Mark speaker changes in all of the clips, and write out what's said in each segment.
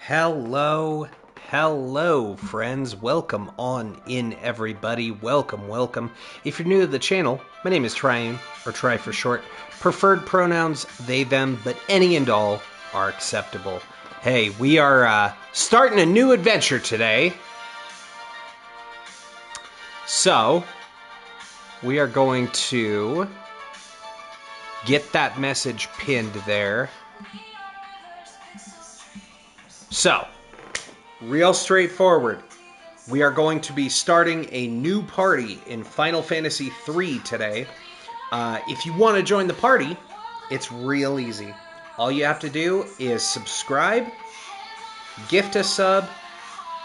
Speaker 1: Hello, hello, friends. Welcome on in, everybody. Welcome, welcome. If you're new to the channel, my name is Triune, or Tri for short. Preferred pronouns, they, them, but any and all are acceptable. Hey, we are starting a new adventure today. So, we are going to get that message pinned there. So, real straightforward. We are going to be starting a new party in Final Fantasy III today. If you want to join the party, it's real easy. All you have to do is subscribe, gift a sub,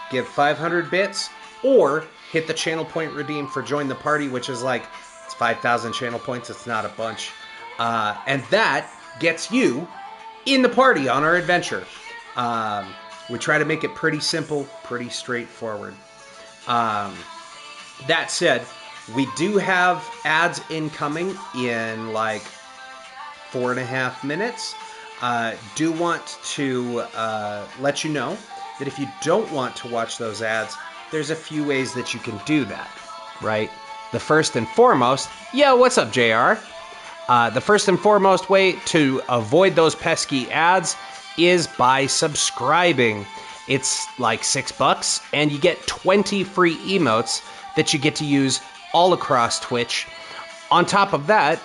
Speaker 1: give 500 bits, or hit the channel point redeem for join the party, which is like, it's 5,000 channel points. It's not a bunch. And that gets you in the party on our adventure. We try to make it pretty simple, pretty straightforward. That said, we do have ads incoming in like 4.5 minutes. Do want to let you know that if you don't want to watch those ads, there's a few ways that you can do that, right? The first and foremost, yo, what's up, JR? The first and foremost way to avoid those pesky ads is by subscribing. It's like $6 and you get 20 free emotes that you get to use all across Twitch. On top of that,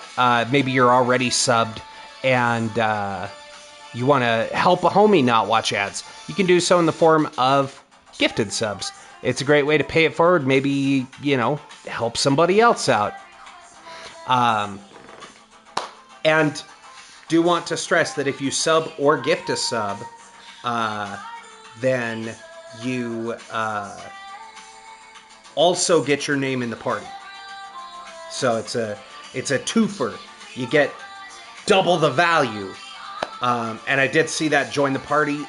Speaker 1: maybe you're already subbed and you want to help a homie not watch ads. You can do so in the form of gifted subs. It's a great way to pay it forward. Maybe, you know, help somebody else out. And do want to stress that if you sub or gift a sub, then you also get your name in the party. So it's a twofer. You get double the value. And I did see that join the party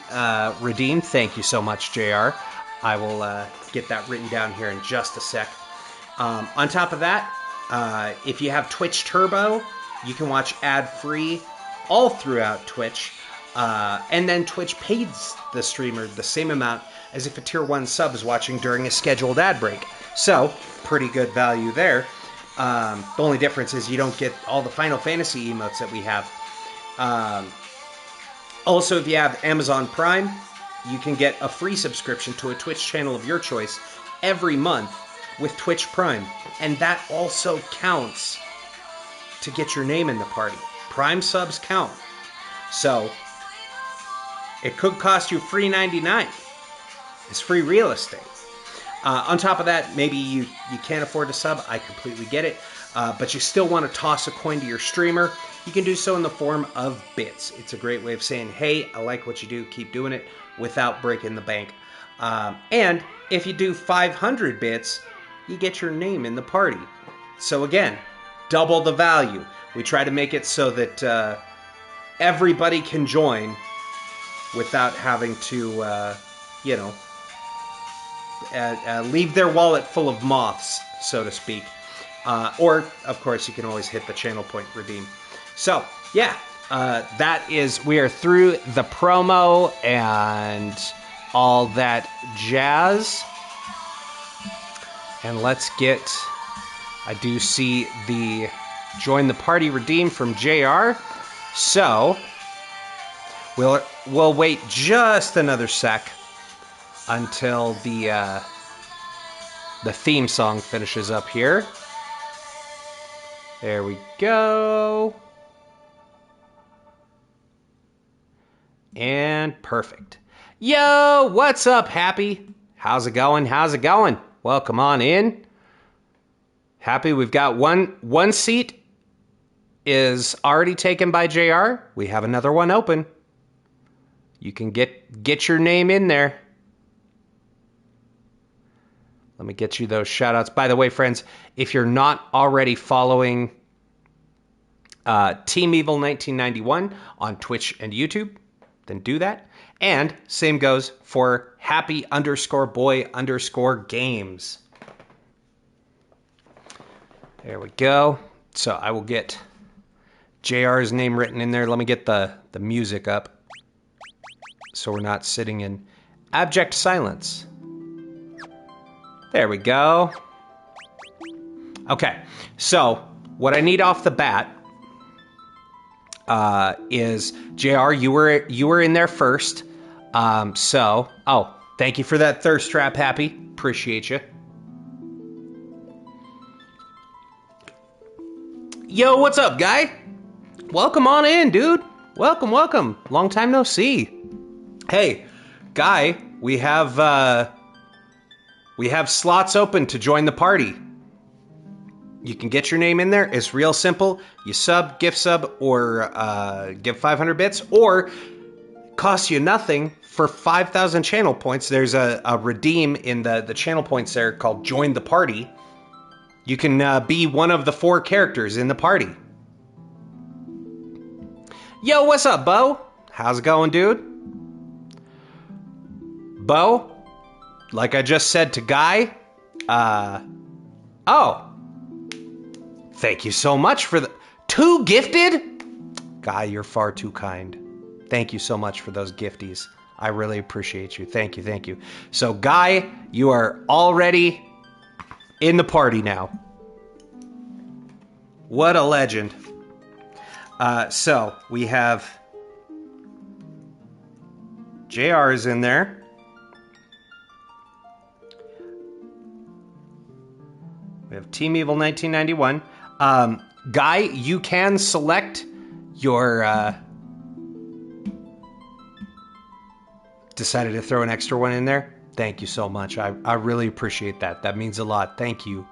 Speaker 1: redeemed. Thank you so much, JR. I will get that written down here in just a sec. On top of that, if you have Twitch Turbo, you can watch ad-free all throughout Twitch, and then Twitch pays the streamer the same amount as if a tier 1 sub is watching during a scheduled ad break. So, pretty good value there. The only difference is you don't get all the Final Fantasy emotes that we have. Also, if you have Amazon Prime, you can get a free subscription to a Twitch channel of your choice every month with Twitch Prime. And that also counts to get your name in the party. Prime subs count. So, it could cost you free 99. It's free real estate. On top of that, maybe you can't afford to sub. I completely get it. But you still want to toss a coin to your streamer. You can do so in the form of bits. It's a great way of saying, hey, I like what you do. Keep doing it without breaking the bank. And if you do 500 bits, you get your name in the party. So again, double the value. We try to make it so that everybody can join without having to, you know, leave their wallet full of moths, so to speak. Or, of course, you can always hit the channel point redeem. So, yeah, that is, we are through the promo and all that jazz. And let's get, I do see the join the party redeem from JR. So, we'll wait just another sec until the theme song finishes up here. There we go. And perfect. Yo, what's up, Happy? How's it going? How's it going? Welcome on in. Happy, we've got one seat is already taken by JR. We have another one open. You can get your name in there. Let me get you those shout-outs. By the way, friends, if you're not already following Team Evil 1991 on Twitch and YouTube, then do that. And same goes for happy_boy_games. There we go. So I will get name written in there. Let me get the music up so we're not sitting in Abject silence. There we go. Okay, so what I need off the bat is JR. You were in there first. Oh, thank you for that thirst trap, Happy. Appreciate you. Yo, what's up, guy? Welcome on in, dude. Welcome, welcome. Long time no see. Hey, Guy, we have slots open to join the party. You can get your name in there. It's real simple. You sub, gift sub, or give 500 bits, or costs you nothing for 5,000 channel points. There's a redeem in the channel points there called Join the Party. You can be one of the 4 characters in the party. Yo, what's up, Bo? How's it going, dude? Bo, like I just said to Guy, oh, thank you so much for the 2 gifted? Guy, you're far too kind. Thank you so much for those gifties. I really appreciate you. Thank you, thank you. So, Guy, you are already in the party now. What a legend. So, we have JR is in there. We have Team Evil 1991. Guy, you can select your... Decided to throw an extra one in there. Thank you so much. I really appreciate that. That means a lot. Thank you.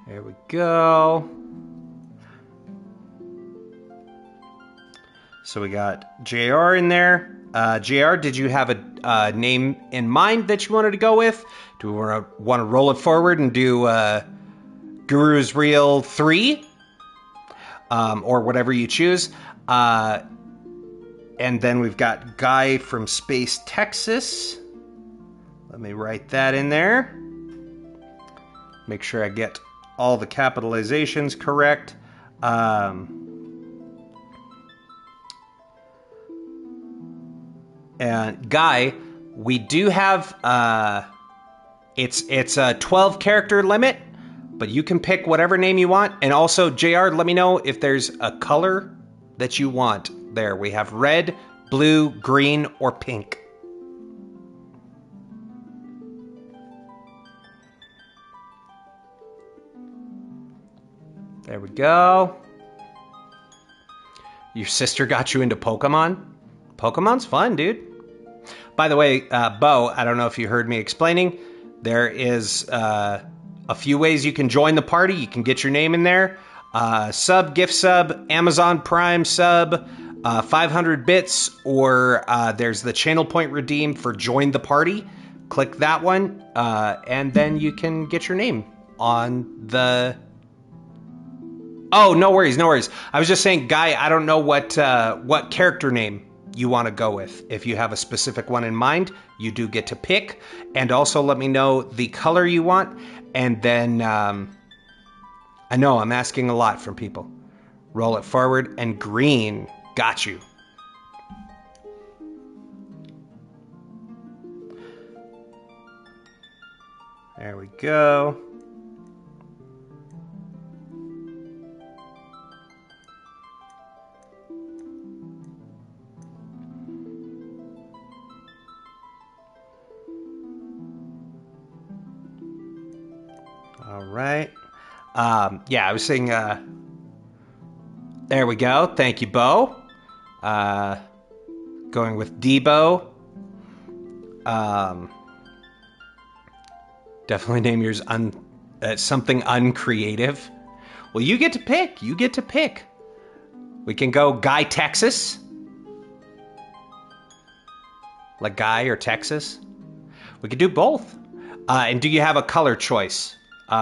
Speaker 1: There we go. So we got JR in there. JR, did you have a name in mind that you wanted to go with? Do we want to roll it forward and do Guru's Reel 3? Or whatever you choose. And then we've got Guy from Space, Texas. Let me write that in there. Make sure I get all the capitalizations correct. And Guy, we do have it's a 12 character limit, but you can pick whatever name you want. And also, JR, let me know if there's a color that you want. There, we have red, blue, green, or pink. There we go. Your sister got you into Pokemon? Pokemon's fun, dude. By the way, Bo, I don't know if you heard me explaining. There is a few ways you can join the party. You can get your name in there. Sub, gift sub, Amazon Prime sub, 500 bits, or there's the channel point redeem for join the party. Click that one, and then you can get your name on the... Oh, no worries, no worries. I was just saying, Guy, I don't know what character name you want to go with. If you have a specific one in mind, you do get to pick. And also let me know the color you want. And then, I know I'm asking a lot from people. Roll it forward, and green. Got you. There we go. All right. Yeah, I was saying, there we go. Thank you, Bo. Going with Debo. Definitely name yours something uncreative. Well, you get to pick. You get to pick. We can go Guy Texas. Like Guy or Texas. We could do both. And do you have a color choice?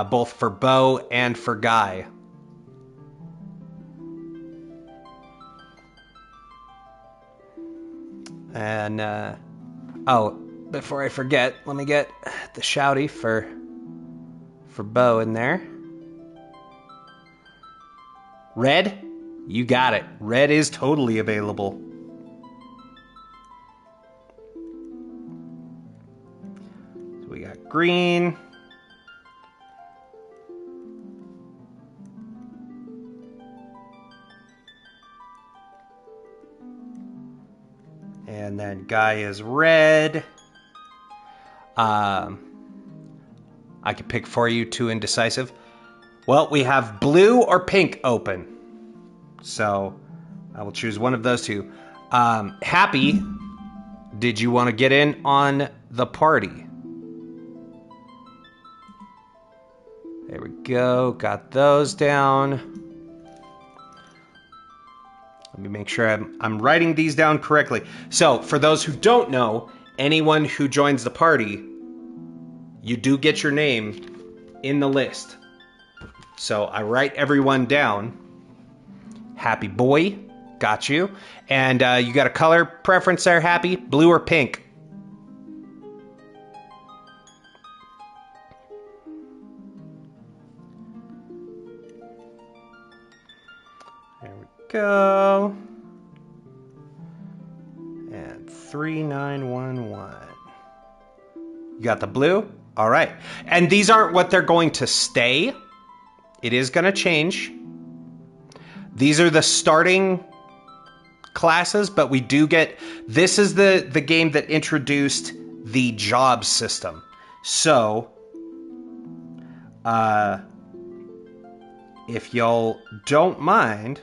Speaker 1: Both for Bo and for Guy. And, oh, before I forget, let me get the shouty for Bo in there. Red? You got it. Red is totally available. So we got green. And then guy is red. I could pick for you, too indecisive. Well, we have blue or pink open. So I will choose one of those two. Happy, did you want to get in on the party? There we go. Got those down. Let me make sure I'm writing these down correctly. So for those who don't know, anyone who joins the party, you do get your name in the list. So I write everyone down. Happy boy, got you. And you got a color preference there, Happy? Blue or pink? There we go. And 3911. You got the blue? All right. And these aren't what they're going to stay. It is going to change. These are the starting classes, but we do get... This is the game that introduced the job system. So, if y'all don't mind,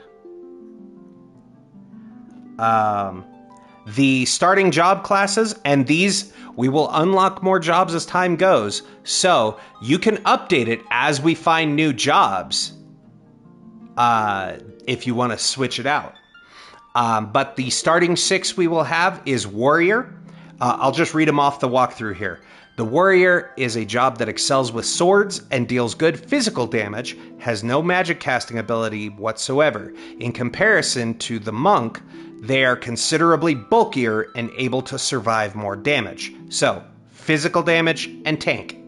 Speaker 1: the starting job classes, and these, we will unlock more jobs as time goes. So you can update it as we find new jobs, if you want to switch it out. But the starting 6 we will have is Warrior. I'll just read them off the walkthrough here. The Warrior is a job that excels with swords and deals good physical damage, has no magic casting ability whatsoever. In comparison to the Monk, they are considerably bulkier and able to survive more damage. So, physical damage and tank.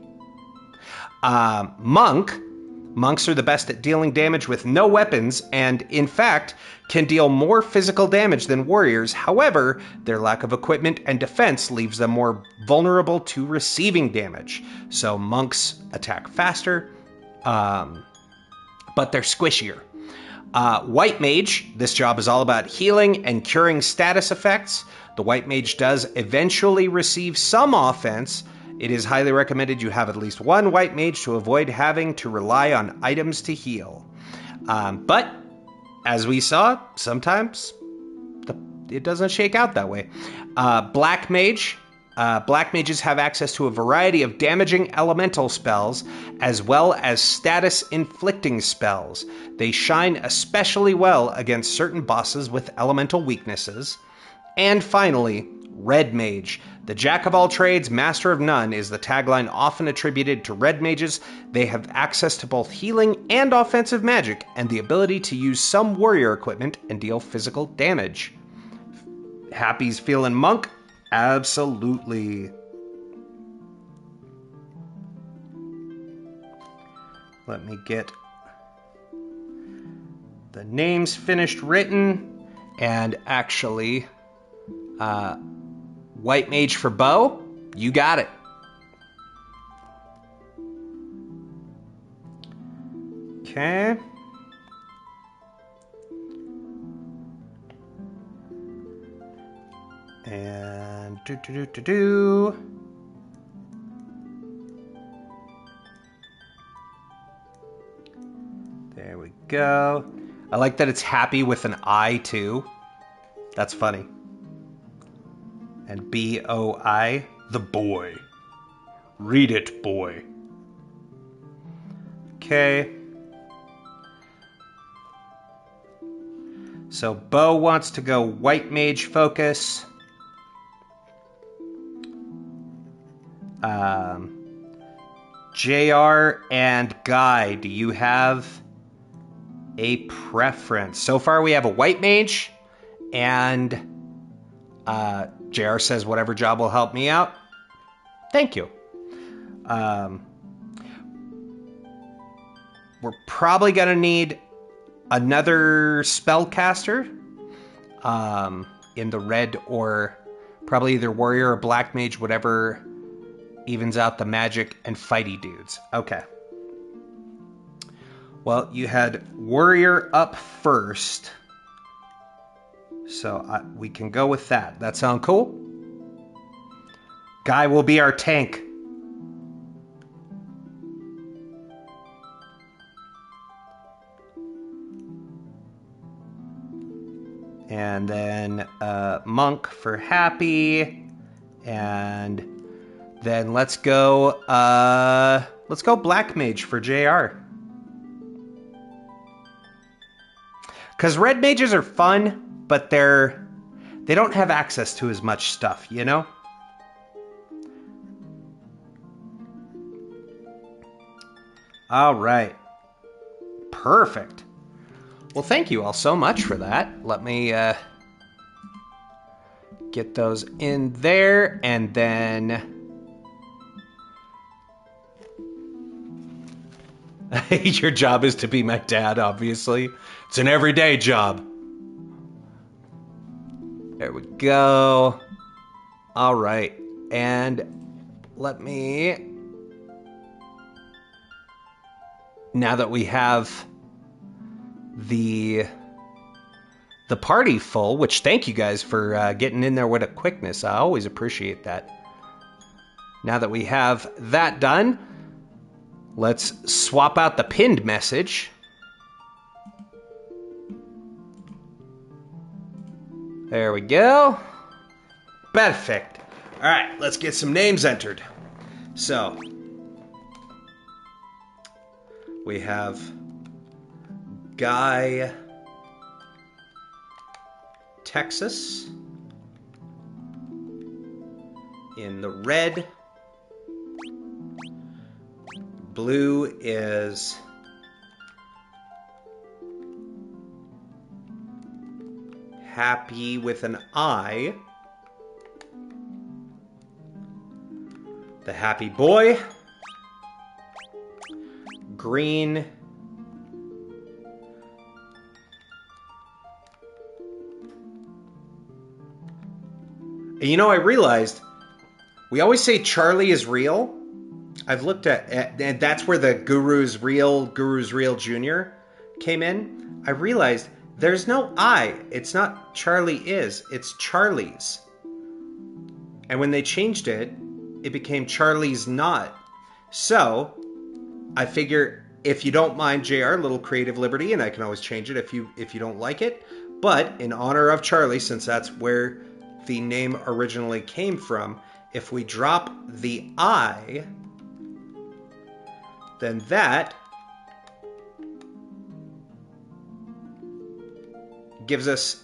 Speaker 1: Monks are the best at dealing damage with no weapons and, in fact, can deal more physical damage than warriors. However, their lack of equipment and defense leaves them more vulnerable to receiving damage. So monks attack faster, but they're squishier. White Mage, this job is all about healing and curing status effects. The White Mage does eventually receive some offense. It is highly recommended you have at least one White Mage to avoid having to rely on items to heal. But, as we saw, sometimes it doesn't shake out that way. Black Mage. Black Mages have access to a variety of damaging elemental spells, as well as status-inflicting spells. They shine especially well against certain bosses with elemental weaknesses. And finally, Red Mage. The jack of all trades, master of none is the tagline often attributed to red mages. They have access to both healing and offensive magic, and the ability to use some warrior equipment and deal physical damage. Happy's feeling monk? Absolutely. Let me get the names finished written, and actually... White Mage for Bo, you got it. Okay. And There we go. I like that it's happy with an I too. That's funny. And B-O-I, the boy. Read it, boy. Okay. So Bo wants to go White Mage focus. JR and Guy, do you have a preference? So far we have a White Mage, and JR says whatever job will help me out. Thank you. We're probably going to need another spellcaster in the red, or probably either warrior or black mage, whatever evens out the magic and fighty dudes. Okay. Well, you had warrior up first, so we can go with that. That sound cool? Guy will be our tank. And then monk for happy, and then let's go black mage for JR. Because red mages are fun, but they don't have access to as much stuff, you know? All right. Perfect. Well, thank you all so much for that. Let me get those in there, and then your job is to be my dad, obviously. It's an everyday job. There we go. All right. And let me... Now that we have the party full, which thank you guys for getting in there with a quickness. I always appreciate that. Now that we have that done, let's swap out the pinned message. There we go. Perfect. All right, let's get some names entered. So, we have Guy, Texas, in the red. Blue is Happy with an I. The happy boy. Green. You know, I realized we always say Charlie is real. I've looked at, and that's where the Guru's Real Jr. came in. I realized there's no I. It's not Charlie is. It's Charlie's. And when they changed it, it became Charlie's not. So, I figure if you don't mind, JR, little creative liberty, and I can always change it if you don't like it. But in honor of Charlie, since that's where the name originally came from, if we drop the I, then that gives us...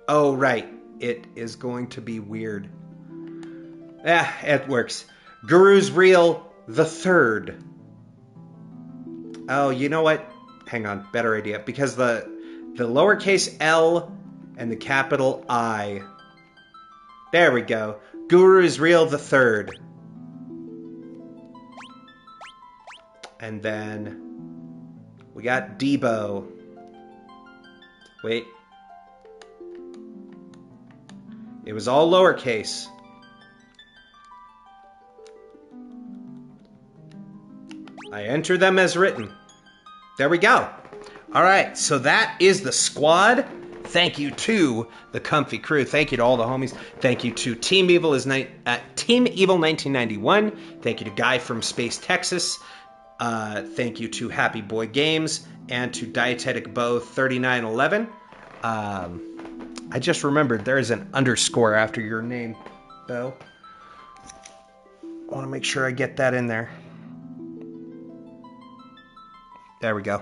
Speaker 1: Oh, right. It is going to be weird. It works. Guru's Real the Third. Oh, you know what? Hang on. Better idea. Because the lowercase L and the capital I. There we go. Guru's Real the Third. And then we got Debo. Wait. It was all lowercase. I enter them as written. There we go. All right, so that is the squad. Thank you to the Comfy Crew. Thank you to all the homies. Thank you to Team Evil 1991. Thank you to Guy from Space, Texas. Thank you to Happy Boy Games and to Dietetic Bow 3911. I just remembered there is an underscore after your name, Bo. I want to make sure I get that in there. There we go.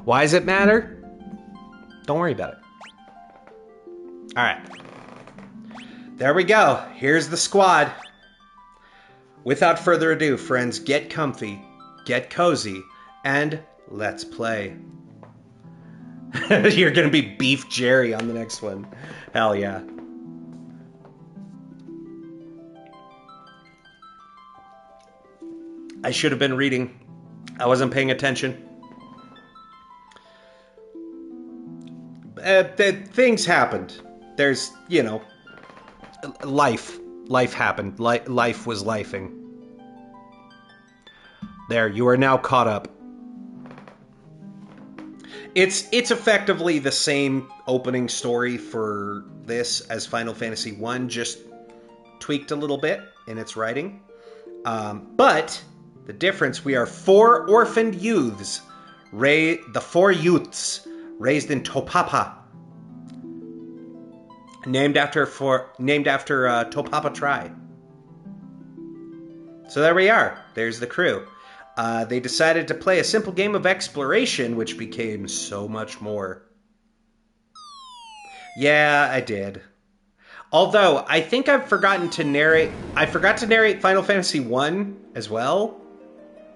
Speaker 1: Why does it matter? Don't worry about it. All right. There we go. Here's the squad. Without further ado, friends, get comfy, get cozy, and let's play. You're going to be Beef Jerry on the next one. Hell yeah. I should have been reading I wasn't paying attention. Things happened. There's, you know, life. Life happened. Life was lifing. There, you are now caught up. It's effectively the same opening story for this as Final Fantasy 1, just tweaked a little bit in its writing. But the difference, we are four orphaned youths, the four youths raised in Topapa, named after Topapa Tri. So there we are. There's the crew. They decided to play a simple game of exploration, which became so much more. Yeah, I did. Although, I think I've forgotten to narrate... I forgot to narrate Final Fantasy 1 as well.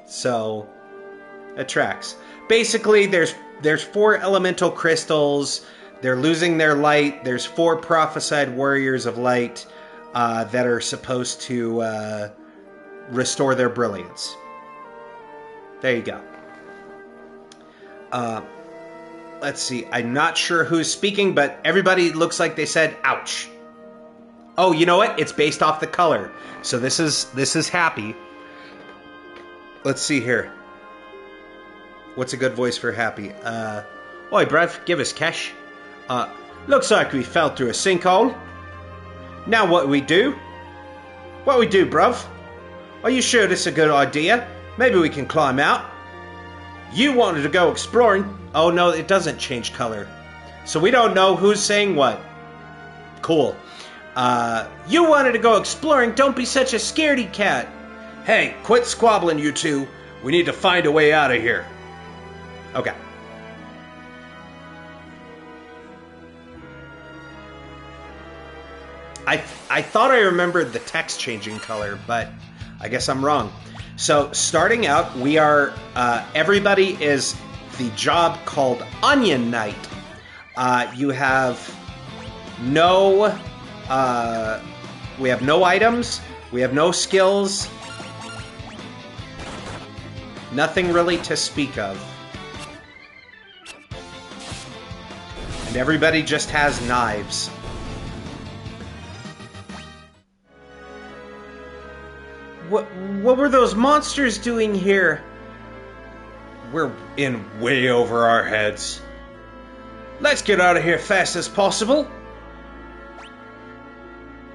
Speaker 1: So, it tracks. Basically, there's 4 elemental crystals. They're losing their light. There's 4 prophesied warriors of light that are supposed to restore their brilliance. There you go. Let's see. I'm not sure who's speaking, but everybody looks like they said, ouch. Oh, you know what? It's based off the color. So this is happy. Let's see here. What's a good voice for happy? Oi, bruv, give us cash. Looks like we fell through a sinkhole. Now what we do? What we do, bruv? Are you sure this is a good idea? Maybe we can climb out. You wanted to go exploring. Oh no, it doesn't change color. So we don't know who's saying what. Cool. You wanted to go exploring. Don't be such a scaredy cat. Hey, quit squabbling, you two. We need to find a way out of here. Okay. I thought I remembered the text changing color, but I guess I'm wrong. So, starting out, we are, everybody is the job called Onion Knight. You have no, we have no items, we have no skills, nothing really to speak of. And everybody just has knives. What were those monsters doing here? We're in way over our heads. Let's get out of here fast as possible.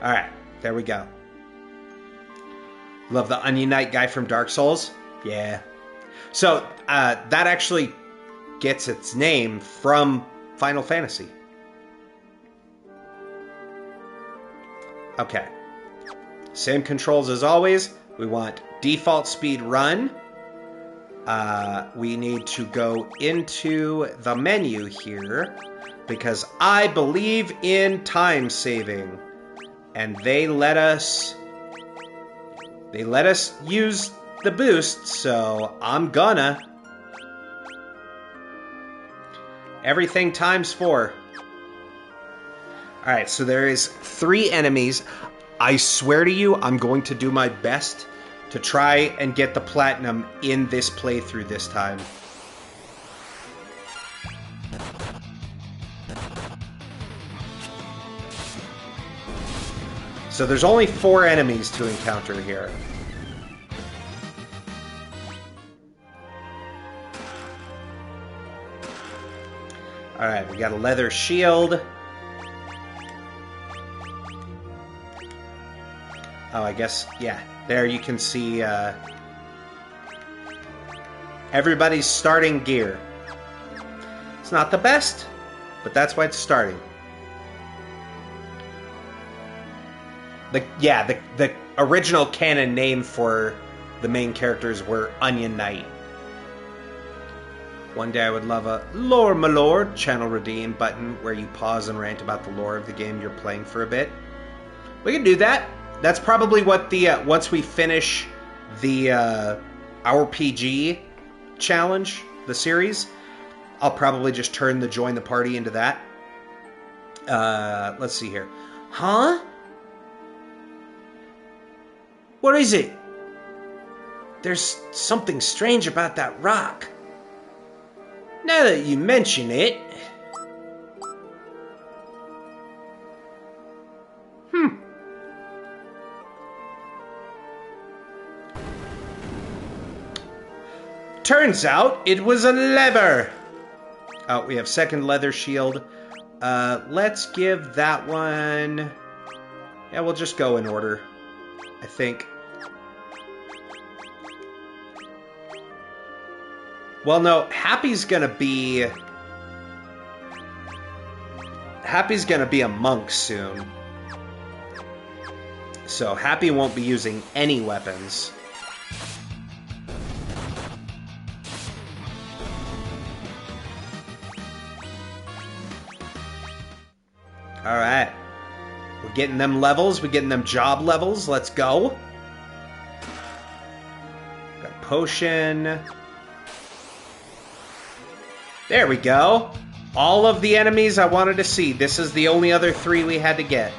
Speaker 1: Alright, there we go. Love the Onion Knight guy from Dark Souls. Yeah. So, that actually gets its name from Final Fantasy. Okay. Same controls as always. We want default speed run. We need to go into the menu here because I believe in time saving. And they let us use the boost, so I'm gonna. Everything times 4. Alright, so there is 3 enemies. I swear to you, I'm going to do my best to try and get the platinum in this playthrough this time. So there's only 4 enemies to encounter here. Alright, we got a leather shield. Oh, I guess, yeah. There you can see everybody's starting gear. It's not the best, but that's why it's starting. The original canon name for the main characters were Onion Knight. One day I would love a Lore My Lord channel redeem button where you pause and rant about the lore of the game you're playing for a bit. We can do that. That's probably what the once we finish the OurPG challenge, the series, I'll probably just turn the join the party into that. Let's see here. Huh? What is it? There's something strange about that rock. Now that you mention it... Turns out it was a lever. Oh, we have second leather shield. Let's give that one... Yeah, we'll just go in order, I think. Well, no, Happy's gonna be a monk soon. So Happy won't be using any weapons. Alright. We're getting them levels. We're getting them job levels. Let's go. Got a potion. There we go. All of the enemies I wanted to see. This is the only other 3 we had to get.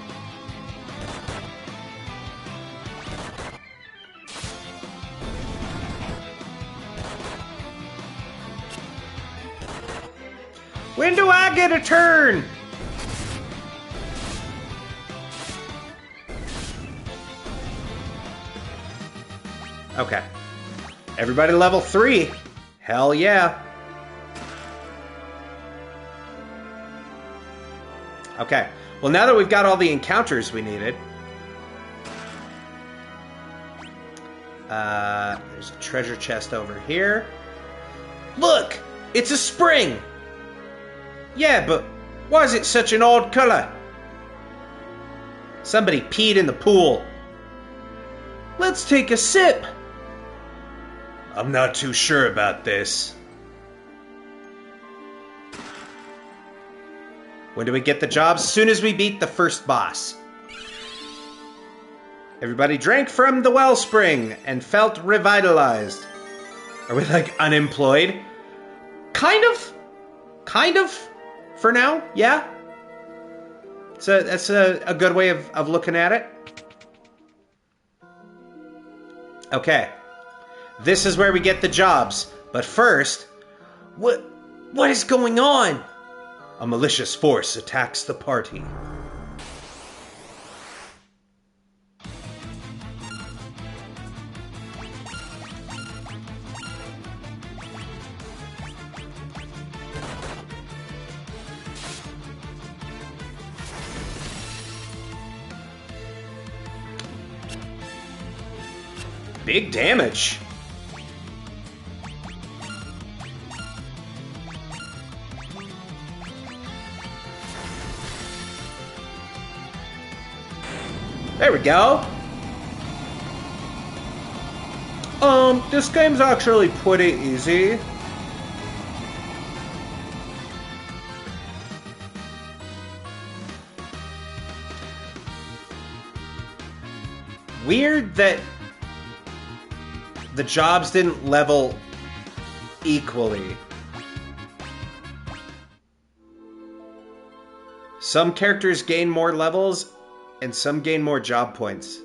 Speaker 1: When do I get a turn? Okay. Everybody level 3. Hell yeah. Okay. Well, now that we've got all the encounters we needed... there's a treasure chest over here. Look! It's a spring! Yeah, but why is it such an odd color? Somebody peed in the pool. Let's take a sip. I'm not too sure about this. When do we get the job? As soon as we beat the first boss. Everybody drank from the wellspring and felt revitalized. Are we, like, unemployed? Kind of. Kind of. For now, yeah. So that's a good way of looking at it. Okay. This is where we get the jobs. But first, what is going on? A malicious force attacks the party. Big damage. There we go. This game's actually pretty easy. Weird that the jobs didn't level equally. Some characters gain more levels, and some gain more job points.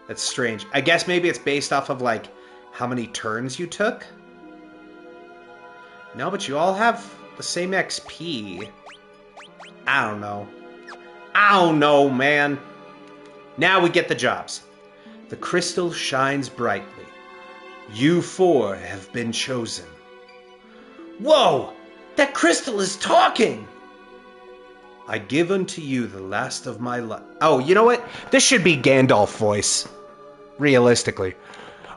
Speaker 1: That's strange. I guess maybe it's based off of, like, how many turns you took? No, but you all have the same XP. I don't know. I don't know, man. Now we get the jobs. The crystal shines brightly. You 4 have been chosen. Whoa! That crystal is talking! I give unto you the last of my life. Oh, you know what? This should be Gandalf voice. Realistically.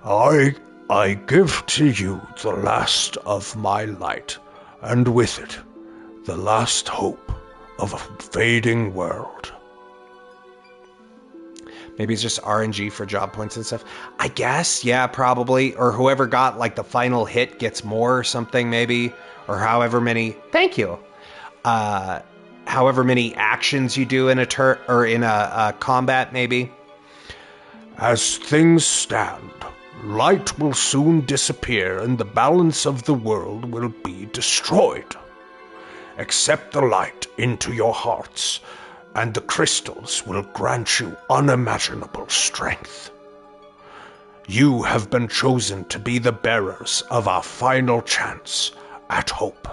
Speaker 2: I give to you the last of my light, and with it, the last hope of a fading world.
Speaker 1: Maybe it's just RNG for job points and stuff. I guess, yeah, probably. Or whoever got, like, the final hit gets more or something, maybe. Or however many... Thank you. However many actions you do in a turn or in a combat, maybe.
Speaker 2: As things stand, light will soon disappear and the balance of the world will be destroyed. Accept the light into your hearts, and the crystals will grant you unimaginable strength. You have been chosen to be the bearers of our final chance at hope.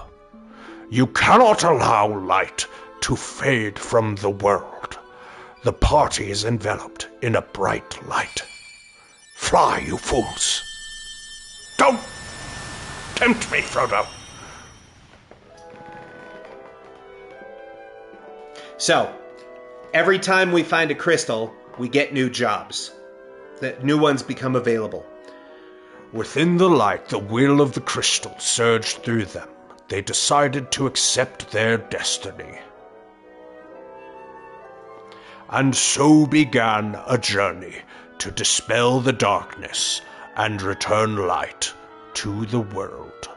Speaker 2: You cannot allow light to fade from the world. The party is enveloped in a bright light. Fly, you fools! Don't tempt me, Frodo!
Speaker 1: So, every time we find a crystal, we get new jobs. The new ones become available.
Speaker 2: Within the light, the will of the crystal surged through them. They decided to accept their destiny. And so began a journey to dispel the darkness and return light to the world.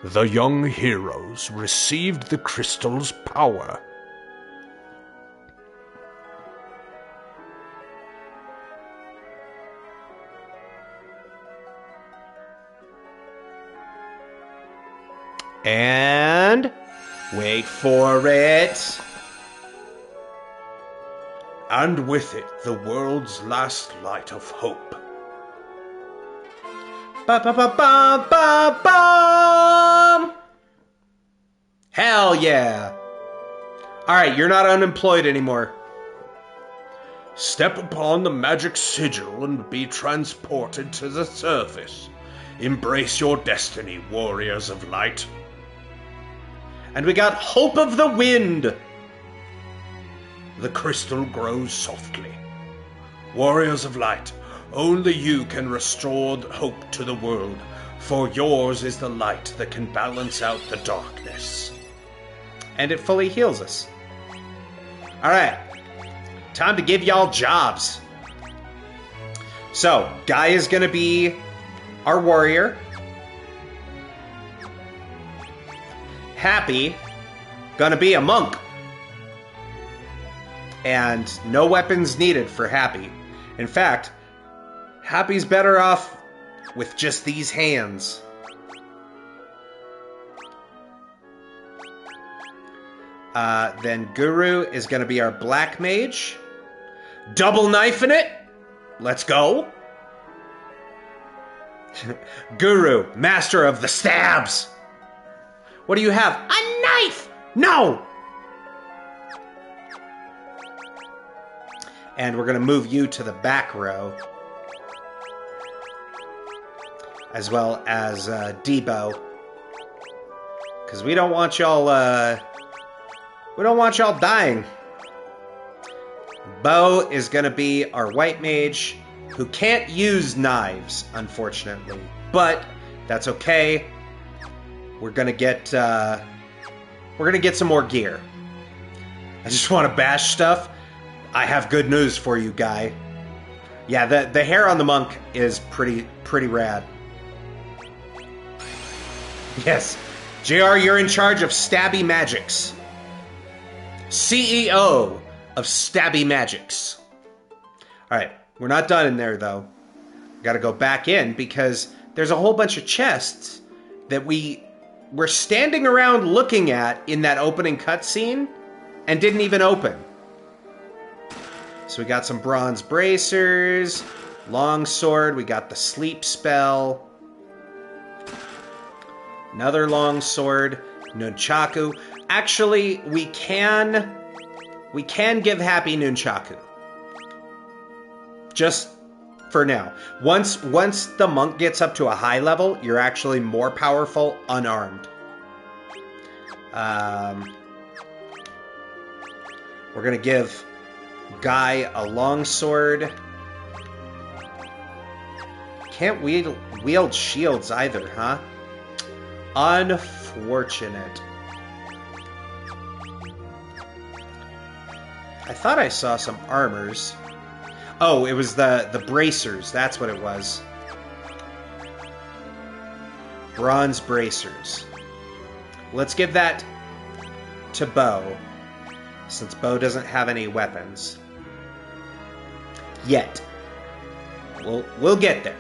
Speaker 2: The young heroes received the crystal's power.
Speaker 1: And wait for it.
Speaker 2: And with it, the world's last light of hope.
Speaker 1: Ba-ba-ba-ba-ba-bum! Hell yeah. Alright, you're not unemployed anymore.
Speaker 2: Step upon the magic sigil and be transported to the surface. Embrace your destiny, warriors of light.
Speaker 1: And we got Hope of the Wind.
Speaker 2: The crystal grows softly. Warriors of light, only you can restore hope to the world, for yours is the light that can balance out the darkness.
Speaker 1: And it fully heals us. Alright, time to give y'all jobs. So, Guy is going to be our warrior. Happy, gonna be a monk. And no weapons needed for Happy. In fact, Happy's better off with just these hands. Then Guru is gonna be our black mage. Double knifing it. Let's go. Guru, master of the stabs. What do you have? A knife! No! And we're going to move you to the back row. As well as Debo. Because we don't want y'all, dying. Bo is going to be our white mage, who can't use knives, unfortunately. But that's okay. We're gonna get some more gear. I just want to bash stuff. I have good news for you, Guy. Yeah, the hair on the monk is pretty rad. Yes, JR, you're in charge of Stabby Magics. CEO of Stabby Magics. All right, we're not done in there though. Got to go back in because there's a whole bunch of chests that we're standing around looking at in that opening cutscene and didn't even open. So we got some bronze bracers, longsword, we got the sleep spell, another longsword, nunchaku. Actually, we can give Happy nunchaku. Just for now. Once the monk gets up to a high level, you're actually more powerful unarmed. We're gonna give Guy a longsword. Can't wield shields either, huh? Unfortunate. I thought I saw some armors. Oh, it was the bracers. That's what it was. Bronze bracers. Let's give that to Bo, since Bo doesn't have any weapons. Yet. We'll get there.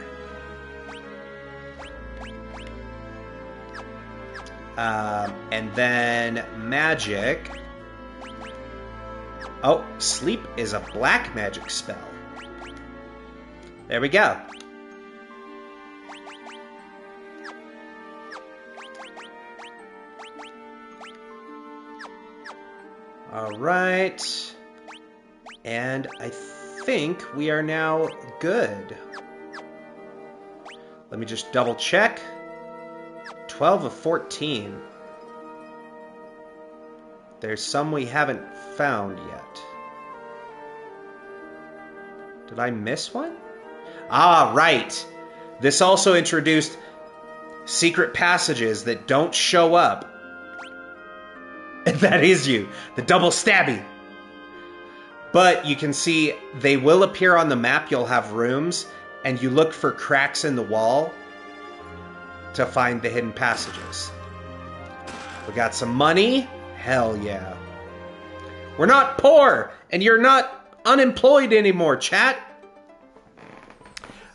Speaker 1: And then magic. Oh, sleep is a black magic spell. There we go. All right. And I think we are now good. Let me just double check. 12 of 14. There's some we haven't found yet. Did I miss one? Ah, right. This also introduced secret passages that don't show up. That is you. The double stabby. But you can see they will appear on the map. You'll have rooms, and you look for cracks in the wall to find the hidden passages. We got some money. Hell yeah. We're not poor, and you're not unemployed anymore, chat.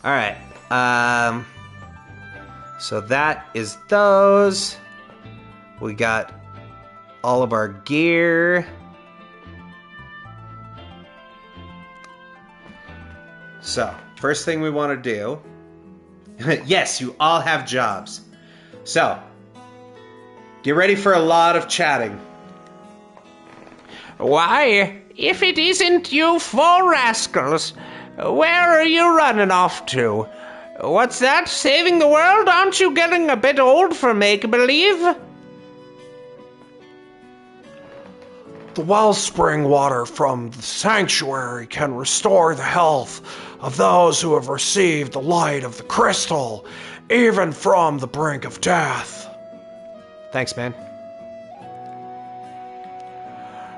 Speaker 1: All right. So that is those. We got all of our gear. So, first thing we want to do... Yes, you all have jobs. So, get ready for a lot of chatting.
Speaker 3: Why, if it isn't you four rascals, where are you running off to? What's that? Saving the world? Aren't you getting a bit old for make-believe?
Speaker 2: The wellspring water from the sanctuary can restore the health of those who have received the light of the crystal, even from the brink of death.
Speaker 1: Thanks, man.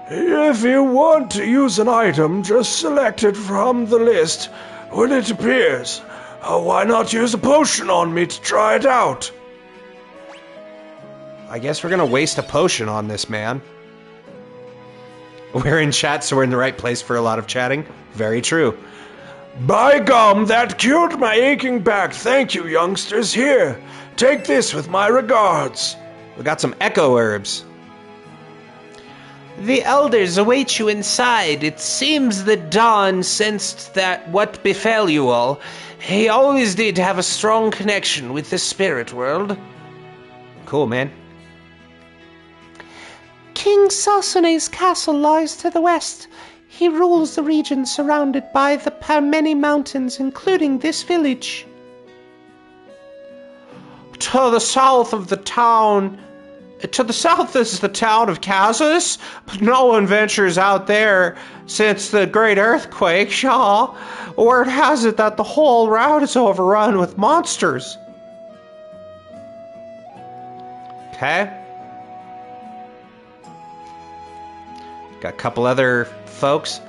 Speaker 2: If you want to use an item, just select it from the list when it appears. Why not use a potion on me to try it out?
Speaker 1: I guess we're gonna waste a potion on this man. We're in chat, so we're in the right place for a lot of chatting. Very true.
Speaker 2: By gum, that cured my aching back. Thank you, youngsters. Here, take this with my regards.
Speaker 1: We got some echo herbs.
Speaker 3: The elders await you inside. It seems that Dawn sensed that what befell you all. He always did have a strong connection with the spirit world.
Speaker 1: Cool, man.
Speaker 3: King Sasane's castle lies to the west. He rules the region surrounded by the many mountains, including this village.
Speaker 1: To the south of the town... To the south is the town of Kazus, but no one ventures out there since the great earthquake, Shaw. Word has it that the whole route is overrun with monsters. Okay. Got a couple other folks.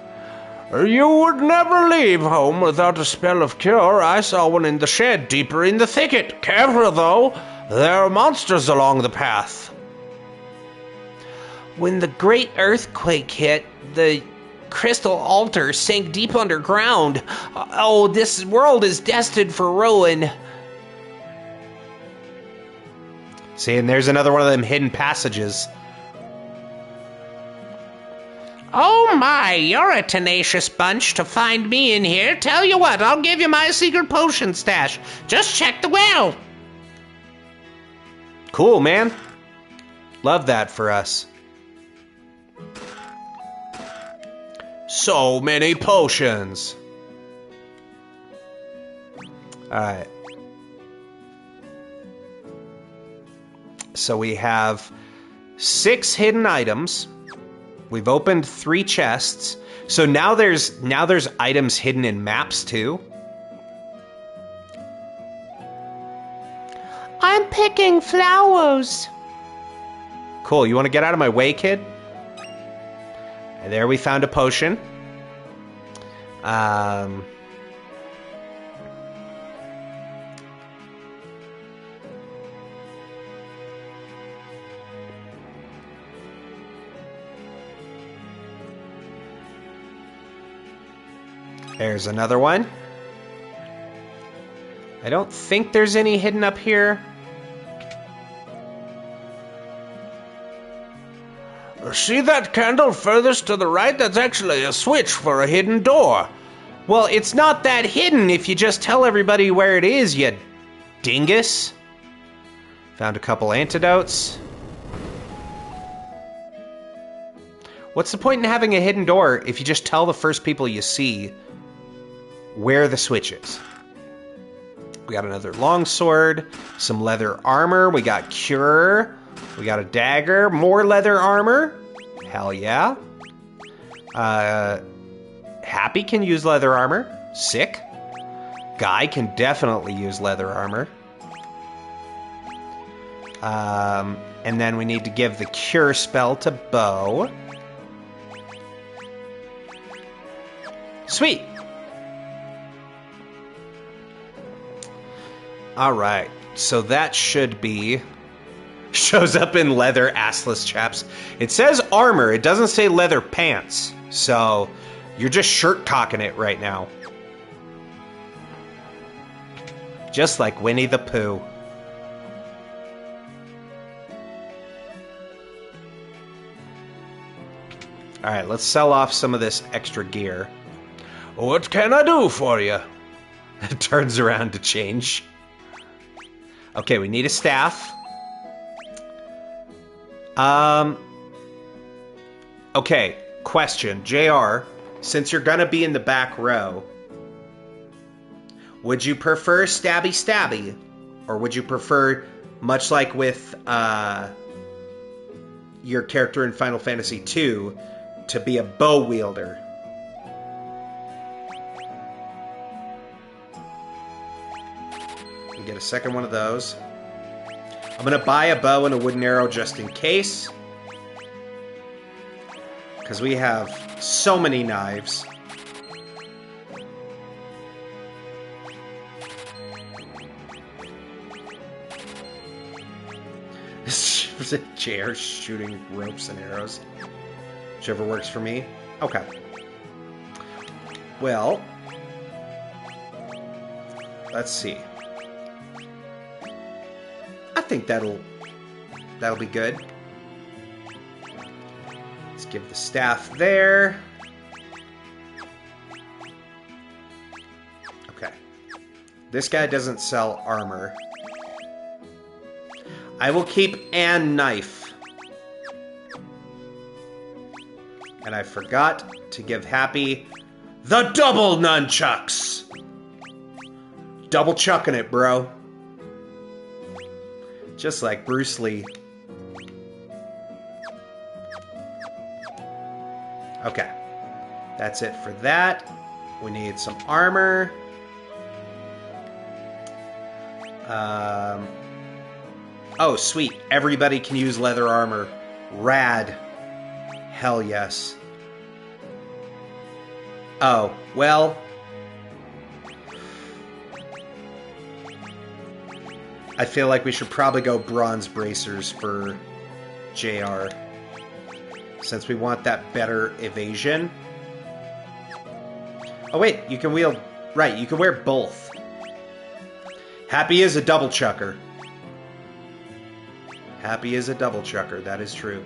Speaker 2: You would never leave home without a spell of cure. I saw one in the shed deeper in the thicket. Careful, though. There are monsters along the path.
Speaker 3: When the great earthquake hit, the crystal altar sank deep underground. Oh, this world is destined for ruin.
Speaker 1: See, and there's another one of them hidden passages.
Speaker 3: Oh my, you're a tenacious bunch to find me in here. Tell you what, I'll give you my secret potion stash. Just check the well.
Speaker 1: Cool, man. Love that for us. So many potions. Alright. So we have 6 hidden items. We've opened 3 chests. So now there's items hidden in maps too.
Speaker 3: I'm picking flowers.
Speaker 1: Cool, you want to get out of my way, kid? And there we found a potion. There's another one. I don't think there's any hidden up here.
Speaker 2: See that candle furthest to the right? That's actually a switch for a hidden door.
Speaker 1: Well, it's not that hidden if you just tell everybody where it is, you dingus. Found a couple antidotes. What's the point in having a hidden door if you just tell the first people you see where the switch is? We got another longsword, some leather armor, we got cure, we got a dagger, more leather armor. Hell yeah. Happy can use leather armor. Sick. Guy can definitely use leather armor. And then we need to give the cure spell to Bo. Sweet. Alright, so that should be... Shows up in leather assless chaps. It says armor, it doesn't say leather pants. So, you're just shirt talking it right now. Just like Winnie the Pooh. Alright, let's sell off some of this extra gear.
Speaker 2: What can I do for you?
Speaker 1: It turns around to change. Okay, we need a staff. Okay, question. JR, since you're gonna be in the back row, would you prefer stabby stabby? Or would you prefer, much like with your character in Final Fantasy II, to be a bow wielder? Get a second one of those. I'm gonna buy a bow and a wooden arrow just in case, because we have so many knives. This a chair shooting ropes and arrows. Whichever works for me. Okay. Well, let's see. I think that'll be good. Let's give the staff there. Okay. This guy doesn't sell armor. I will keep an knife. And I forgot to give Happy the double nunchucks. Double chucking it, bro. Just like Bruce Lee. Okay. That's it for that. We need some armor. Oh, sweet. Everybody can use leather armor. Rad. Hell yes. Oh, well... I feel like we should probably go bronze bracers for JR, since we want that better evasion. Oh wait, you can wield... Right, you can wear both. Happy is a double chucker. Happy is a double chucker, that is true.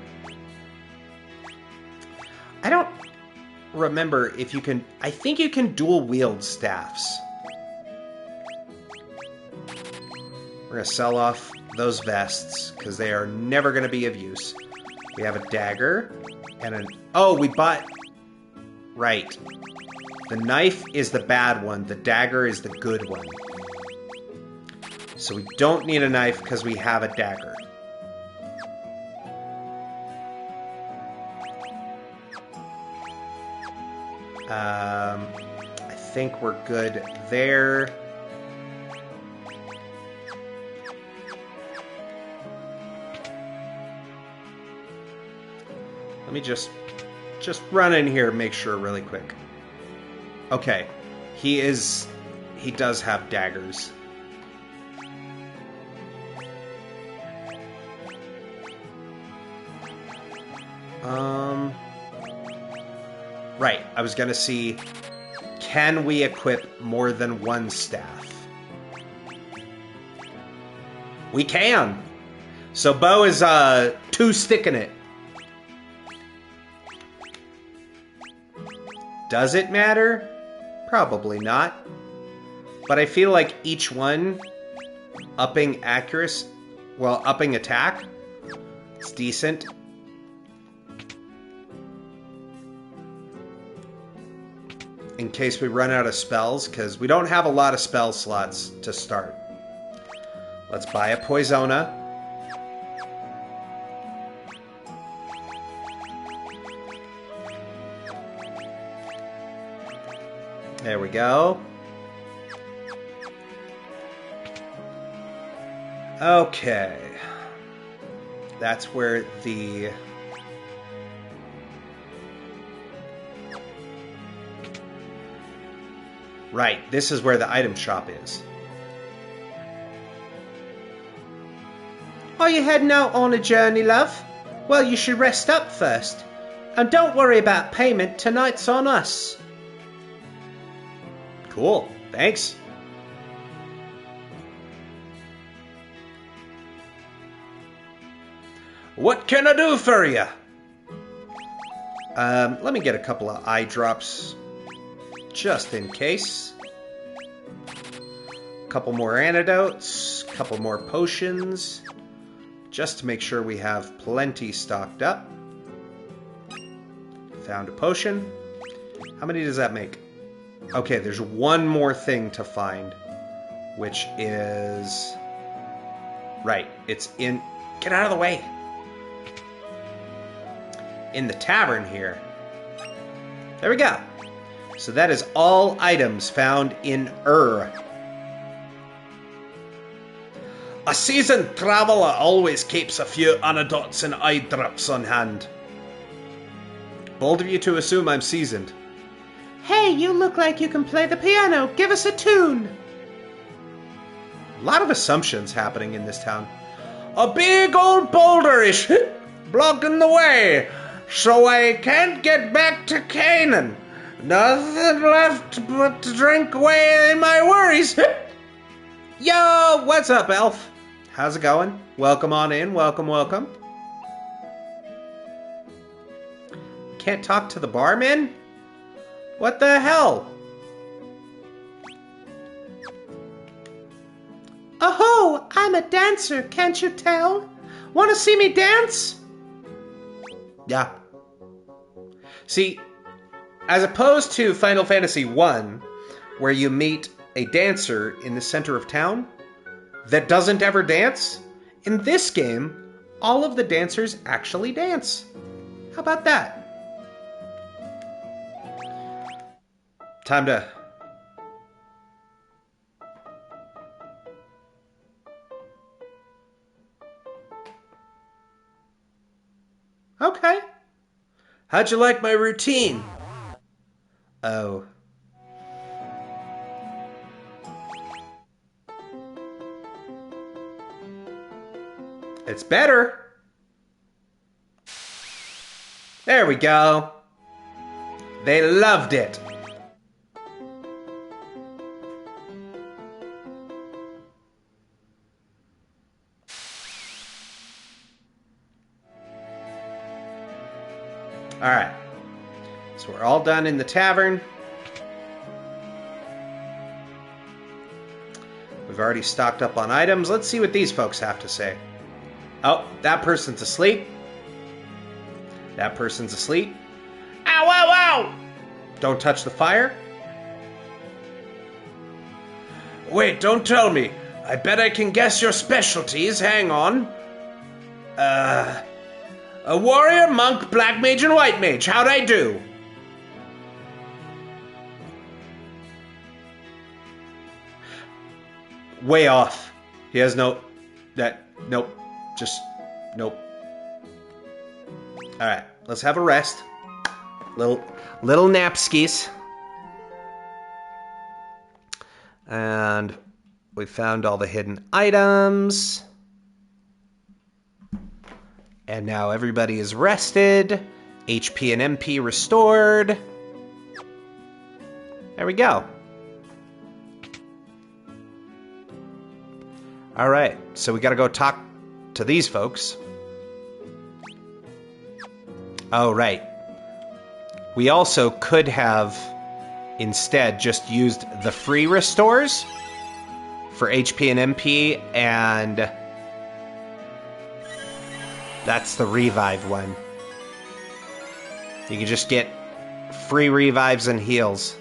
Speaker 1: I don't remember if you can... I think you can dual wield staffs. We're going to sell off those vests, because they are never going to be of use. We have a dagger, and an... Oh, we bought... Right. The knife is the bad one, the dagger is the good one. So we don't need a knife, because we have a dagger. I think we're good there. Let me just run in here and make sure really quick. Okay. He does have daggers. Right. I was gonna see, can we equip more than one staff? We can! So Bo is, two sticking it. Does it matter? Probably not. But I feel like each one upping accuracy, well, upping attack, it's decent. In case we run out of spells, because we don't have a lot of spell slots to start. Let's buy a Poisona. There we go. Okay. That's where the... Right, this is where the item shop is. Are you heading out on a journey, love? Well, you should rest up first. And don't worry about payment, tonight's on us. Cool, thanks. What can I do for you? Let me get a couple of eye drops just in case. A couple more antidotes, a couple more potions, just to make sure we have plenty stocked up. Found a potion. How many does that make? Okay, there's one more thing to find, which is... Right, it's in... Get out of the way! In the tavern here. There we go. So that is all items found in Ur. A seasoned traveller always keeps a few antidotes and eye drops on hand. Bold of you to assume I'm seasoned. Hey, you look like you can play the piano. Give us a tune. A lot of assumptions happening in this town. A big old boulder is blocking the way, so I can't get back to Canaan. Nothing left but to drink away my worries. Yo, what's up, elf? How's it going? Welcome on in. Welcome, welcome. Can't talk to the barman? What the hell? Oh, I'm a dancer, can't you tell? Want to see me dance? Yeah. See, as opposed to Final Fantasy I, where you meet a dancer in the center of town that doesn't ever dance, in this game, all of the dancers actually dance. How about that? Time to... Okay. How'd you like my routine? Oh. It's better. There we go. They loved it. Alright. So we're all done in the tavern. We've already stocked up on items. Let's see what these folks have to say. Oh, that person's asleep. That person's asleep. Ow, ow, ow! Don't touch the fire. Wait, don't tell me. I bet I can guess your specialties. Hang on. A warrior, monk, black mage, and white mage. How'd I do? Way off. He has no... Nope. Just... Nope. Alright, let's have a rest. Little napskis. And we found all the hidden items. And now everybody is rested. HP and MP restored. There we go. Alright, so we gotta go talk to these folks. Oh, right. We also could have instead just used the free restores for HP and MP, and that's the revive one. You can just get free revives and heals.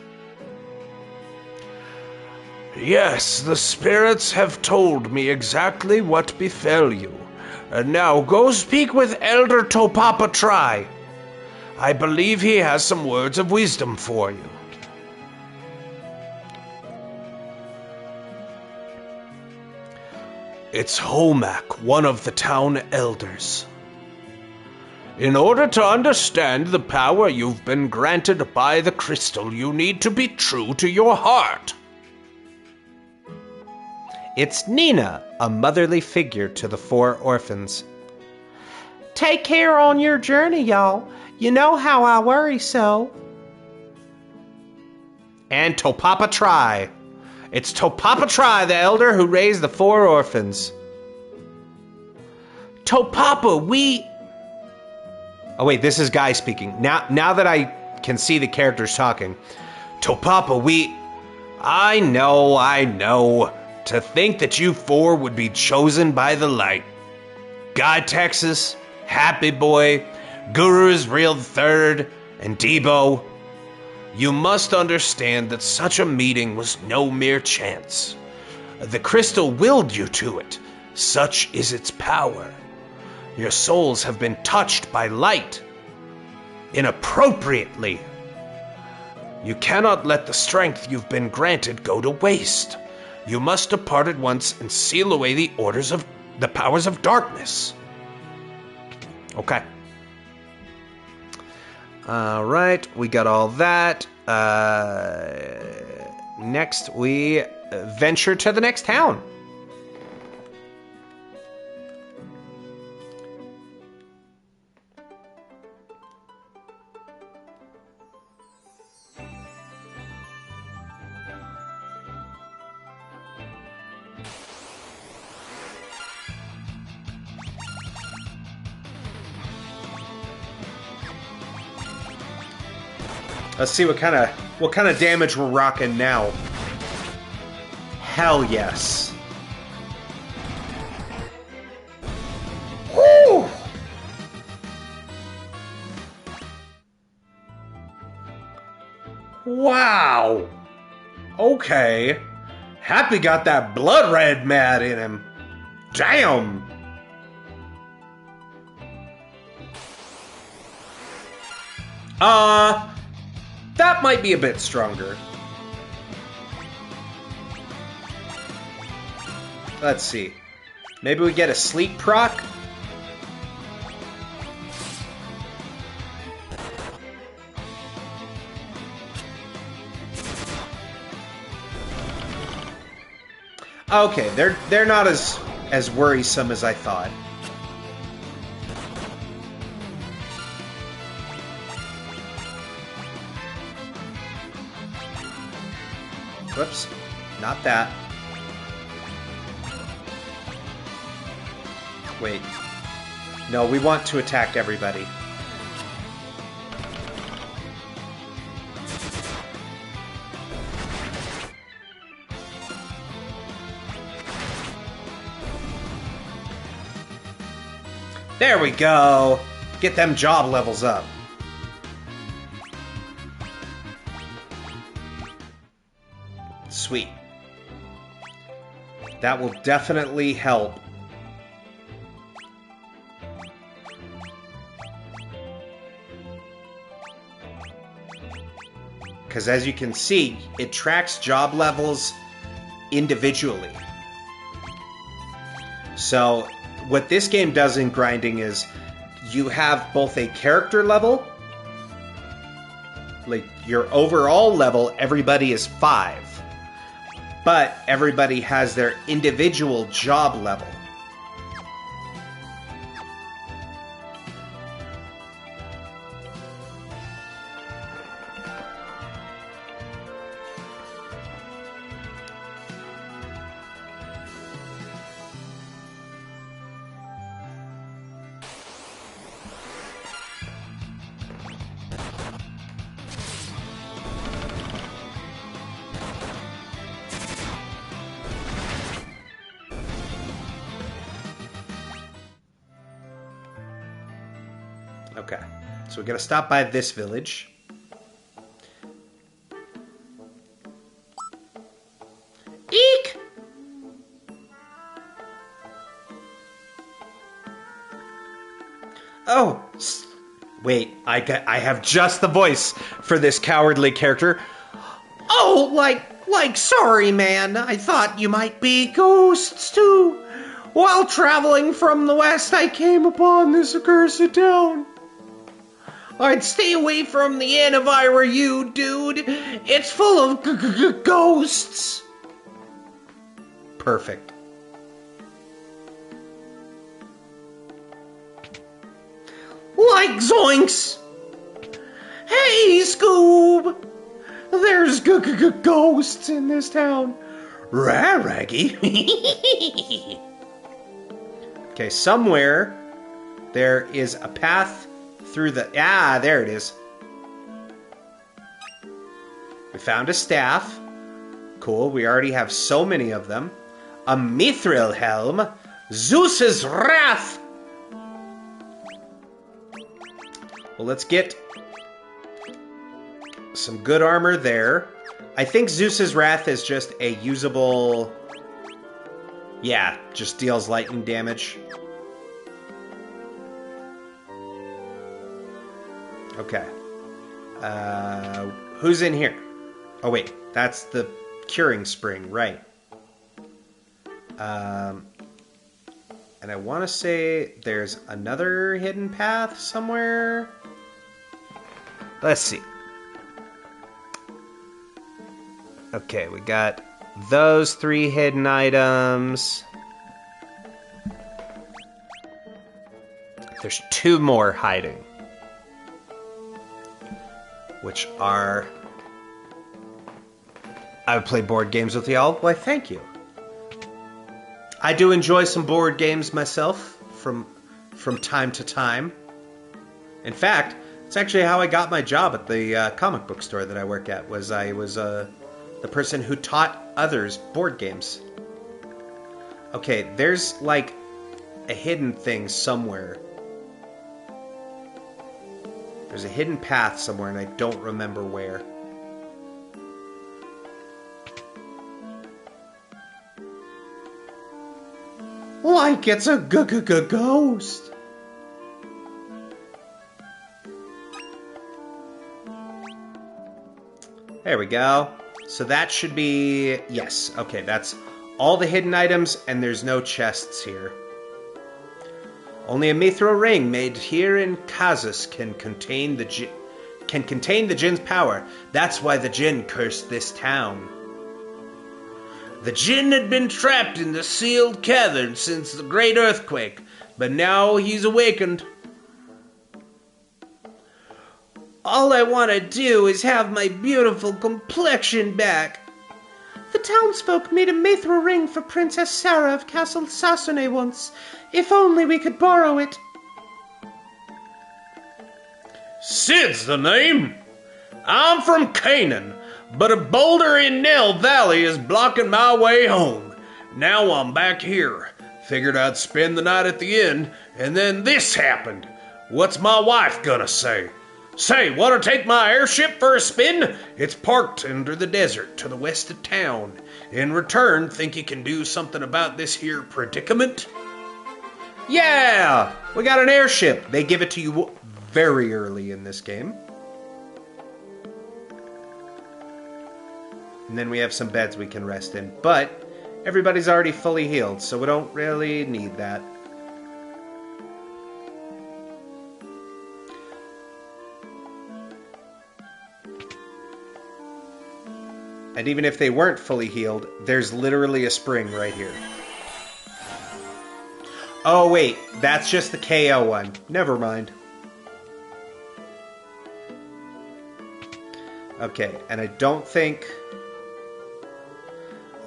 Speaker 2: Yes, the spirits have told me exactly what befell you. And now go speak with Elder Topapa Tri. I believe he has some words of wisdom for you. It's Homak, one of the town elders. In order to understand the power you've been granted by the crystal, you need to be true to your heart.
Speaker 1: It's Nina, a motherly figure to the 4 orphans. Take care on your journey, y'all. You know how I worry so. And Topapa Tri. It's Topapa Tri, the elder who raised the 4 orphans. Topapa, we... Oh wait, this is Guy speaking. Now that I can see the characters talking. Topapa, we... I know. To think that you 4 would be chosen by the light. Guy Texas, Happy Boy, Guru's Real Third, and Debo. You must understand that such a meeting was no mere chance. The crystal willed you to it. Such is its power. Your souls have been touched by light. Inappropriately. You cannot let the strength you've been granted go to waste. You must depart at once and seal away the powers of darkness. Okay. All right, we got all that. Next, we venture to the next town. Let's see what kind of damage we're rocking now. Hell yes. Woo! Wow. Okay. Happy got that blood red mad in him. Damn. That might be a bit stronger. Let's see. Maybe we get a sleep proc? Okay, they're not as worrisome as I thought. Whoops, not that. Wait. No, we want to attack everybody. There we go. Get them job levels up. Sweet. That will definitely help. Because as you can see, it tracks job levels individually. So what this game does in grinding is you have both a character level, like your overall level, everybody is 5. But everybody has their individual job level. Okay. So we gotta stop by this village. Eek! Oh, wait, I have just the voice for this cowardly character. Oh, sorry, man. I thought you might be ghosts, too. While traveling from the west, I came upon this accursed town. I'd stay away from the inn if I were you, dude. It's full of ghosts. Perfect. Like zoinks! Hey, Scoob! There's ghosts in this town. Raggy. Okay, somewhere there is a path through the... Ah, there it is. We found a staff. Cool, we already have so many of them. A mithril helm. Zeus's wrath! Well, let's get some good armor there. I think Zeus's Wrath is just a usable... Yeah, just deals lightning damage. Okay. Who's in here? Oh, wait. That's the curing spring, right. And I want to say there's another hidden path somewhere. Let's see. Okay, we got those 3 hidden items. There's 2 more hiding. Which are... I would play board games with y'all. Why, thank you. I do enjoy some board games myself from time to time. In fact, it's actually how I got my job at the comic book store that I work at. I was the person who taught others board games. Okay, there's like a hidden thing somewhere. There's a hidden path somewhere, and I don't remember where. Like it's a ghost. There we go. So that should be... Yes, okay, that's all the hidden items, and there's no chests here. Only a mithril ring made here in Kazus can contain the Jinn's power. That's why the Jinn cursed this town. The Jinn had been trapped in the sealed cavern since the great earthquake, but now he's awakened. All I want to do is have my beautiful complexion back. The townsfolk made a mithril ring for Princess Sarah of Castle Sasune once. If only we could borrow it. Sid's the name. I'm from Canaan, but a boulder in Nell Valley is blocking my way home. Now I'm back here. Figured I'd spend the night at the inn, and then this happened. What's my wife gonna say? Say, wanna take my airship for a spin? It's parked under the desert to the west of town. In return, think you can do something about this here predicament? Yeah! We got an airship. They give it to you very early in this game. And then we have some beds we can rest in. But everybody's already fully healed, so we don't really need that. And even if they weren't fully healed, there's literally a spring right here. Oh wait, that's just the KO one. Never mind. Okay, and I don't think...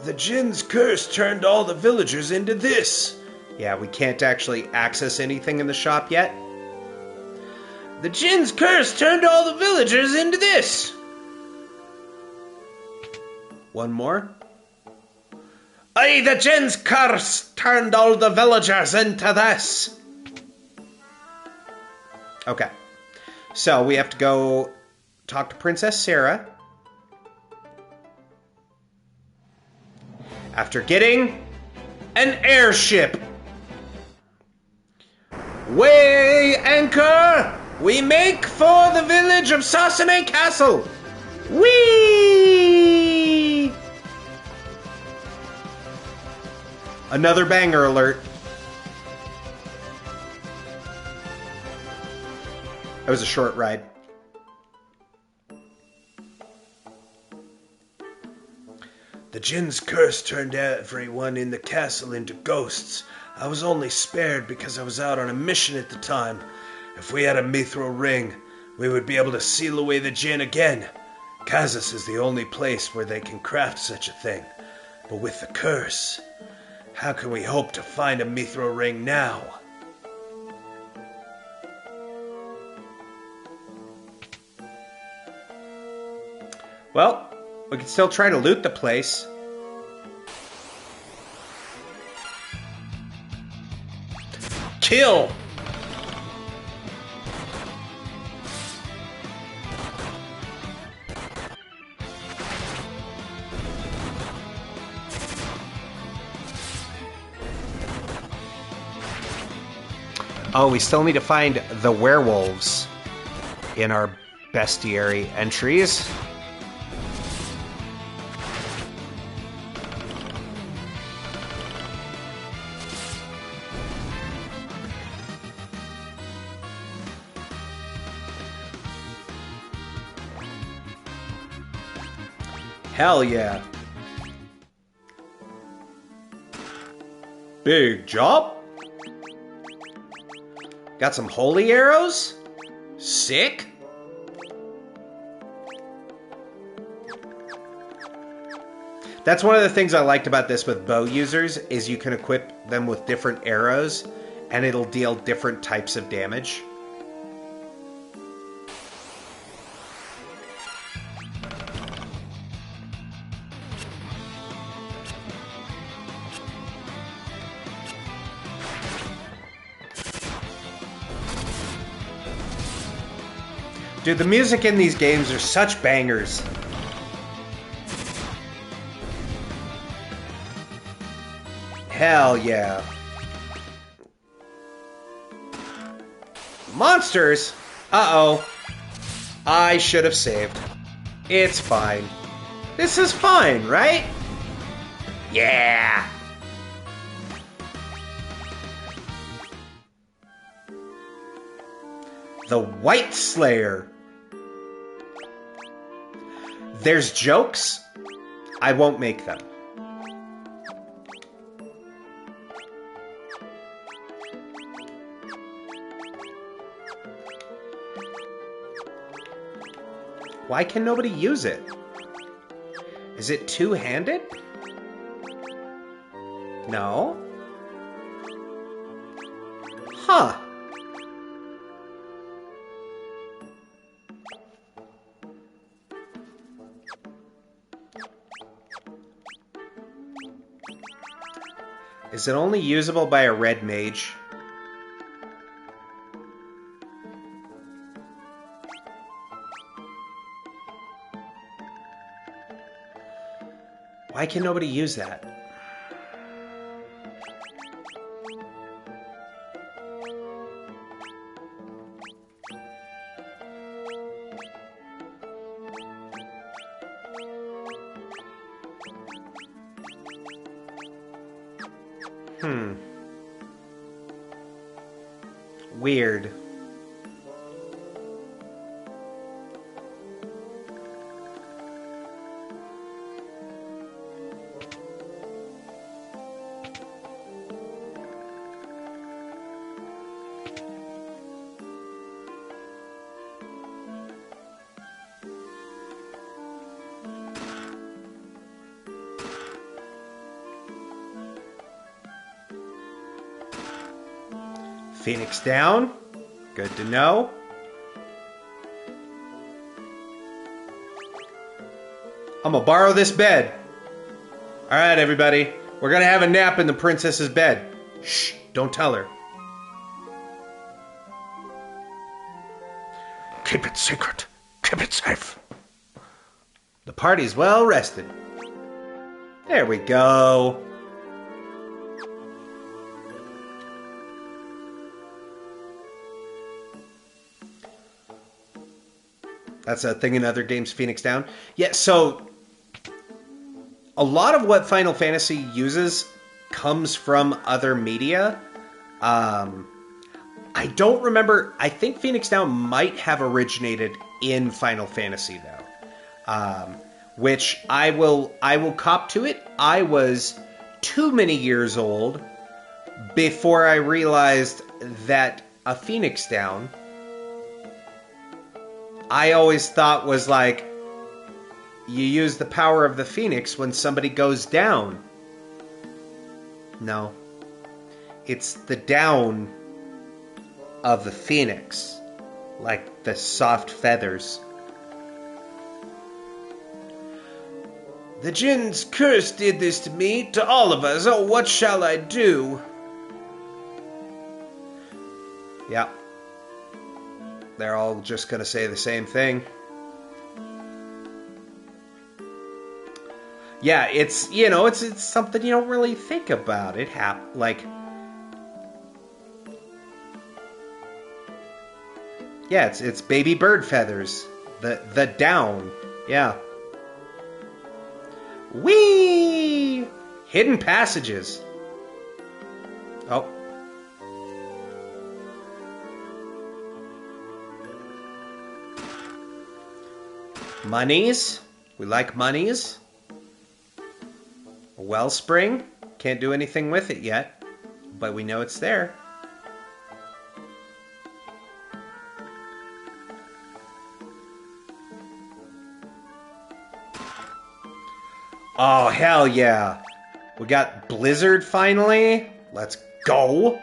Speaker 1: The Jinn's curse turned all the villagers into this. Yeah, we can't actually access anything in the shop yet. The Jinn's curse turned all the villagers into this. One more. Aye, the Jinn's curse turned all the villagers into this. Okay. So we have to go talk to Princess Sarah. After getting an airship. Weigh anchor! We make for the village of Sasane Castle! Whee! Another banger alert. That was a short ride.
Speaker 2: The Jinn's curse turned everyone in the castle into ghosts. I was only spared because I was out on a mission at the time. If we had a mithril ring, we would be able to seal away the Jinn again. Kazas is the only place where they can craft such a thing. But with the curse, how can we hope to find a mithril ring now?
Speaker 1: Well, we can still try to loot the place. Kill! Oh, we still need to find the werewolves in our bestiary entries. Hell yeah. Big job. Got some holy arrows? Sick. That's one of the things I liked about this with bow users, is you can equip them with different arrows, and it'll deal different types of damage. Dude, the music in these games are such bangers. Hell yeah. Monsters? Uh-oh. I should have saved. It's fine. This is fine, right? Yeah. The White Slayer. There's jokes. I won't make them. Why can nobody use it? Is it two-handed? No. Huh. Is it only usable by a red mage? Why can nobody use that? Weird. Phoenix down. Good to know. I'm gonna borrow this bed. Alright, everybody. We're gonna have a nap in the princess's bed. Shh, don't tell her.
Speaker 2: Keep it secret. Keep it safe.
Speaker 1: The party's well rested. There we go. That's a thing in other games, Phoenix Down. Yeah, so a lot of what Final Fantasy uses comes from other media. I don't remember. I think Phoenix Down might have originated in Final Fantasy, though. Which I will cop to it. I was too many years old before I realized that a Phoenix Down, I always thought was like, you use the power of the Phoenix when somebody goes down. No. It's the down of the Phoenix. Like the soft feathers. The Jinn's curse did this to me, to all of us. Oh, what shall I do? Yeah. They're all just going to say the same thing. Yeah, it's, you know, it's something you don't really think about. It like... Yeah, it's baby bird feathers. The down. Yeah. Whee! Hidden passages. Oh. Monies. We like monies. A wellspring. Can't do anything with it yet, but we know it's there. Oh, hell yeah. We got Blizzard finally. Let's go.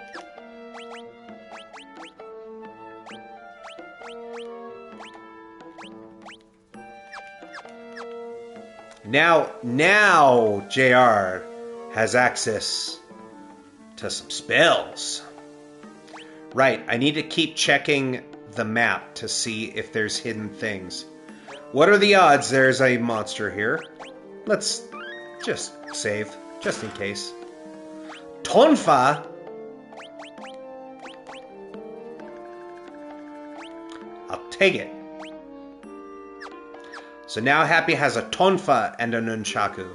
Speaker 1: Now JR has access to some spells. Right, I need to keep checking the map to see if there's hidden things. What are the odds there's a monster here? Let's just save, just in case. Tonfa? I'll take it. So now Happy has a Tonfa and a Nunchaku.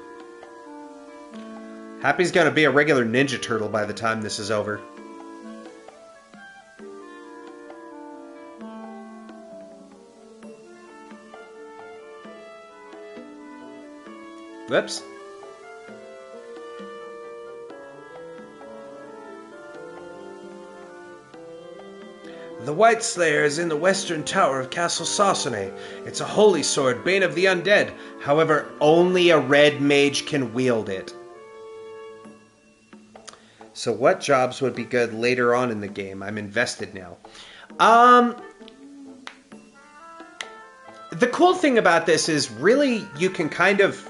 Speaker 1: Happy's gonna be a regular Ninja Turtle by the time this is over. Whoops. The White Slayer is in the western tower of Castle Sasune. It's a holy sword, bane of the undead. However, only a red mage can wield it. So what jobs would be good later on in the game? I'm invested now. The cool thing about this is really you can kind of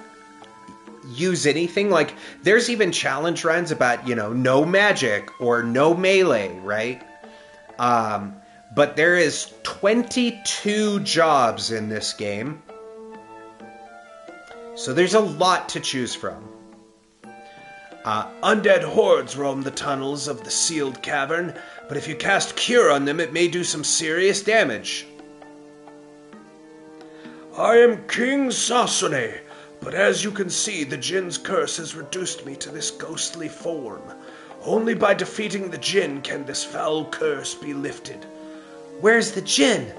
Speaker 1: use anything. Like, there's even challenge runs about, you know, no magic or no melee, right? But there is 22 jobs in this game. So there's a lot to choose from. Undead hordes roam the tunnels of the sealed cavern, but if you cast Cure on them, it may do some serious damage.
Speaker 2: I am King Sasune, but as you can see, the Jinn's curse has reduced me to this ghostly form. Only by defeating the Jinn can this foul curse be lifted.
Speaker 1: Where's the Jinn?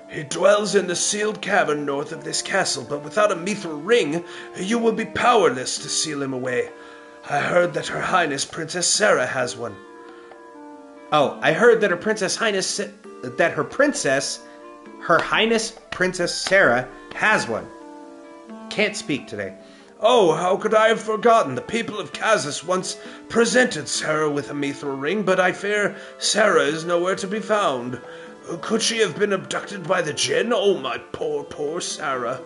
Speaker 2: He dwells in the sealed cavern north of this castle, but without a mithril ring, you will be powerless to seal him away. I heard that Her Highness Princess Sarah has one.
Speaker 1: Oh, I heard that Her Highness Princess Sarah has one. Can't speak today.
Speaker 2: Oh, how could I have forgotten? The people of Kazis once presented Sarah with a mithril ring, but I fear Sarah is nowhere to be found. Could she have been abducted by the Jinn? Oh, my poor, poor Sarah.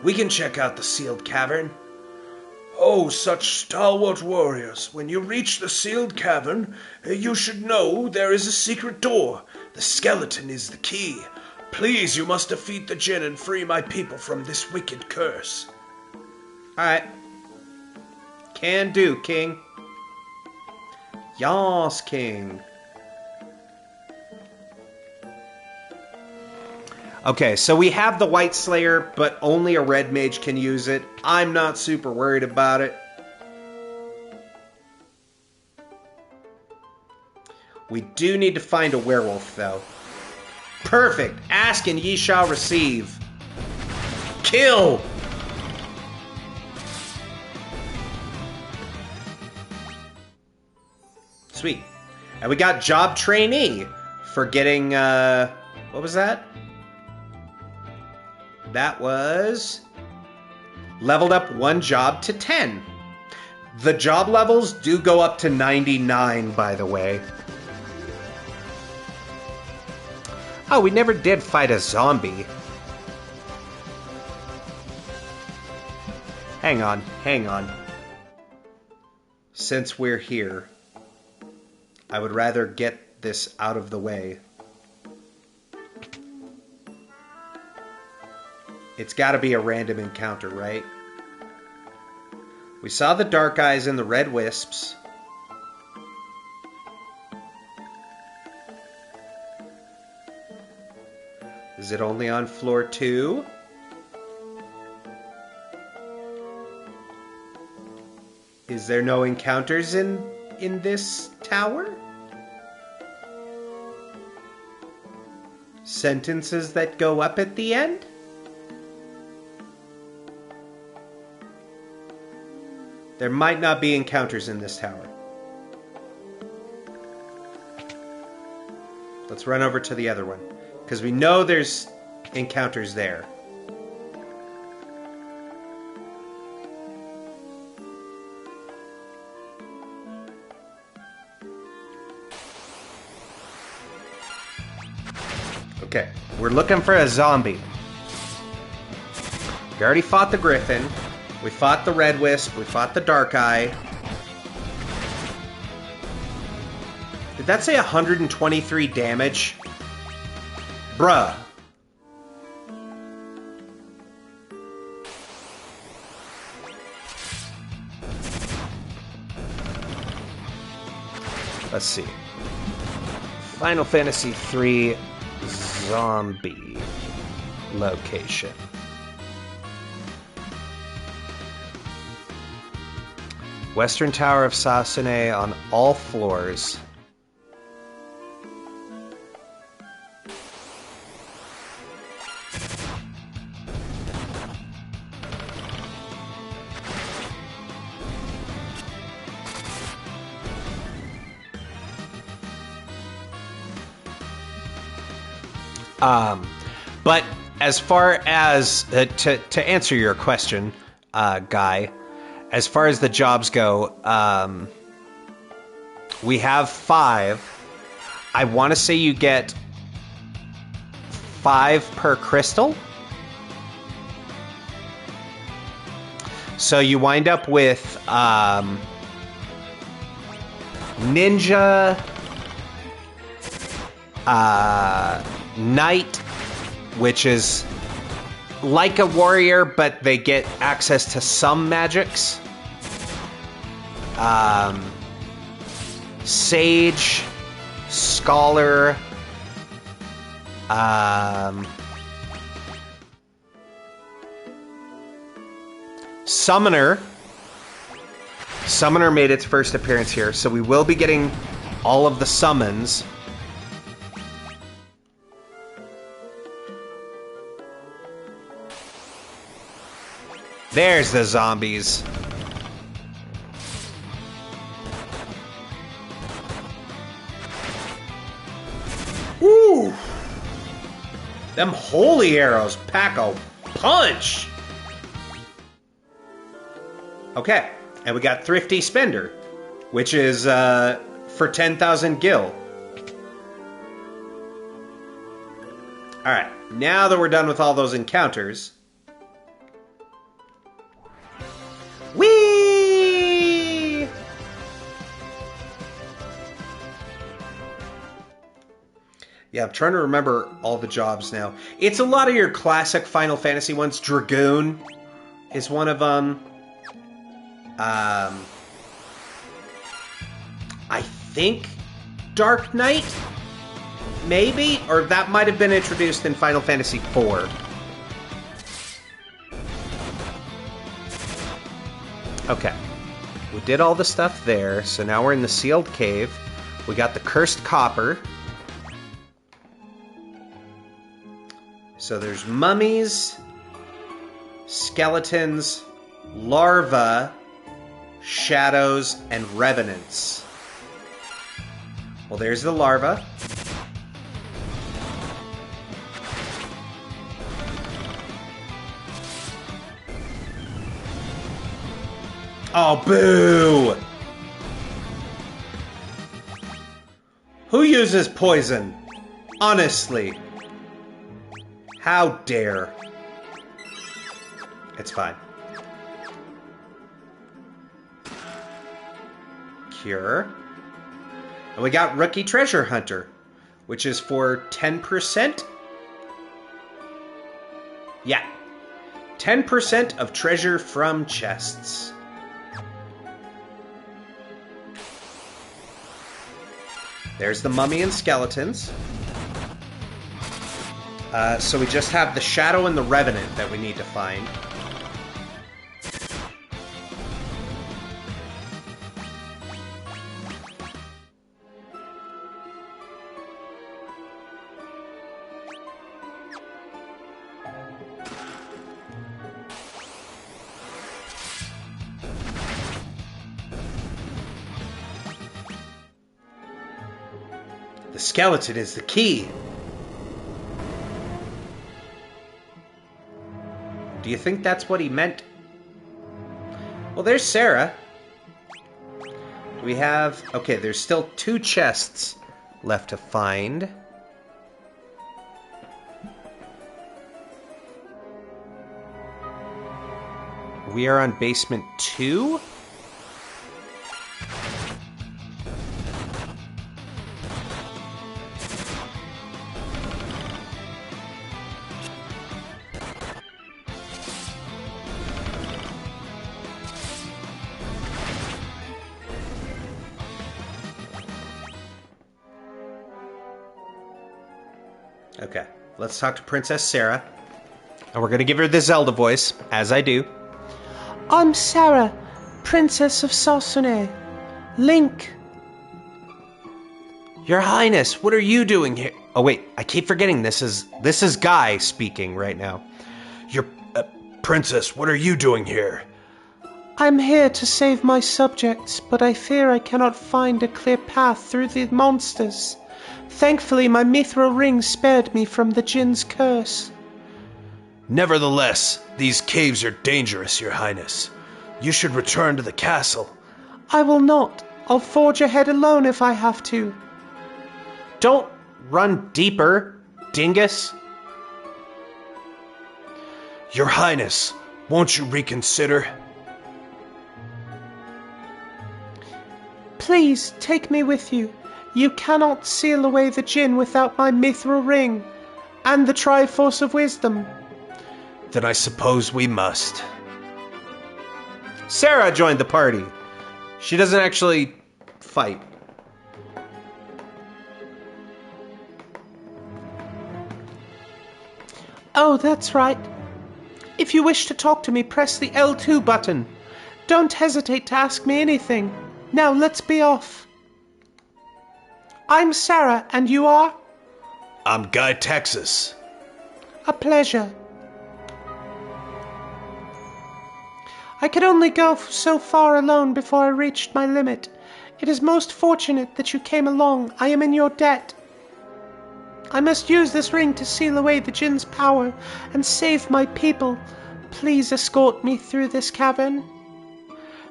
Speaker 1: We can check out the sealed cavern.
Speaker 2: Oh, such stalwart warriors, when you reach the sealed cavern, you should know there is a secret door. The skeleton is the key. Please, you must defeat the djinn and free my people from this wicked curse.
Speaker 1: Alright. Can do, King. Yas, King. Okay, so we have the White Slayer, but only a red mage can use it. I'm not super worried about it. We do need to find a werewolf, though. Perfect! Ask and ye shall receive. Kill! Sweet. And we got job trainee for getting, what was that? That was leveled up one job to 10. The job levels do go up to 99, by the way. Oh, we never did fight a zombie. Hang on. Since we're here, I would rather get this out of the way. It's got to be a random encounter, right? We saw the dark eyes and the red wisps. Is it only on floor 2? Is there no encounters in this tower? Sentences that go up at the end? There might not be encounters in this tower. Let's run over to the other one, because we know there's encounters there. Okay, we're looking for a zombie. We already fought the griffin. We fought the red wisp. We fought the dark eye. Did that say 123 damage? Bruh. Let's see. Final Fantasy III zombie location. Western Tower of Sasune on all floors. But as far as to answer your question, Guy, as far as the jobs go, we have 5. I want to say you get 5 per crystal. So you wind up with ninja, knight, which is like a warrior, but they get access to some magics. Sage, scholar, summoner. Summoner made its first appearance here, so we will be getting all of the summons. There's the zombies. Woo! Them holy arrows pack a punch! Okay, and we got Thrifty Spender, which is for 10,000 gil. Alright, now that we're done with all those encounters... Whee! Yeah, I'm trying to remember all the jobs now. It's a lot of your classic Final Fantasy ones. Dragoon is one of them. I think Dark Knight, maybe? Or that might have been introduced in Final Fantasy IV. Okay. We did all the stuff there, so now we're in the sealed cave. We got the cursed copper. So there's mummies, skeletons, larvae, shadows, and revenants. Well, there's the larva. Oh, boo! Who uses poison? Honestly. How dare. It's fine. Cure. And we got Rookie Treasure Hunter, which is for 10%? Yeah. 10% of treasure from chests. There's the mummy and skeletons. So we just have the shadow and the revenant that we need to find. The skeleton is the key. Do you think that's what he meant? Well, there's Sarah. Do we have... Okay, there's still 2 chests left to find. We are on basement 2? Okay, let's talk to Princess Sarah. And we're going to give her the Zelda voice, as I do.
Speaker 4: I'm Sarah, Princess of Sasune. Link.
Speaker 1: Your Highness, what are you doing here? Oh, wait, I keep forgetting this is Guy speaking right now.
Speaker 2: Your princess, what are you doing here?
Speaker 4: I'm here to save my subjects, but I fear I cannot find a clear path through the monsters. Thankfully, my mithril ring spared me from the Jinn's curse.
Speaker 2: Nevertheless, these caves are dangerous, Your Highness. You should return to the castle.
Speaker 4: I will not. I'll forge ahead alone if I have to.
Speaker 1: Don't run deeper, dingus.
Speaker 2: Your Highness, won't you reconsider?
Speaker 4: Please, take me with you. You cannot seal away the Jinn without my mithril ring and the Triforce of Wisdom.
Speaker 2: Then I suppose we must.
Speaker 1: Sarah joined the party. She doesn't actually fight.
Speaker 4: Oh, that's right. If you wish to talk to me, press the L2 button. Don't hesitate to ask me anything. Now, let's be off. I'm Sarah, and you are?
Speaker 2: I'm Guy Texas.
Speaker 4: A pleasure. I could only go so far alone before I reached my limit. It is most fortunate that you came along. I am in your debt. I must use this ring to seal away the Jinn's power and save my people. Please escort me through this cavern.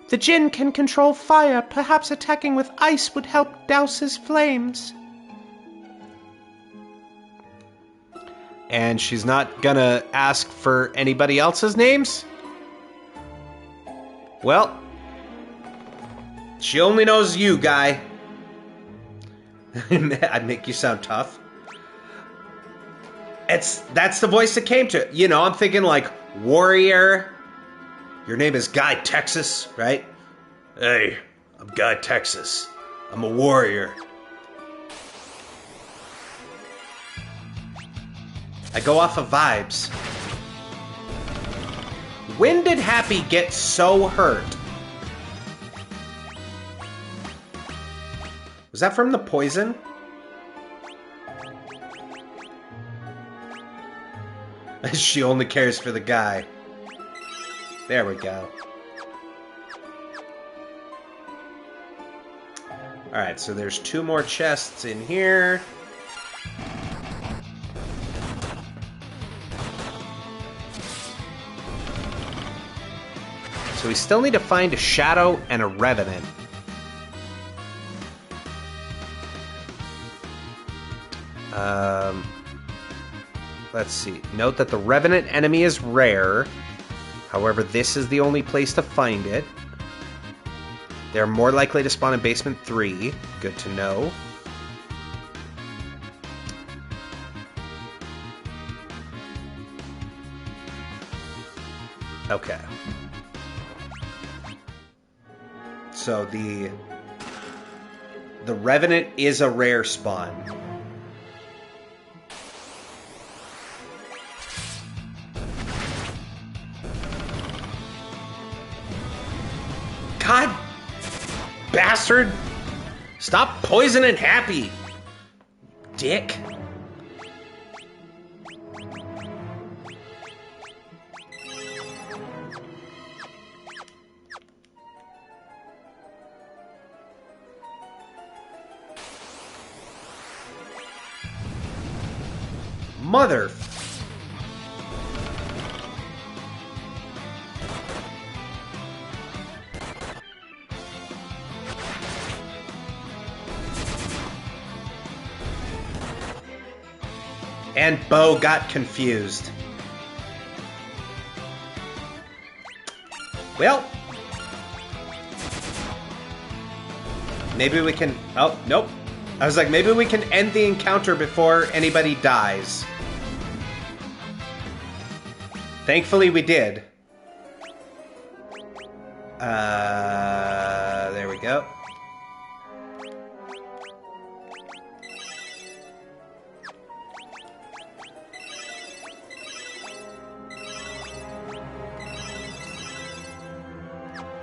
Speaker 4: The Jinn can control fire. Perhaps attacking with ice would help douse his flames.
Speaker 1: And she's not gonna ask for anybody else's names? Well, she only knows you, Guy. I'd make you sound tough. That's the voice that came to. You know, I'm thinking like warrior. Your name is Guy Texas, right? Hey, I'm Guy Texas. I'm a warrior. I go off of vibes. When did Happy get so hurt? Was that from the poison? She only cares for the guy. There we go. Alright, so there's 2 more chests in here. So we still need to find a Shadow and a Revenant. Let's see. Note that the Revenant enemy is rare. However, this is the only place to find it. They're more likely to spawn in Basement 3. Good to know. Okay. So the Revenant is a rare spawn. God, bastard! Stop poisoning Happy, dick. Mother. And Bo got confused. Well, maybe we can... Oh, nope. I was like, maybe we can end the encounter before anybody dies. Thankfully, we did. There we go.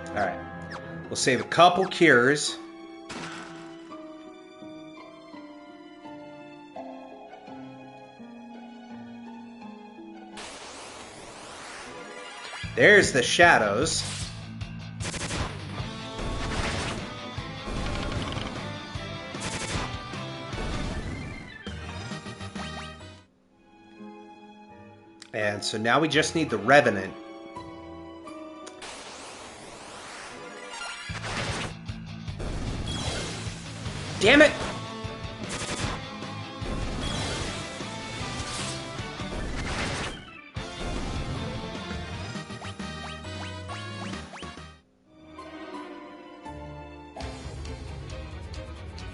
Speaker 1: Alright. We'll save a couple cures. There's the shadows. And so now we just need the Revenant. Damn it!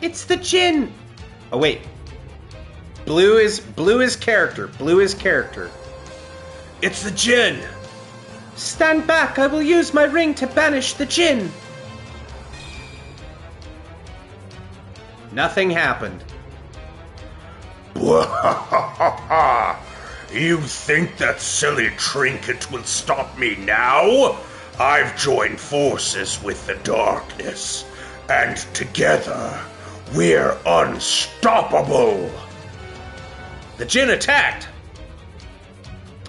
Speaker 1: It's the Djinn! Oh wait. Blue is character. Blue is character. It's the Djinn! Stand back, I will use my ring to banish the Djinn! Nothing happened.
Speaker 2: You think that silly trinket will stop me now? I've joined forces with the darkness, and together we're unstoppable.
Speaker 1: The Djinn attacked!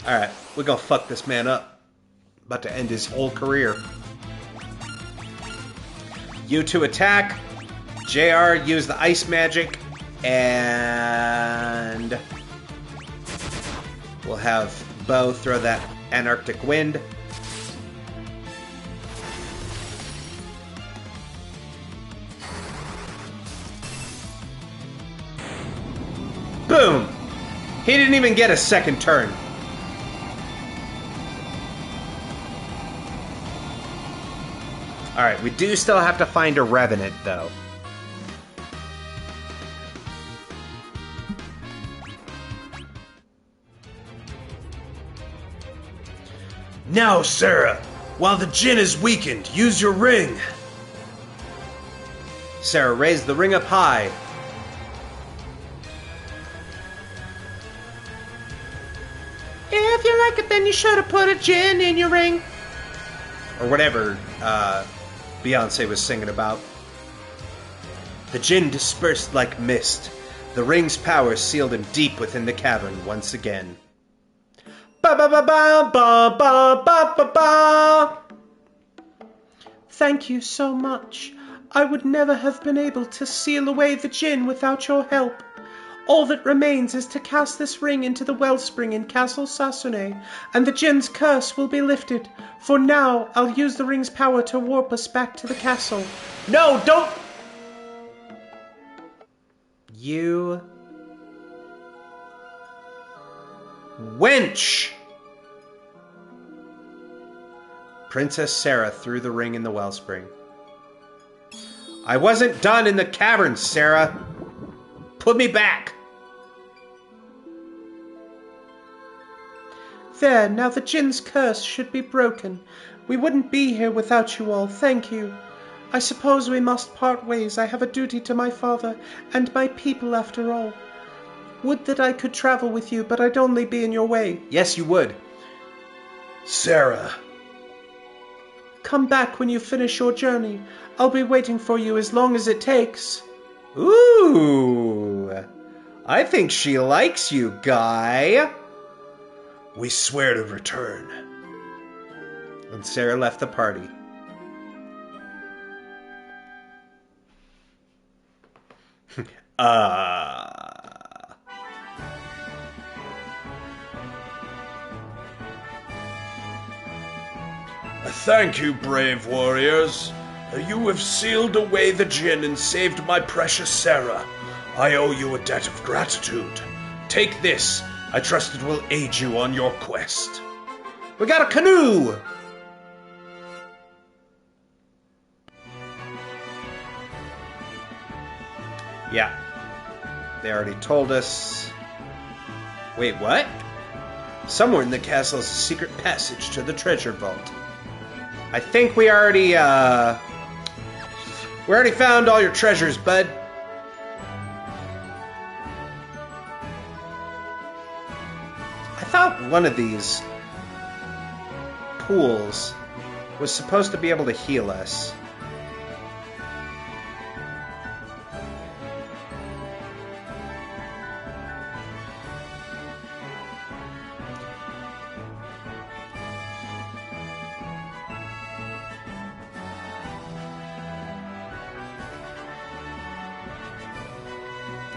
Speaker 1: Alright, we're gonna fuck this man up. About to end his whole career. You two attack. JR, use the ice magic. And we'll have Bo throw that Antarctic wind. Boom! He didn't even get a second turn. Alright, we do still have to find a Revenant, though.
Speaker 2: Now, Sarah, while the djinn is weakened, use your ring.
Speaker 1: Sarah raised the ring up high.
Speaker 4: If you like it, then you should have put a djinn in your ring.
Speaker 1: Or whatever Beyonce was singing about. The djinn dispersed like mist. The ring's power sealed him deep within the cavern once again. Ba-ba-ba-ba-ba-ba-ba-ba-ba.
Speaker 4: Thank you so much. I would never have been able to seal away the djinn without your help. All that remains is to cast this ring into the wellspring in Castle Sasune, and the djinn's curse will be lifted. For now, I'll use the ring's power to warp us back to the castle.
Speaker 1: No, don't! You... wench! Princess Sarah threw the ring in the wellspring. I wasn't done in the cavern, Sarah. Put me back.
Speaker 4: There, now the djinn's curse should be broken. We wouldn't be here without you all, thank you. I suppose we must part ways. I have a duty to my father and my people after all. Would that I could travel with you, but I'd only be in your way.
Speaker 1: Yes, you would.
Speaker 2: Sarah.
Speaker 4: Come back when you finish your journey. I'll be waiting for you as long as it takes.
Speaker 1: Ooh. I think she likes you, Guy.
Speaker 2: We swear to return.
Speaker 1: And Sarah left the party.
Speaker 2: Thank you, brave warriors. You have sealed away the djinn and saved my precious Sarah. I owe you a debt of gratitude. Take this. I trust it will aid you on your quest.
Speaker 1: We got a canoe! Yeah. They already told us. Wait, what? Somewhere in the castle is a secret passage to the treasure vault. I think we already found all your treasures, bud. I thought one of these pools was supposed to be able to heal us.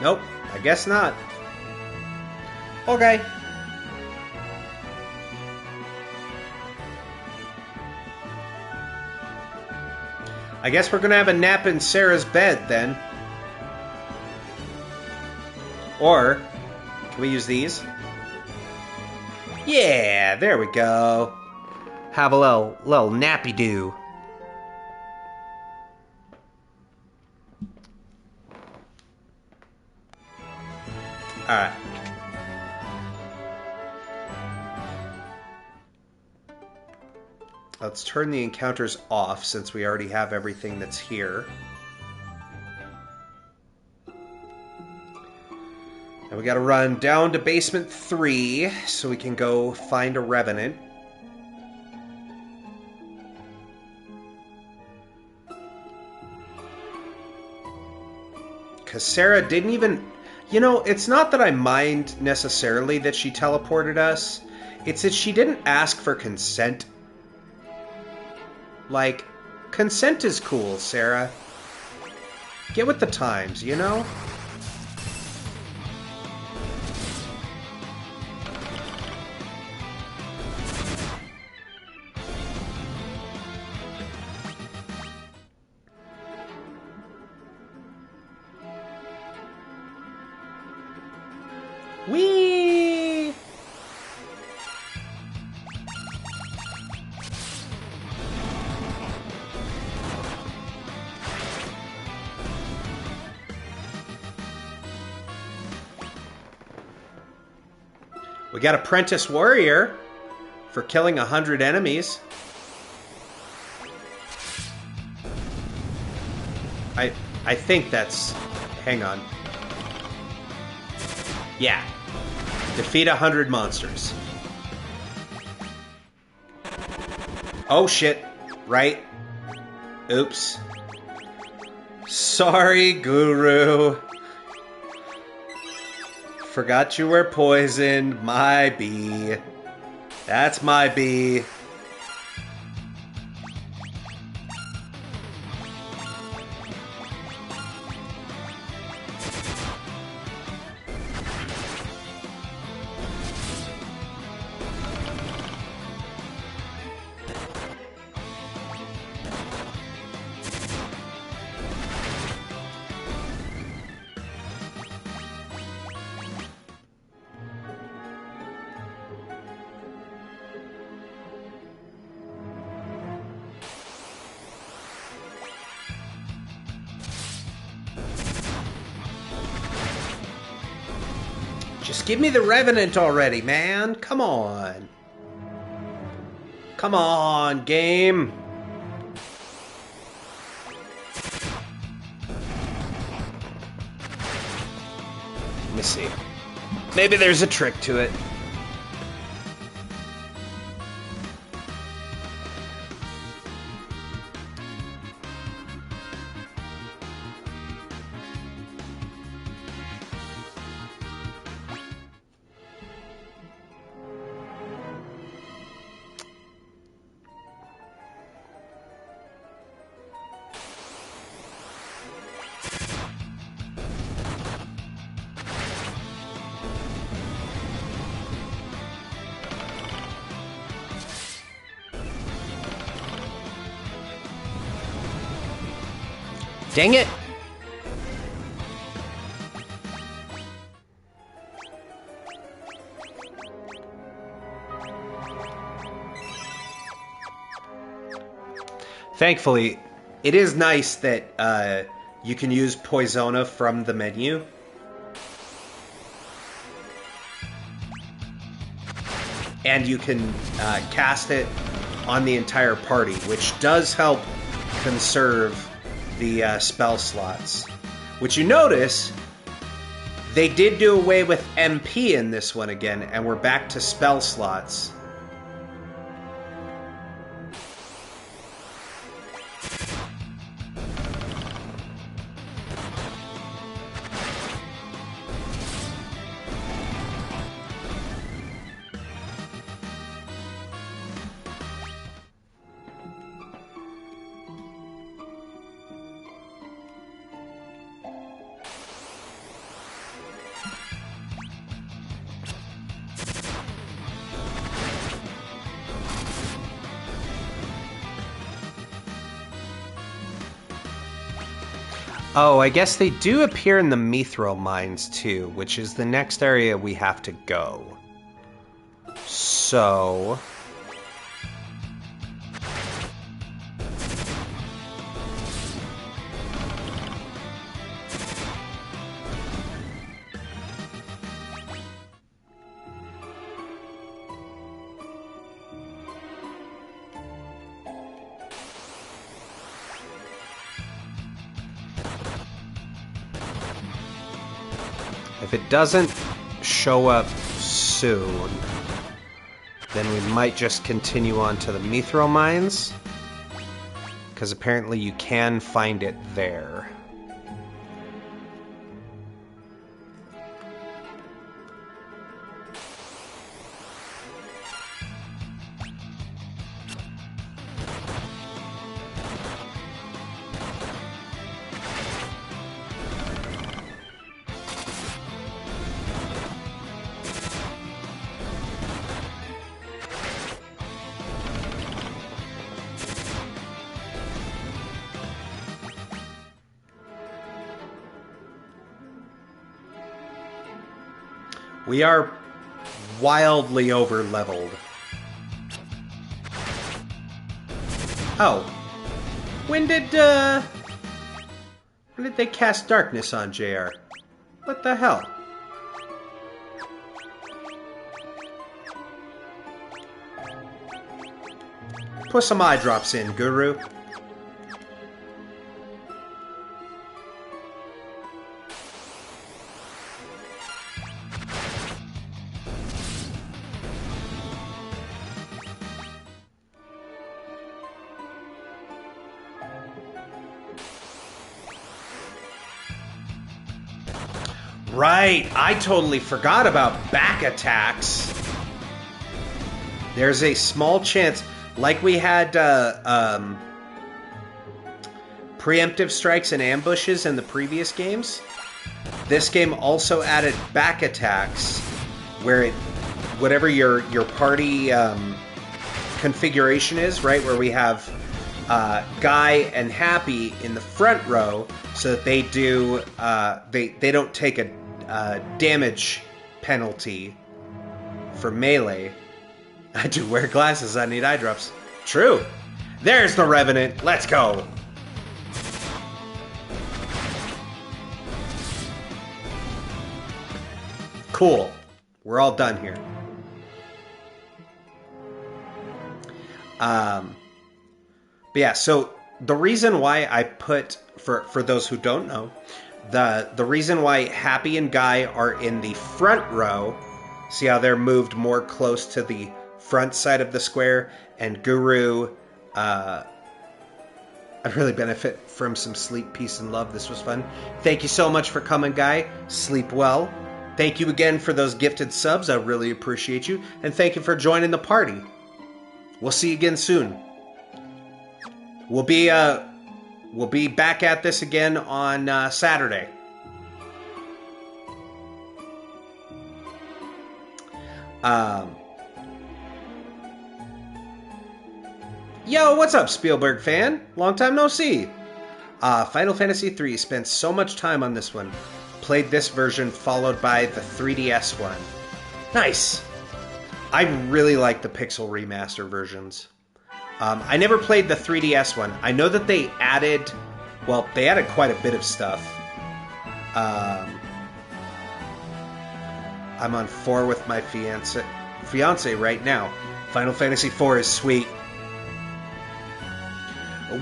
Speaker 1: Nope, I guess not. Okay. I guess we're gonna have a nap in Sarah's bed then. Or, can we use these? Yeah, there we go. Have a little nappy do. Alright. Let's turn the encounters off since we already have everything that's here. And we gotta run down to basement 3 so we can go find a revenant. Because Sarah didn't even... You know, it's not that I mind necessarily that she teleported us. It's that she didn't ask for consent. Like, consent is cool, Sarah. Get with the times, you know? Whee! We got Apprentice Warrior. for killing 100 enemies. I think that's... Hang on. Yeah. Defeat 100 monsters. Oh shit. Right. Oops. Sorry, Guru. Forgot you were poisoned. My bee. That's my bee. Just give me the Revenant already, man. Come on. Come on, game. Let me see. Maybe there's a trick to it. Dang it! Thankfully, it is nice that you can use Poisona from the menu. And you can cast it on the entire party, which does help conserve the spell slots. Which you notice, they did do away with MP in this one again, and we're back to spell slots. Oh, I guess they do appear in the Mithril Mines too, which is the next area we have to go. So... if it doesn't show up soon, then we might just continue on to the Mithril Mines, because apparently you can find it there. We are wildly over-leveled. Oh. When did they cast darkness on JR? What the hell? Put some eye drops in, Guru. Right, I totally forgot about back attacks. There's a small chance, like we had preemptive strikes and ambushes in the previous games. This game also added back attacks, where it, whatever your party configuration is, right, where we have Guy and Happy in the front row, so that they do they don't take a damage penalty for melee. I do wear glasses. I need eye drops. True. There's the Revenant. Let's go. Cool. We're all done here. But yeah, so the reason why I put, for those who don't know, the reason why Happy and Guy are in the front row, see how they're moved more close to the front side of the square, and Guru, I really benefit from some sleep, peace, and love. This was fun. Thank you so much for coming, Guy. Sleep well. Thank you again for those gifted subs. I really appreciate you. And thank you for joining the party. We'll see you again soon. We'll be back at this again on Saturday. Yo, what's up, Spielberg fan? Long time no see. Final Fantasy III. Spent so much time on this one. Played this version followed by the 3DS one. Nice. I really like the Pixel Remaster versions. I never played the 3DS one. I know that they added quite a bit of stuff. I'm on 4 with my fiance right now. Final Fantasy IV is sweet.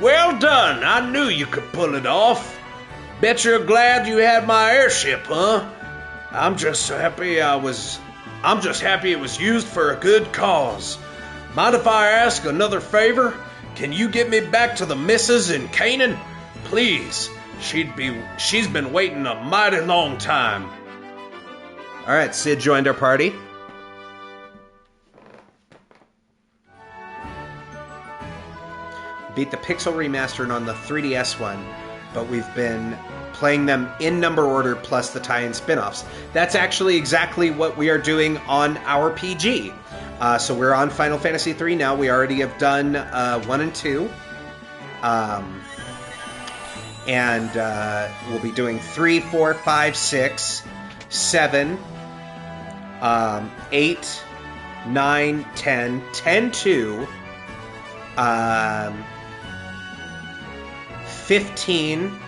Speaker 1: Well done! I knew you could pull it off. Bet you're glad you had my airship, huh? I'm just happy it was used for a good cause. Mind if I ask another favor? Can you get me back to the missus in Canaan? Please. She's been waiting a mighty long time. Alright, Sid joined our party. Beat the Pixel Remaster on the 3DS one, but we've been playing them in number order plus the tie-in spin-offs. That's actually exactly what we are doing on OurPG. So we're on Final Fantasy III now. We already have done 1 and 2. And we'll be doing 3, 4, 5, 6, 7, 8, 9, 10, 10, 2, 15,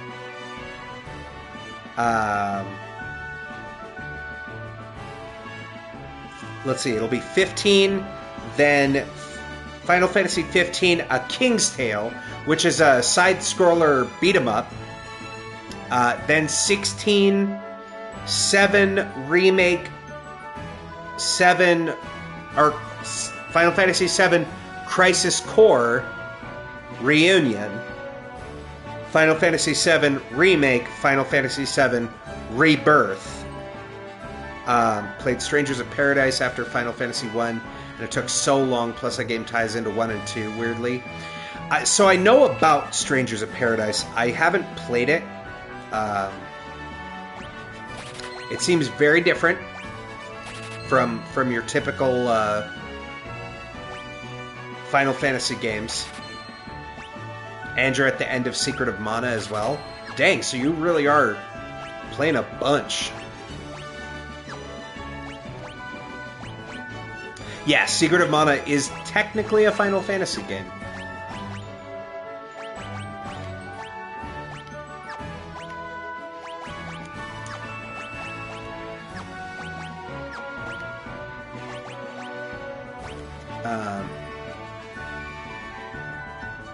Speaker 1: let's see, it'll be 15, then Final Fantasy 15, A King's Tale, which is a side-scroller beat-em-up, then 16, 7, Remake, 7, or Final Fantasy 7, Crisis Core, Reunion, Final Fantasy VII Remake, Final Fantasy VII Rebirth. Played Strangers of Paradise after Final Fantasy 1, and it took so long, plus that game ties into 1 and 2, weirdly. So I know about Strangers of Paradise. I haven't played it. It seems very different from your typical Final Fantasy games. And you're at the end of Secret of Mana as well. Dang, so you really are playing a bunch. Yeah, Secret of Mana is technically a Final Fantasy game.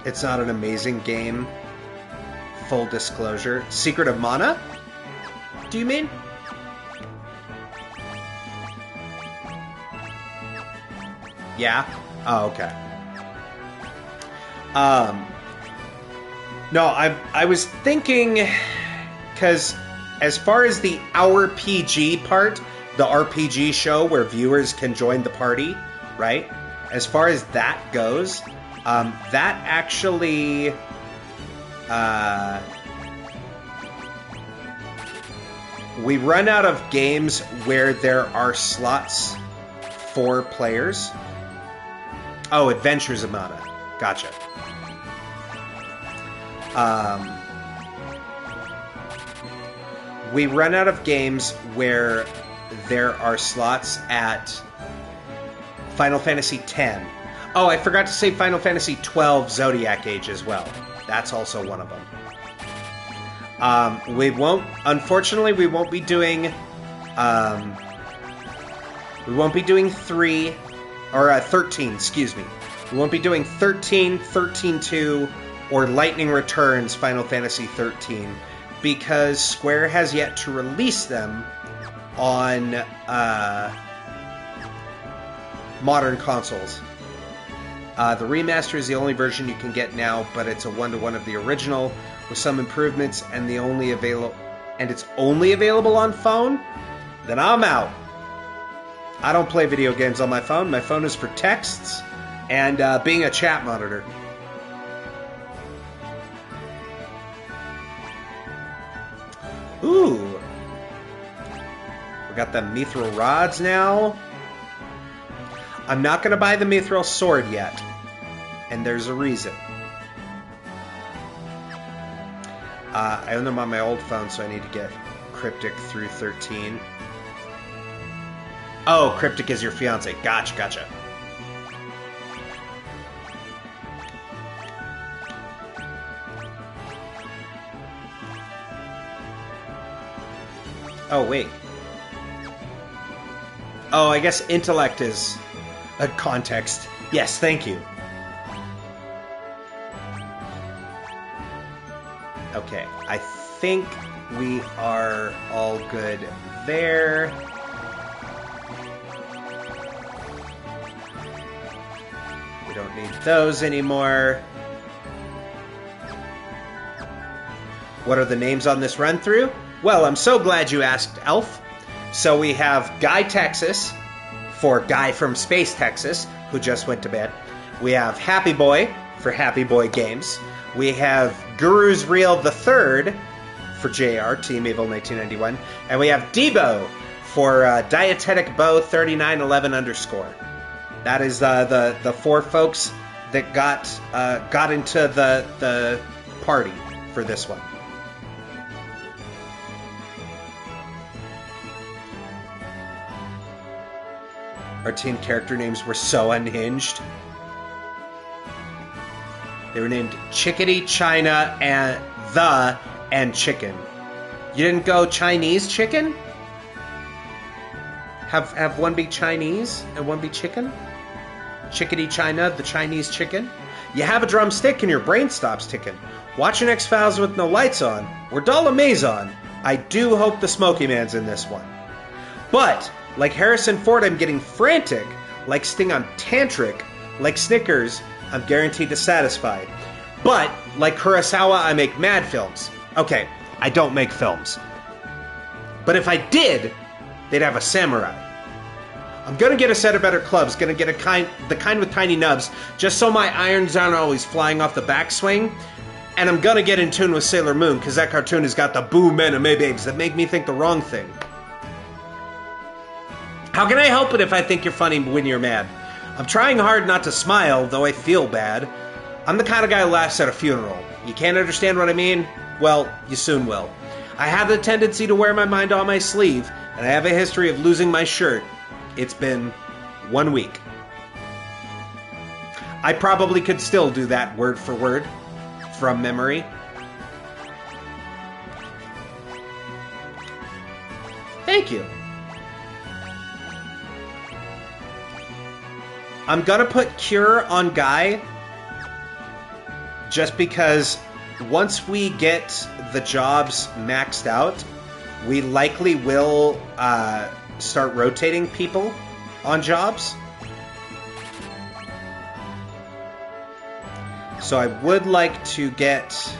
Speaker 1: It's not an amazing game. Full disclosure. Secret of Mana? Do you mean? Yeah? Oh, okay. No, I was thinking, because as far as the OurPG part, the RPG show where viewers can join the party, right? As far as that goes, that actually... we run out of games where there are slots for players. Oh, Adventures of Mana. Gotcha. We run out of games where there are slots at Final Fantasy X. Oh, I forgot to say Final Fantasy XII Zodiac Age as well. That's also one of them. Unfortunately, we won't be doing 13, excuse me. We won't be doing 13, 13-2, or Lightning Returns Final Fantasy 13, because Square has yet to release them on modern consoles. The remaster is the only version you can get now, but it's a one-to-one of the original with some improvements, and it's only available on phone. Then I'm out. I don't play video games on my phone. My phone is for texts and being a chat monitor. Ooh. We got the mithril rods now. I'm not going to buy the mithril sword yet. And there's a reason. I own them on my old phone, so I need to get Cryptic through 13. Oh, Cryptic is your fiance. Gotcha. Oh, wait. Oh, I guess intellect is a context. Yes, thank you. Okay, I think we are all good there. We don't need those anymore. What are the names on this run-through? Well, I'm so glad you asked, Elf. So we have Guy Texas, for Guy from Space Texas, who just went to bed. We have Happy Boy, for Happy Boy Games. We have Guru's Real the Third, for JR, Team Evil 1991. And we have Debo, for Dietetic Bow 3911 _. That is the four folks that got into the party for this one. Our team character names were so unhinged. They were named Chickadee, China, and Chicken. You didn't go Chinese Chicken? Have one be Chinese and one be Chicken? Chickadee, China, the Chinese Chicken? You have a drumstick and your brain stops ticking. Watching X-Files with no lights on. We're dull amazon. I do hope the Smoky Man's in this one. But... like Harrison Ford, I'm getting frantic. Like Sting, I'm tantric. Like Snickers, I'm guaranteed to satisfy. But, like Kurosawa, I make mad films. Okay, I don't make films. But if I did, they'd have a samurai. I'm gonna get a set of better clubs. Gonna get the kind with tiny nubs, just so my irons aren't always flying off the backswing. And I'm gonna get in tune with Sailor Moon, because that cartoon has got the boom anime babes that make me think the wrong thing. How can I help it if I think you're funny when you're mad? I'm trying hard not to smile, though I feel bad. I'm the kind of guy who laughs at a funeral. You can't understand what I mean? Well, you soon will. I have the tendency to wear my mind on my sleeve, and I have a history of losing my shirt. It's been 1 week. I probably could still do that word for word, from memory. Thank you. I'm gonna put Cure on Guy just because once we get the jobs maxed out, we likely will start rotating people on jobs. So I would like to get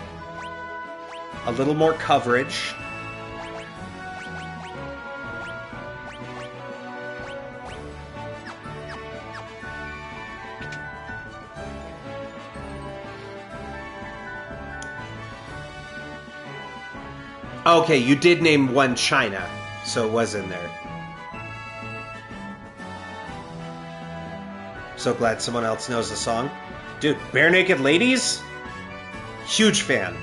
Speaker 1: a little more coverage. Okay, you did name one China, so it was in there. So glad someone else knows the song. Dude, Bare Naked Ladies? Huge fan.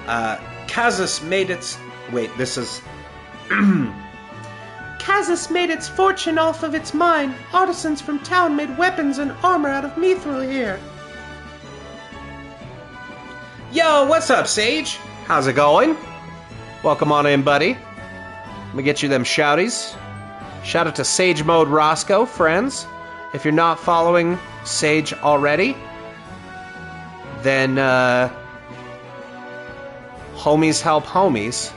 Speaker 1: Kazus made its... Wait, this is...
Speaker 4: Kazus made its fortune off of its mine. Artisans from town made weapons and armor out of mithril here.
Speaker 1: Yo, what's up, Sage? How's it going? Welcome on in, buddy. Let me get you them shouties. Shout out to Sage Mode Roscoe, friends. If you're not following Sage already, then homies help homies.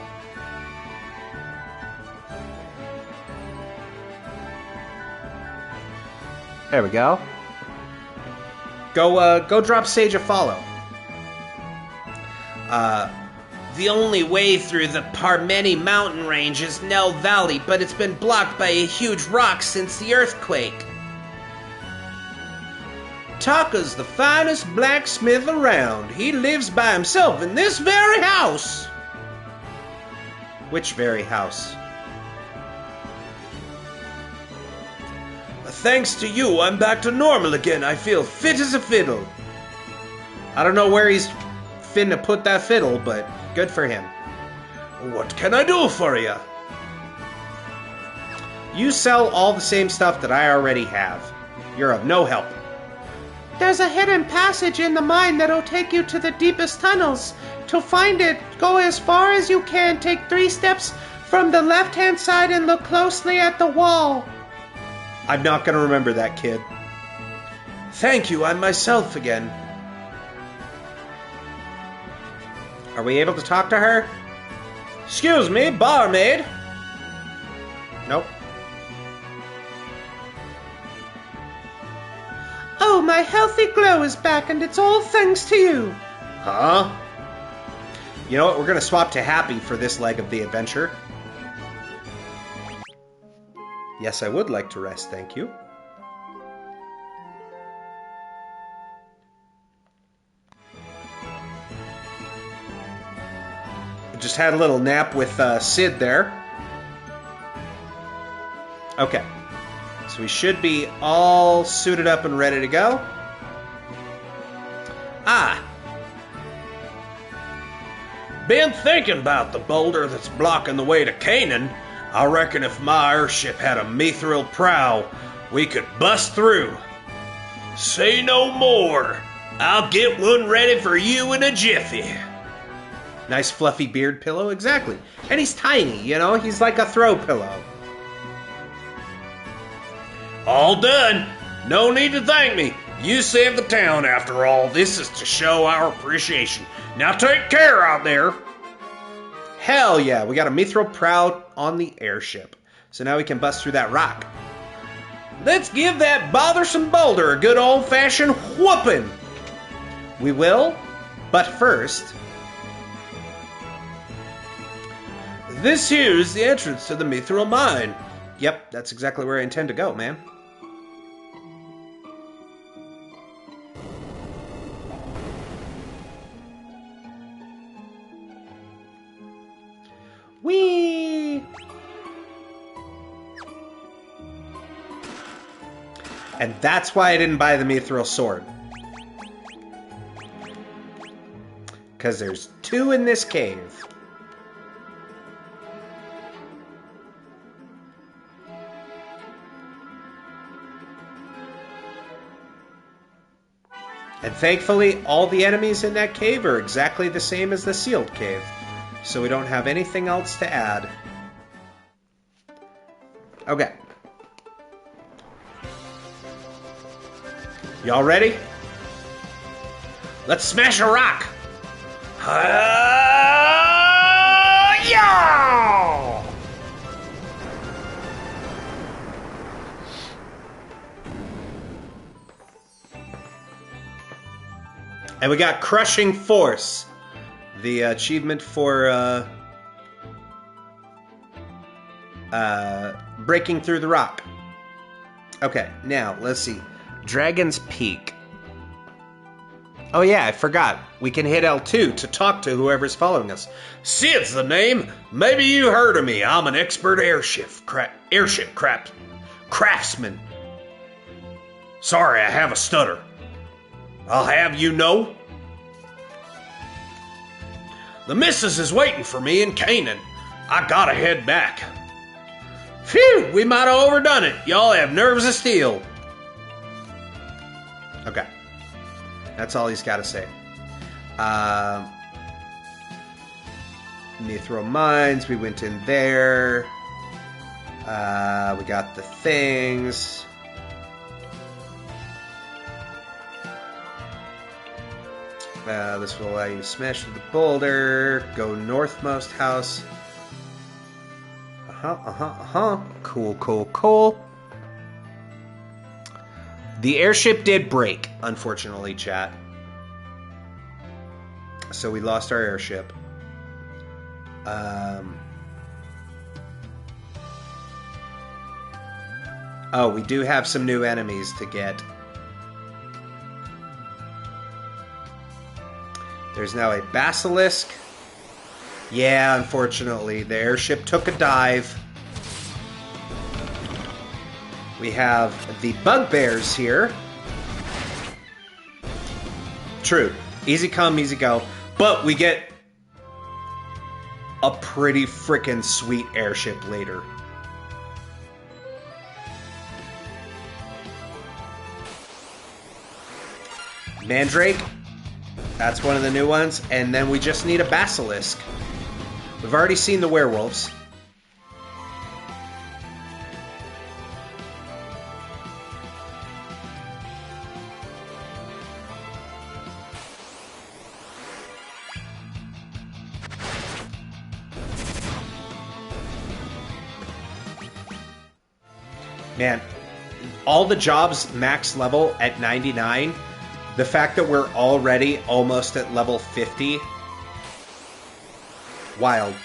Speaker 1: There we go. Go drop Sage a follow. The only way through the Parmeni mountain range is Nell Valley, but it's been blocked by a huge rock since the earthquake. Taka's the finest blacksmith around. He lives by himself in this very house. Which very house? Thanks to you, I'm back to normal again. I feel fit as a fiddle. I don't know where he's finna put that fiddle, but good for him. What can I do for you? You sell all the same stuff that I already have. You're of no help.
Speaker 4: There's a hidden passage in the mine that'll take you to the deepest tunnels. To find it, go as far as you can, take 3 steps from the left-hand side and look closely at the wall.
Speaker 1: I'm not gonna remember that, kid. Thank you, I'm myself again. Are we able to talk to her? Excuse me, barmaid. Nope.
Speaker 4: Oh, my healthy glow is back, and it's all thanks to you.
Speaker 1: Huh? You know what? We're gonna swap to happy for this leg of the adventure. Yes, I would like to rest, thank you. Just had a little nap with Sid there. Okay. So we should be all suited up and ready to go. Ah! Been thinking about the boulder that's blocking the way to Canaan. I reckon if my airship had a mithril prow, we could bust through. Say no more. I'll get one ready for you in a jiffy. Nice fluffy beard pillow, exactly. And he's tiny, you know? He's like a throw pillow. All done. No need to thank me. You saved the town after all. This is to show our appreciation. Now take care out there. Hell yeah, we got a mithril prow on the airship. So now we can bust through that rock. Let's give that bothersome boulder a good old-fashioned whooping. We will, but first... This here is the entrance to the mithril mine. Yep, that's exactly where I intend to go, man. Whee! And that's why I didn't buy the mithril sword. Because there's 2 in this cave. And thankfully, all the enemies in that cave are exactly the same as the sealed cave. So we don't have anything else to add. Okay. Y'all ready? Let's smash a rock. Yeah! And we got Crushing Force, the achievement for breaking through the rock. Okay, now let's see. Dragon's Peak. Oh yeah, I forgot. We can hit L2 to talk to whoever's following us. Sid's the name. Maybe you heard of me. I'm an expert craftsman. Sorry, I have a stutter. I'll have you know. The missus is waiting for me in Canaan. I gotta head back. Phew, we might have overdone it. Y'all have nerves of steel. Okay. That's all he's got to say. Me throw mines. We went in there. We got the things. This will allow you to smash through the boulder. Go northmost house. Cool. The airship did break, unfortunately, chat. So we lost our airship. Oh, we do have some new enemies to get. There's now a basilisk. Yeah, unfortunately, the airship took a dive. We have the bugbears here. True. Easy come, easy go. But we get a pretty frickin' sweet airship later. Mandrake. That's one of the new ones. And then we just need a basilisk. We've already seen the werewolves. Man, all the jobs max level at 99, the fact that we're already almost at level 50, wild.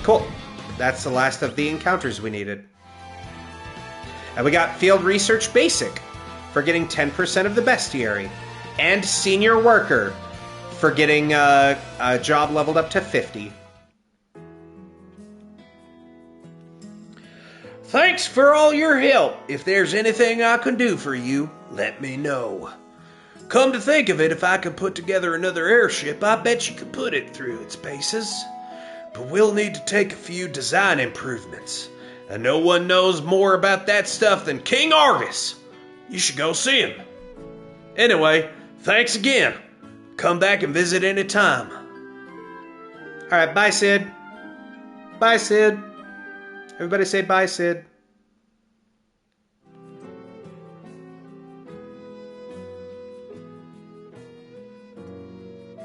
Speaker 1: Cool. That's the last of the encounters we needed. And we got Field Research Basic for getting 10% of the bestiary, and Senior Worker for getting a job leveled up to 50. Thanks for all your help. If there's anything I can do for you, let me know. Come to think of it, if I could put together another airship, I bet you could put it through its paces. But we'll need to take a few design improvements. And no one knows more about that stuff than King Argus. You should go see him. Anyway, thanks again. Come back and visit any time. Alright, bye, Sid. Bye, Sid. Everybody say bye, Sid.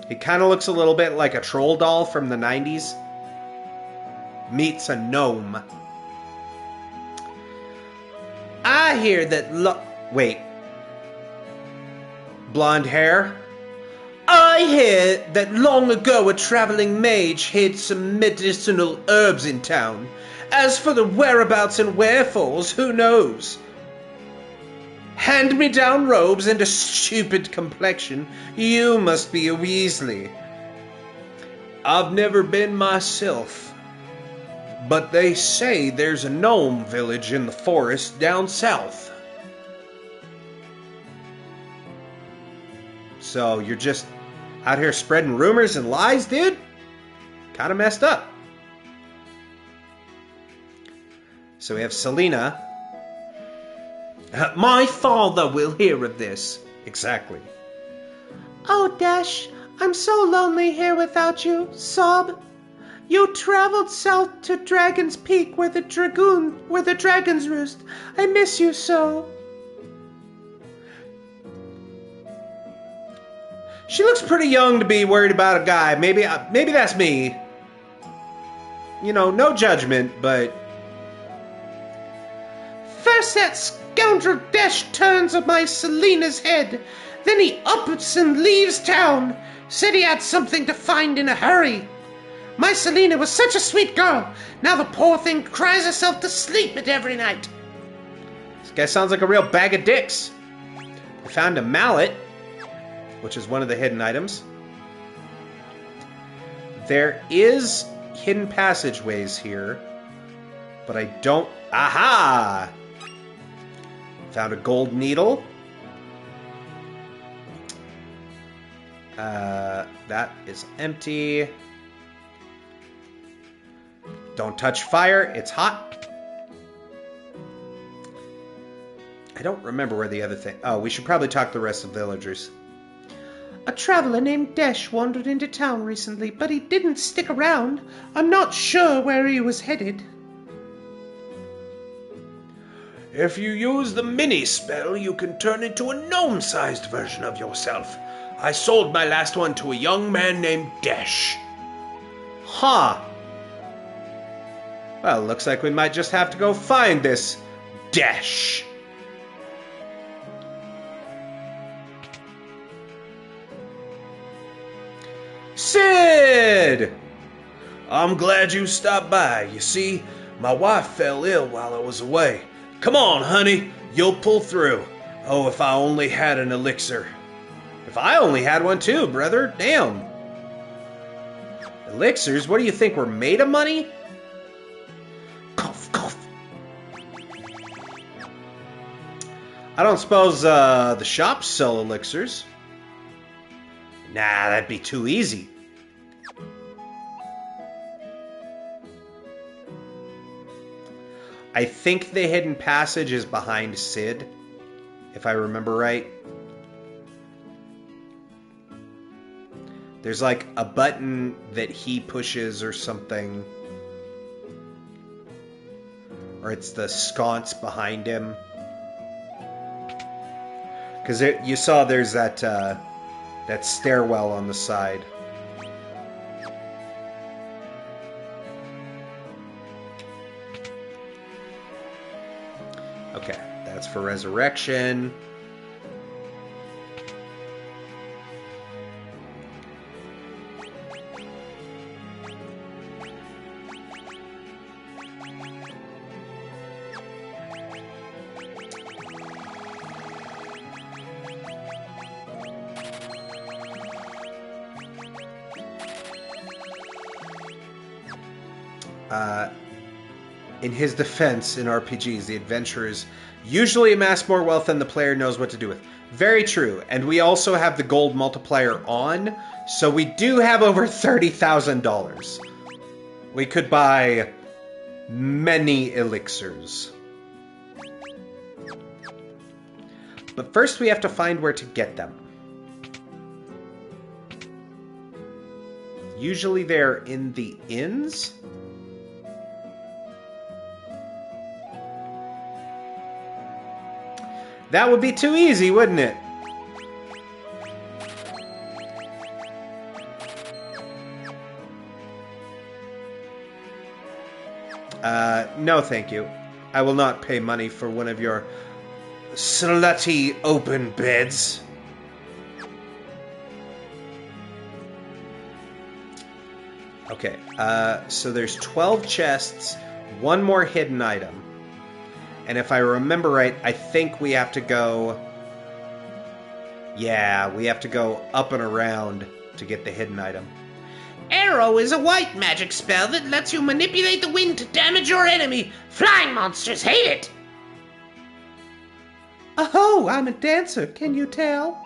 Speaker 1: He kind of looks a little bit like a troll doll from the 90s. Meets a gnome. I hear that wait. Blonde hair? I hear that long ago a traveling mage hid some medicinal herbs in town. As for the whereabouts and wherefores, who knows? Hand-me-down robes and a stupid complexion, you must be a Weasley. I've never been myself, but they say there's a gnome village in the forest down south. So you're just out here spreading rumors and lies, dude? Kinda messed up. So we have Selena. My father will hear of this. Exactly.
Speaker 4: Oh, Dash, I'm so lonely here without you. Sob. You traveled south to Dragon's Peak where the dragons roost. I miss you so.
Speaker 1: She looks pretty young to be worried about a guy. Maybe that's me. You know, no judgment, but...
Speaker 4: First that scoundrel Desh turns on my Selena's head. Then he ups and leaves town. Said he had something to find in a hurry. My Selena was such a sweet girl. Now the poor thing cries herself to sleep at every night.
Speaker 1: This guy sounds like a real bag of dicks. We found a mallet, which is one of the hidden items. There is hidden passageways here, but I don't... Aha! Found a gold needle. That is empty. Don't touch fire, it's hot. I don't remember where the other thing... Oh, we should probably talk to the rest of the villagers.
Speaker 4: A traveler named Desh wandered into town recently, but he didn't stick around. I'm not sure where he was headed.
Speaker 2: If you use the mini spell, you can turn into a gnome-sized version of yourself. I sold my last one to a young man named Desh.
Speaker 1: Huh. Well, looks like we might just have to go find this Desh. Sid!
Speaker 2: I'm glad you stopped by. You see, my wife fell ill while I was away. Come on, honey. You'll pull through. Oh, if I only had an elixir.
Speaker 1: If I only had one too, brother. Damn. Elixirs? What do you think? We're made of money?
Speaker 4: Cough, cough.
Speaker 1: I don't suppose the shops sell elixirs. Nah, that'd be too easy. I think the hidden passage is behind Sid, if I remember right. There's like a button that he pushes or something. Or it's the sconce behind him. Because you saw there's that stairwell on the side. Okay, that's for resurrection. In his defense, in RPGs, the adventurers usually amass more wealth than the player knows what to do with. Very true. And we also have the gold multiplier on, so we do have over $30,000. We could buy many elixirs. But first we have to find where to get them. Usually they're in the inns. That would be too easy, wouldn't it? No thank you. I will not pay money for one of your slutty open beds. Okay, so there's 12 chests, one more hidden item. And if I remember right, I think we have to go... Yeah, we have to go up and around to get the hidden item.
Speaker 4: Arrow is a white magic spell that lets you manipulate the wind to damage your enemy. Flying monsters hate it. Oh, I'm a dancer, can you tell?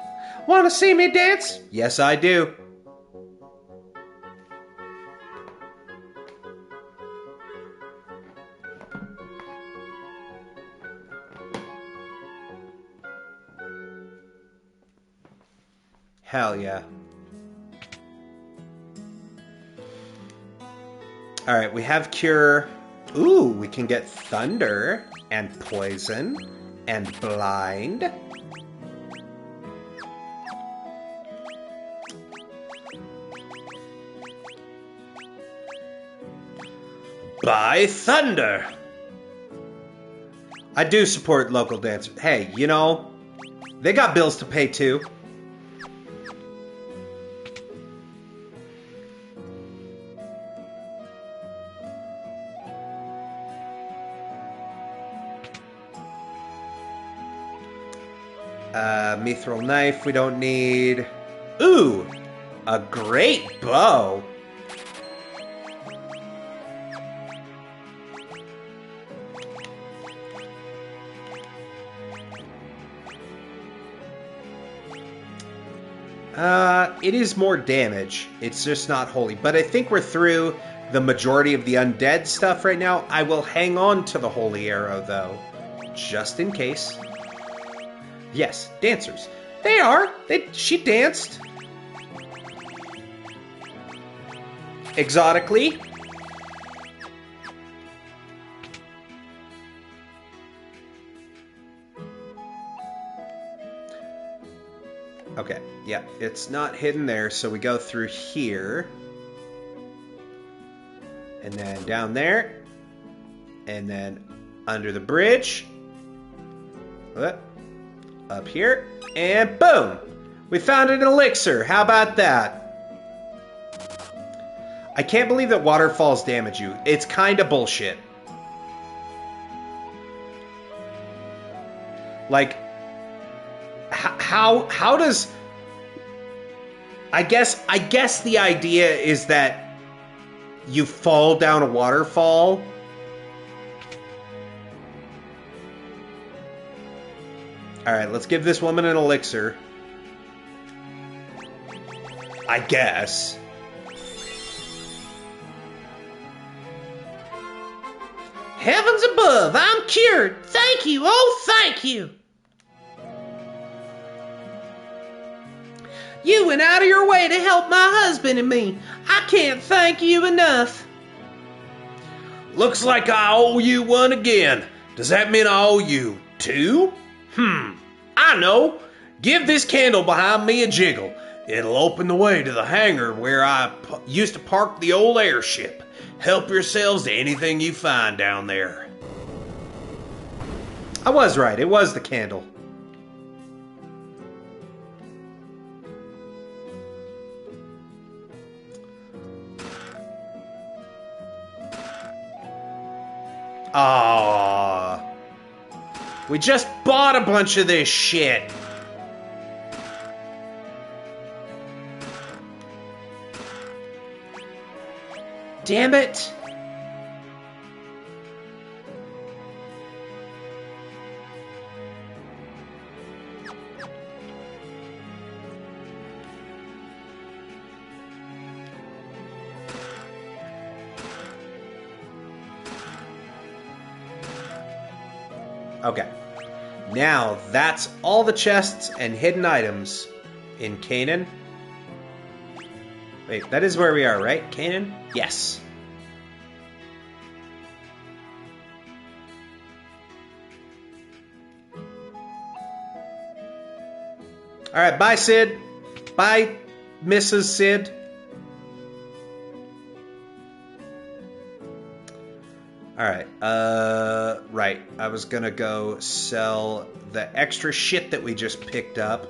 Speaker 4: Want to see me dance?
Speaker 1: Yes, I do. Hell yeah. Alright, we have cure. Ooh, we can get thunder and poison and blind. By thunder! I do support local dancers. Hey, you know, they got bills to pay too. Mithril knife we don't need. Ooh! A great bow! It is more damage. It's just not holy. But I think we're through the majority of the undead stuff right now. I will hang on to the holy arrow, though. Just in case. Yes, dancers. They are. She danced. Exotically. Okay, yeah, it's not hidden there, so we go through here. And then down there. And then under the bridge. Up here. And boom! We found an elixir. How about that? I can't believe that waterfalls damage you. It's kind of bullshit. Like, how does... I guess the idea is that you fall down a waterfall. Alright, let's give this woman an elixir. I guess.
Speaker 3: Heavens above, I'm cured. Thank you, oh thank you. You went out of your way to help my husband and me. I can't thank you enough.
Speaker 1: Looks like I owe you one again. Does that mean I owe you two? I know. Give this candle behind me a jiggle. It'll open the way to the hangar where I used to park the old airship. Help yourselves to anything you find down there. I was right. It was the candle. Aww. We just bought a bunch of this shit. Damn it. Okay. Now, that's all the chests and hidden items in Canaan. Wait, that is where we are, right? Canaan? Yes. Alright, bye, Sid. Bye, Mrs. Sid. Alright, right. I was gonna go sell the extra shit that we just picked up.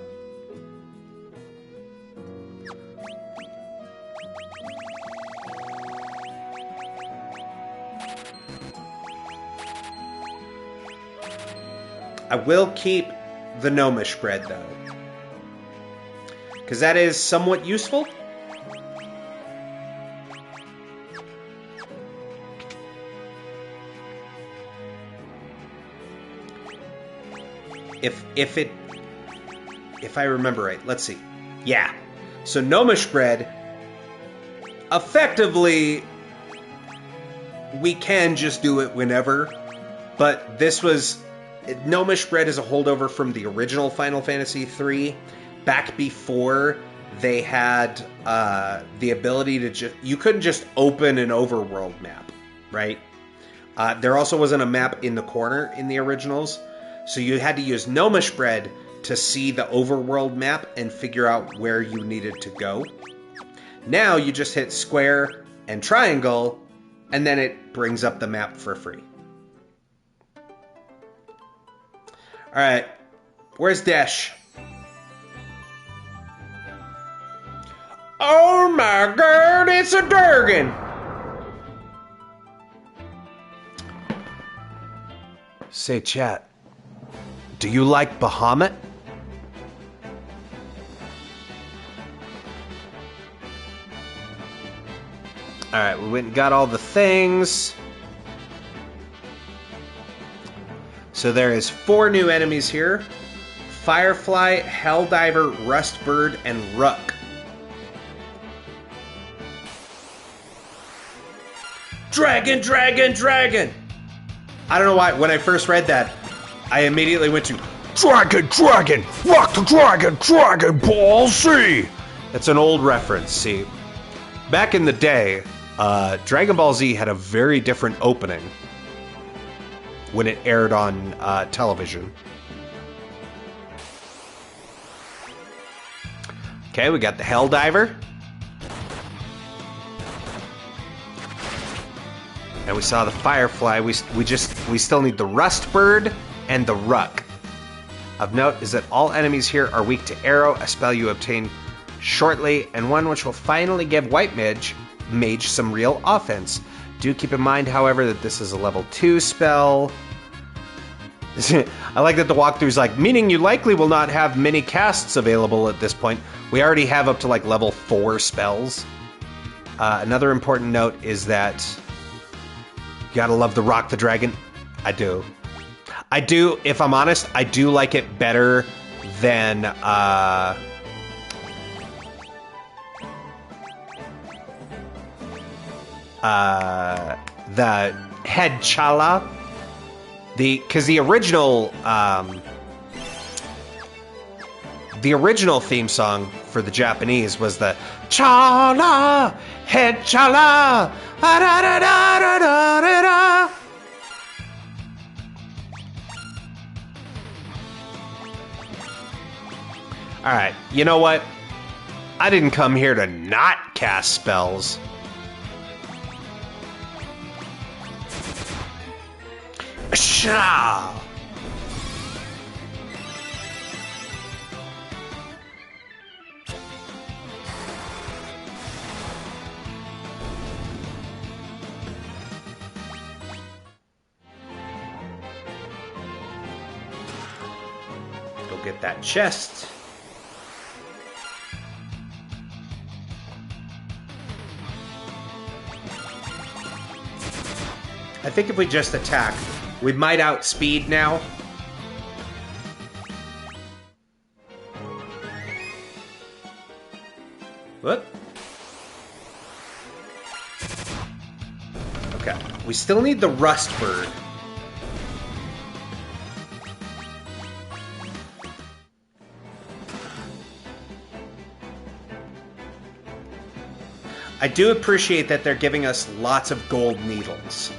Speaker 1: I will keep the gnomish bread, though. Because that is somewhat useful. If I remember right, let's see. Yeah. So gnomish bread, effectively, we can just do it whenever, but this was... Gnomish bread is a holdover from the original Final Fantasy III, back before they had the ability to just... You couldn't just open an overworld map, right? There also wasn't a map in the corner in the originals, so you had to use gnomish bread to see the overworld map and figure out where you needed to go. Now you just hit square and triangle, And then it brings up the map for free. Alright. Where's Dash? Oh my god, it's a Durgan! Say, chat, do you like Bahamut? Alright, we went and got all the things. So there is 4 new enemies here. Firefly, Helldiver, Rustbird, and Ruck. Dragon, dragon, dragon! I don't know why, when I first read that, I immediately went to
Speaker 2: Dragon, dragon! Rock the dragon, Dragon Ball Z!
Speaker 1: That's an old reference, see. Back in the day, Dragon Ball Z had a very different opening when it aired on television. Okay, we got the Helldiver. And we saw the Firefly. We still need the Rustbird and the Ruck. Of note is that all enemies here are weak to Arrow, a spell you obtain shortly, and one which will finally give White Mage some real offense. Do keep in mind, however, that this is a level 2 spell. I like that the walkthrough's like, meaning you likely will not have many casts available at this point. We already have up to like level 4 spells. Another important note is that you gotta love the Rock the Dragon. I do. If I'm honest, I do like it better than the Head Chala. Because the original theme song for the Japanese was the Chala, Head Chala, da da da da da da da. All right, you know what? I didn't come here to not cast spells. Sha! Go get that chest. I think if we just attack, we might outspeed now. What? Okay. We still need the Rustbird. I do appreciate that they're giving us lots of gold needles.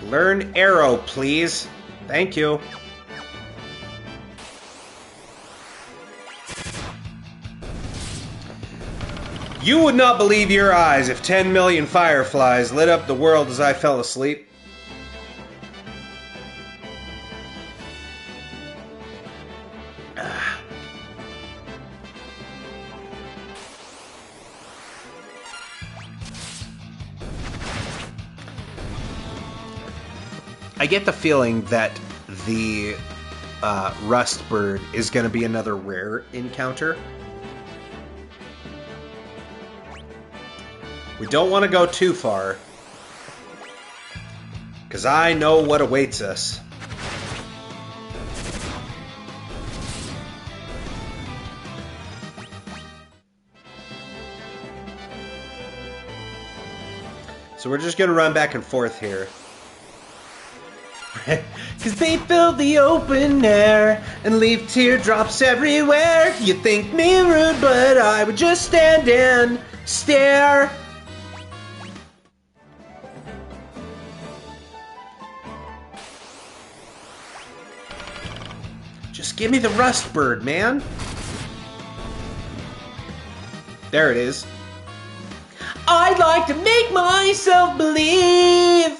Speaker 1: Learn Arrow, please. Thank you. You would not believe your eyes if 10 million fireflies lit up the world as I fell asleep. I get the feeling that the Rustbird is going to be another rare encounter. We don't want to go too far, because I know what awaits us. So we're just going to run back and forth here. Cause they fill the open air and leave teardrops everywhere. You think me rude, but I would just stand and stare. Just give me the Rustbird, man. There it is. I'd like to make myself believe.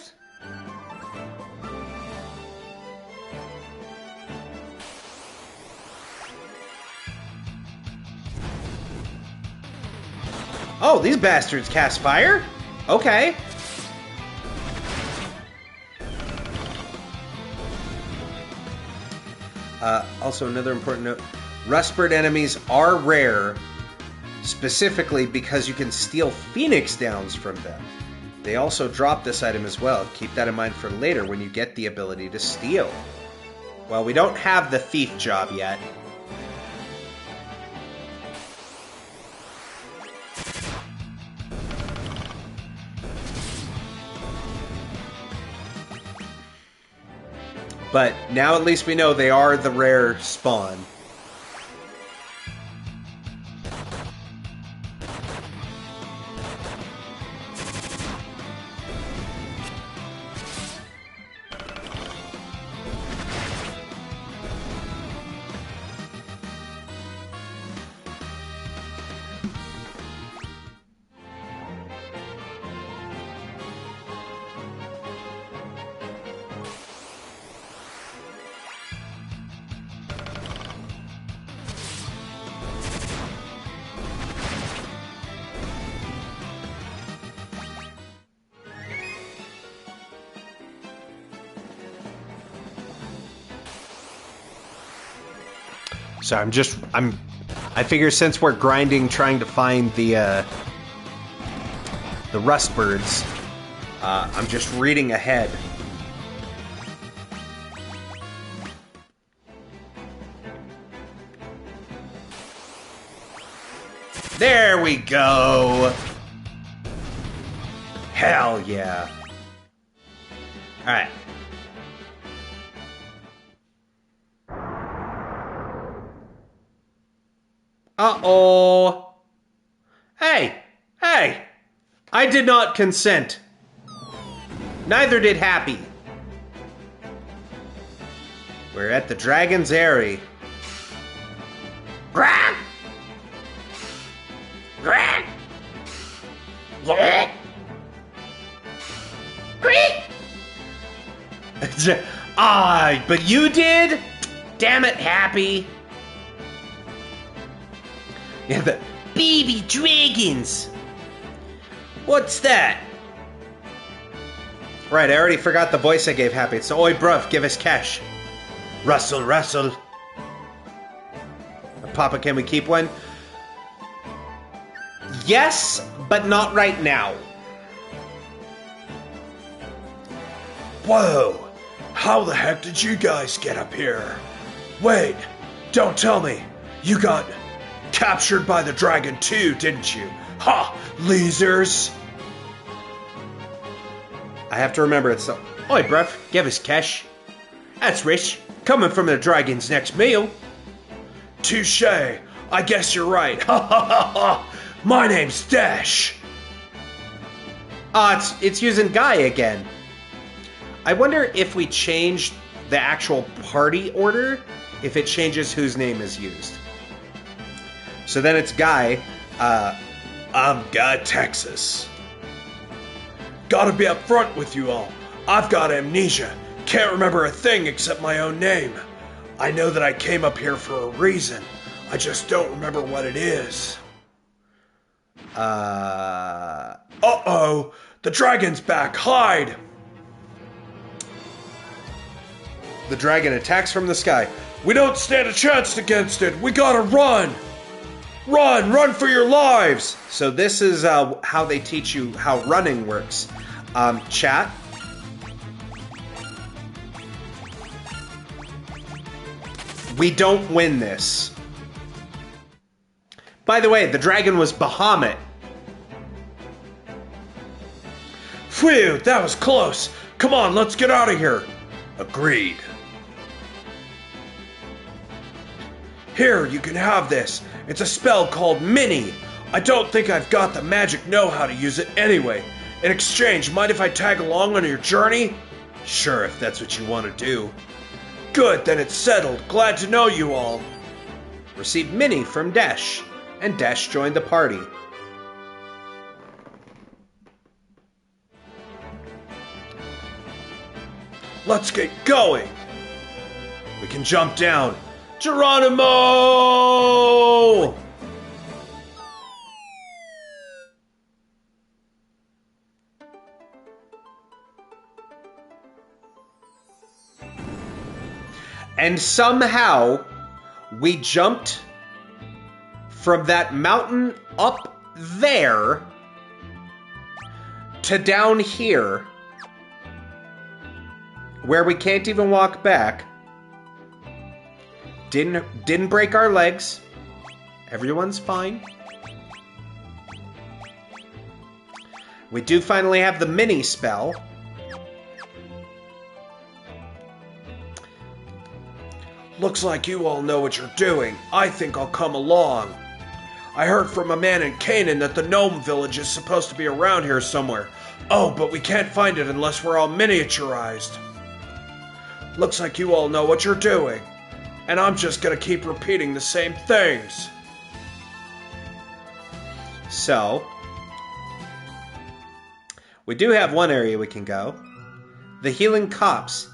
Speaker 1: Oh, these bastards cast fire? Okay. Also, another important note. Rustbird enemies are rare, specifically because you can steal Phoenix Downs from them. They also drop this item as well. Keep that in mind for later when you get the ability to steal. Well, we don't have the thief job yet. But now at least we know they are the rare spawn. So I figure since we're grinding trying to find the Rustbirds, I'm just reading ahead. There we go! Hell yeah. Alright. Uh-oh. Hey! Hey! I did not consent. Neither did Happy. We're at the Dragon's Eyrie. Grant! Grant! But you did? Damn it, Happy. Yeah, the baby dragons. What's that? Right, I already forgot the voice I gave Happy. It's oi bruv, give us cash. Russell, Russell. Papa, can we keep one? Yes, but not right now.
Speaker 2: Whoa! How the heck did you guys get up here? Wait, don't tell me. You got captured by the dragon too, didn't you? Ha! Lasers!
Speaker 1: I have to remember it's so. Oi, bruv, give us cash. That's rich. Coming from the dragon's next meal.
Speaker 2: Touche! I guess you're right. Ha ha ha ha! My name's Dash!
Speaker 1: It's using Guy again. I wonder if we change the actual party order, if it changes whose name is used. So then it's Guy.
Speaker 2: I'm Guy Texas. Gotta be upfront with you all. I've got amnesia. Can't remember a thing except my own name. I know that I came up here for a reason. I just don't remember what it is. Uh-oh! The dragon's back! Hide!
Speaker 1: The dragon attacks from the sky.
Speaker 2: We don't stand a chance against it! We gotta run! Run! Run for your lives!
Speaker 1: So this is how they teach you how running works. Chat. We don't win this. By the way, the dragon was Bahamut.
Speaker 2: Phew, that was close. Come on, let's get out of here. Agreed. Here, you can have this. It's a spell called Mini. I don't think I've got the magic know-how to use it anyway. In exchange, mind if I tag along on your journey? Sure, if that's what you want to do. Good, then it's settled. Glad to know you all.
Speaker 1: Received Mini from Dash, and Dash joined the party.
Speaker 2: Let's get going. We can jump down. Geronimo!
Speaker 1: And somehow, we jumped from that mountain up there to down here, where we can't even walk back. Didn't break our legs. Everyone's fine. We do finally have the mini spell.
Speaker 2: Looks like you all know what you're doing. I think I'll come along. I heard from a man in Canaan that the gnome village is supposed to be around here somewhere. Oh, but we can't find it unless we're all miniaturized. Looks like you all know what you're doing. And I'm just gonna keep repeating the same things.
Speaker 1: So, we do have one area we can go. The Healing Copse.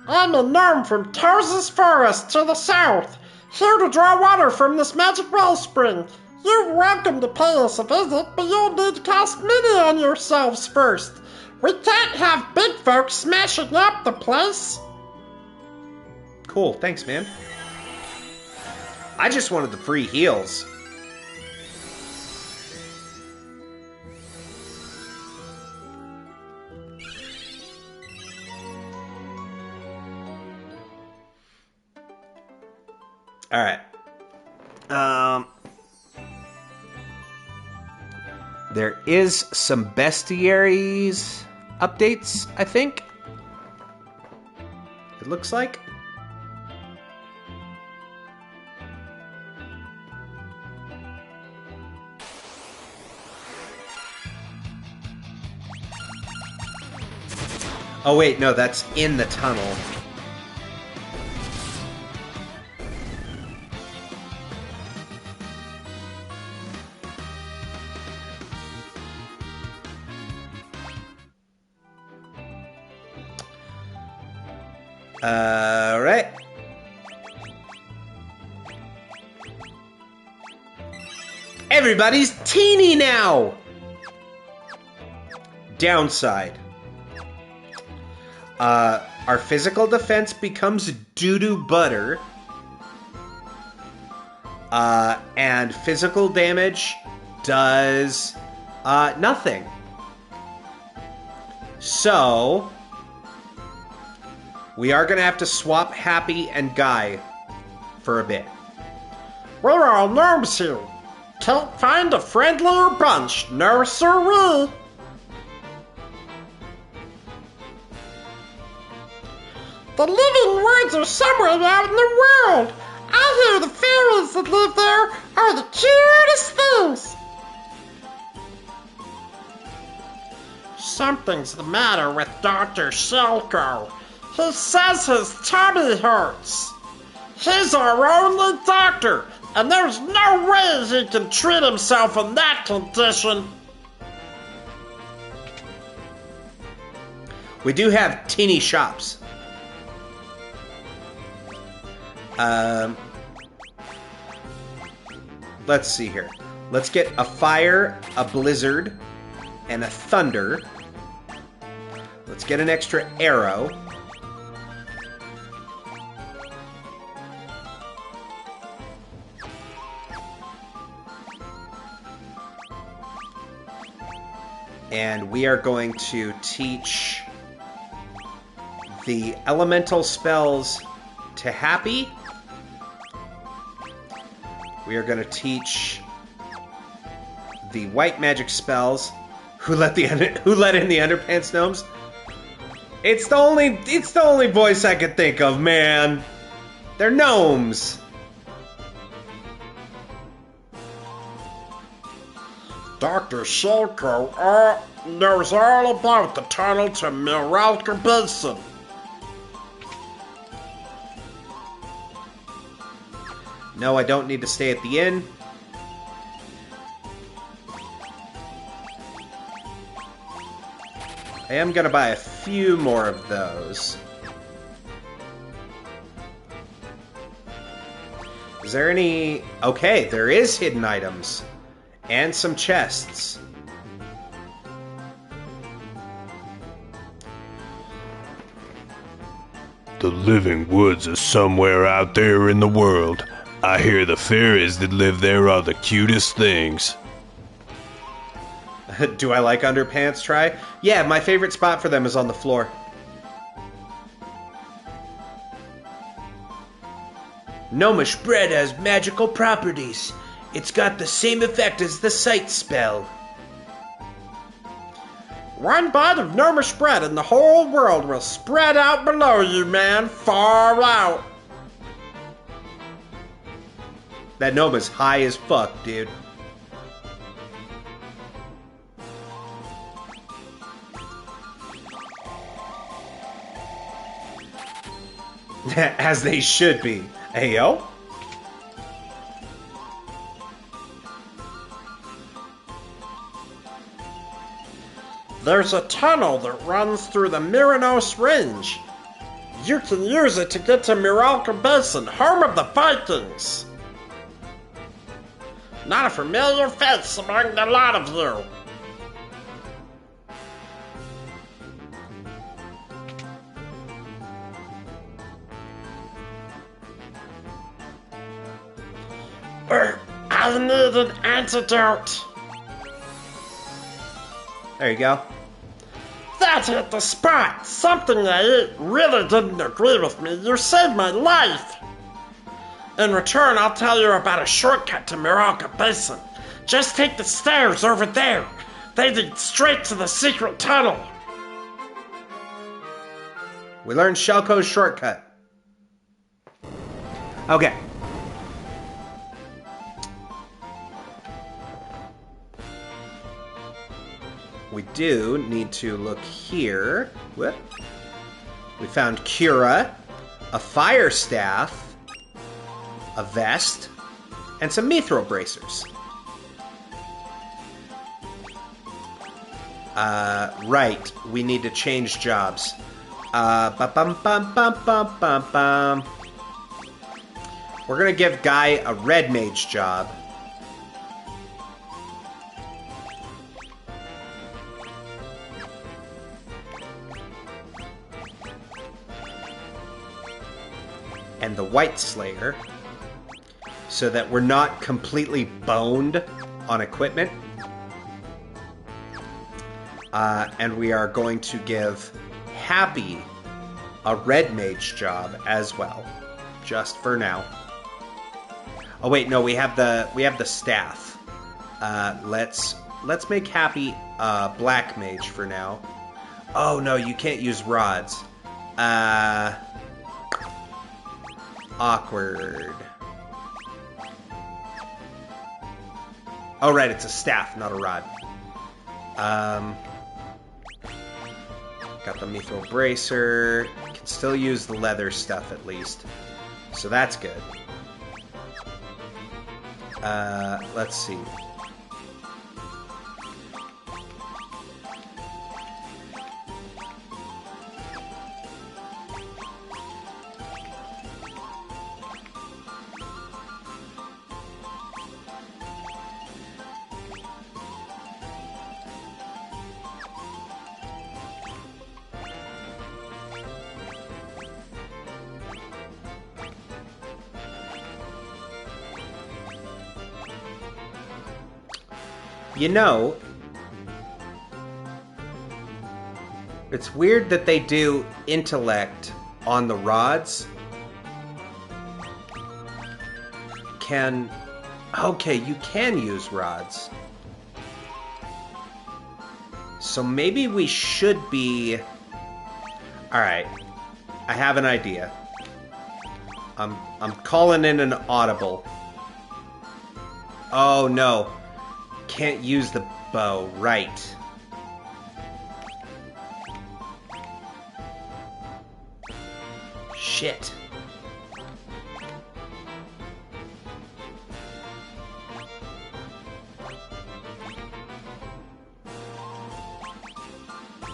Speaker 5: I'm a gnome from Tarsus Forest to the south, here to draw water from this magic wellspring. You're welcome to pay us a visit, but you'll need to cast mini on yourselves first. We can't have big folks smashing up the place.
Speaker 1: Cool, thanks, man. I just wanted the free heals. Alright. There is some bestiaries updates, I think. It looks like. Oh wait, no, that's in the tunnel. Alright. Everybody's teeny now! Downside. Our physical defense becomes doo-doo butter. And physical damage does nothing. So we are going to have to swap Happy and Guy for a bit.
Speaker 5: We're all gnomes here. Can't find a friendlier bunch, no siree. The living woods are somewhere out in the world. I hear the fairies that live there are the cutest things. Something's the matter with Dr. Shelko. He says his tummy hurts. He's our only doctor, and there's no way he can treat himself in that condition.
Speaker 1: We do have teeny shops. Let's see here. Let's get a fire, a blizzard, and a thunder. Let's get an extra arrow. And we are going to teach the elemental spells to Happy. We are going to teach the white magic spells. Who let in the underpants gnomes? It's the only voice I could think of, man. They're gnomes.
Speaker 5: Dr. Shelko knows all about the tunnel to Miralka Basin.
Speaker 1: No, I don't need to stay at the inn. I am gonna buy a few more of those. Is there any... Okay, there is hidden items. And some chests.
Speaker 2: The living woods are somewhere out there in the world. I hear the fairies that live there are the cutest things.
Speaker 1: Do I like underpants, Try? Yeah, my favorite spot for them is on the floor. Gnomish bread has magical properties. It's got the same effect as the sight spell.
Speaker 5: One bite of gnomish bread and the whole world will spread out below you, man. Far out.
Speaker 1: That gnome is high as fuck, dude. As they should be. Hey, yo.
Speaker 5: There's a tunnel that runs through the Myranos Range. You can use it to get to Miralka Basin, home of the Vikings. Not a familiar face among the lot of you. I need an antidote.
Speaker 1: There you go.
Speaker 5: That hit the spot. Something I ate really didn't agree with me. You saved my life. In return, I'll tell you about a shortcut to Miralka Basin. Just take the stairs over there. They lead straight to the secret tunnel.
Speaker 1: We learned Shelko's shortcut. Okay. We do need to look here. Whoop. We found Cura, a fire staff, a vest, and some mithril bracers. Right. We need to change jobs. Ba-bum-bum-bum-bum-bum-bum. We're gonna give Guy a red mage job. And the White Slayer, so that we're not completely boned on equipment. And we are going to give Happy a red mage job as well, just for now. Oh wait, no, we have the staff. Let's make Happy a black mage for now. Oh no, you can't use rods. Awkward. Oh, right, it's a staff, not a rod. Got the mithril bracer. Can still use the leather stuff at least. So that's good. Let's see. You know, it's weird that they do intellect on the rods. Okay, you can use rods. So maybe we should be... Alright, I have an idea. I'm calling in an audible. Oh no. Can't use the bow, right. Shit.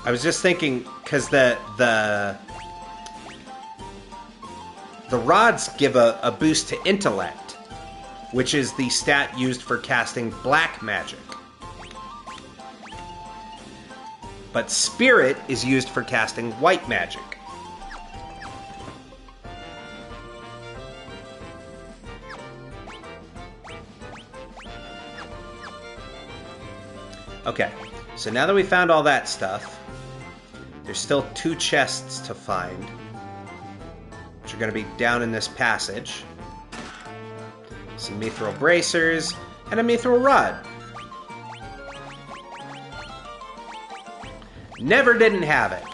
Speaker 1: I was just thinking, because the rods give a boost to intellect, which is the stat used for casting black magic. But spirit is used for casting white magic. Okay, so now that we found all that stuff, there's still 2 chests to find, which are going to be down in this passage. Some mithril bracers, and a mithril rod. Never didn't have it.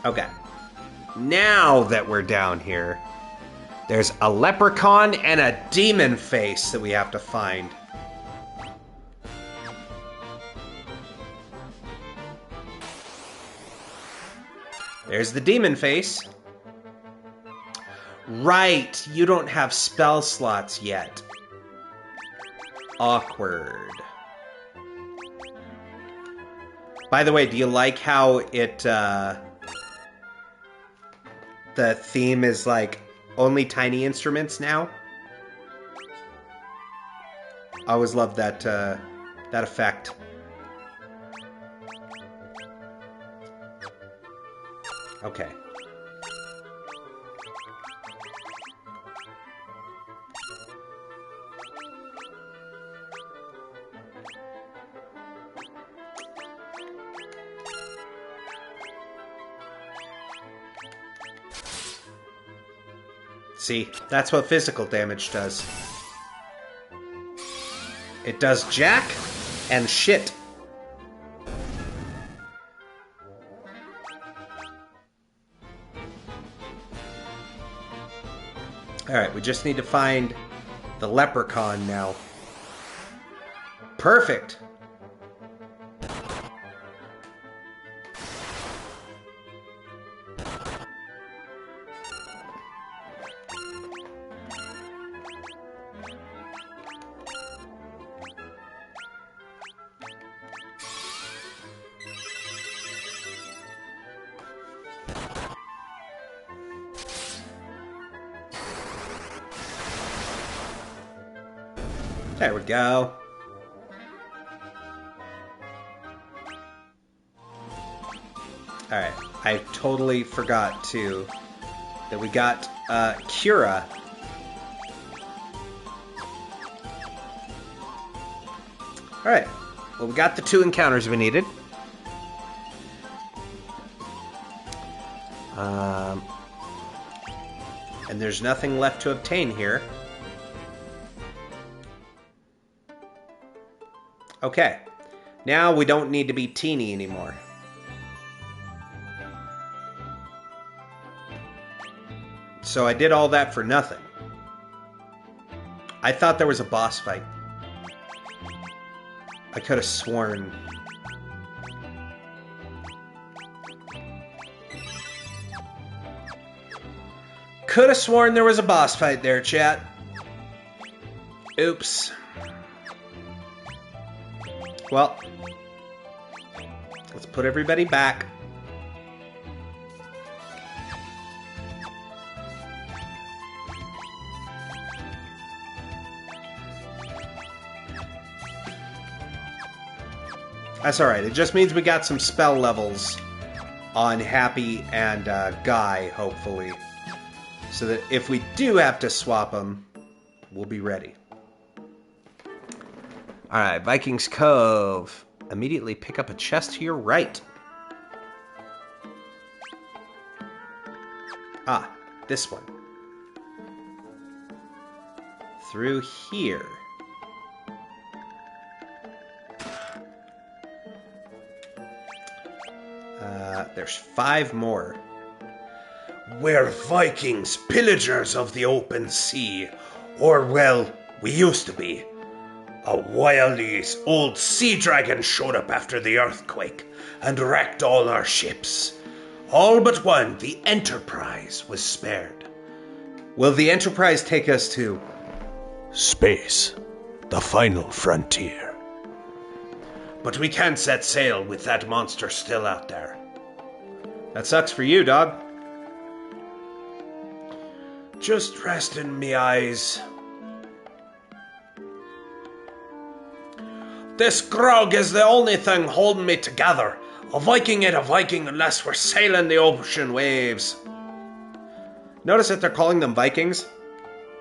Speaker 1: Okay. Now that we're down here, there's a leprechaun and a demon face that we have to find. There's the demon face. Right, you don't have spell slots yet. Awkward. By the way, do you like how it, the theme is like only tiny instruments now? I always loved that, that effect. Okay. See, that's what physical damage does. It does jack and shit. Alright, we just need to find the leprechaun now. Perfect! There we go. Alright, I totally forgot too that we got Cura. Alright, well, we got the 2 encounters we needed. And there's nothing left to obtain here. Okay, now we don't need to be teeny anymore. So I did all that for nothing. I thought there was a boss fight. I could have sworn. Could have sworn there was a boss fight there, chat. Oops. Well, let's put everybody back. That's alright. It just means we got some spell levels on Happy and Guy, hopefully. So that if we do have to swap them, we'll be ready. Alright, Vikings Cove. Immediately pick up a chest to your right. Ah, this one. Through here. There's 5 more.
Speaker 2: We're Vikings, pillagers of the open sea. Or, well, we used to be. A wily old sea dragon showed up after the earthquake and wrecked all our ships. All but one, the Enterprise, was spared.
Speaker 1: Will the Enterprise take us to?
Speaker 2: Space, the final frontier.
Speaker 1: But we can't set sail with that monster still out there. That sucks for you, dog.
Speaker 2: Just resting me eyes.
Speaker 1: This grog is the only thing holding me together. A Viking ain't a Viking unless we're sailing the ocean waves. Notice that they're calling them Vikings,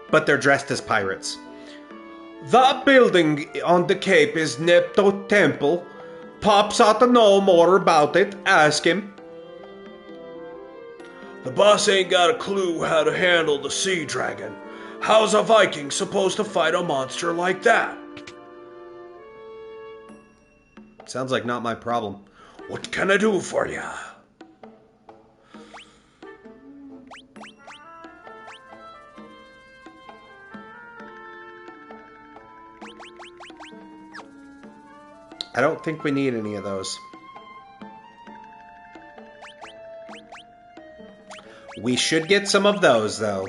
Speaker 1: but they're dressed as pirates. That building on the cape is Nepto Temple. Pops ought to know more about it. Ask him.
Speaker 2: The boss ain't got a clue how to handle the sea dragon. How's a Viking supposed to fight a monster like that?
Speaker 1: Sounds like not my problem.
Speaker 2: What can I do for ya?
Speaker 1: I don't think we need any of those. We should get some of those, though.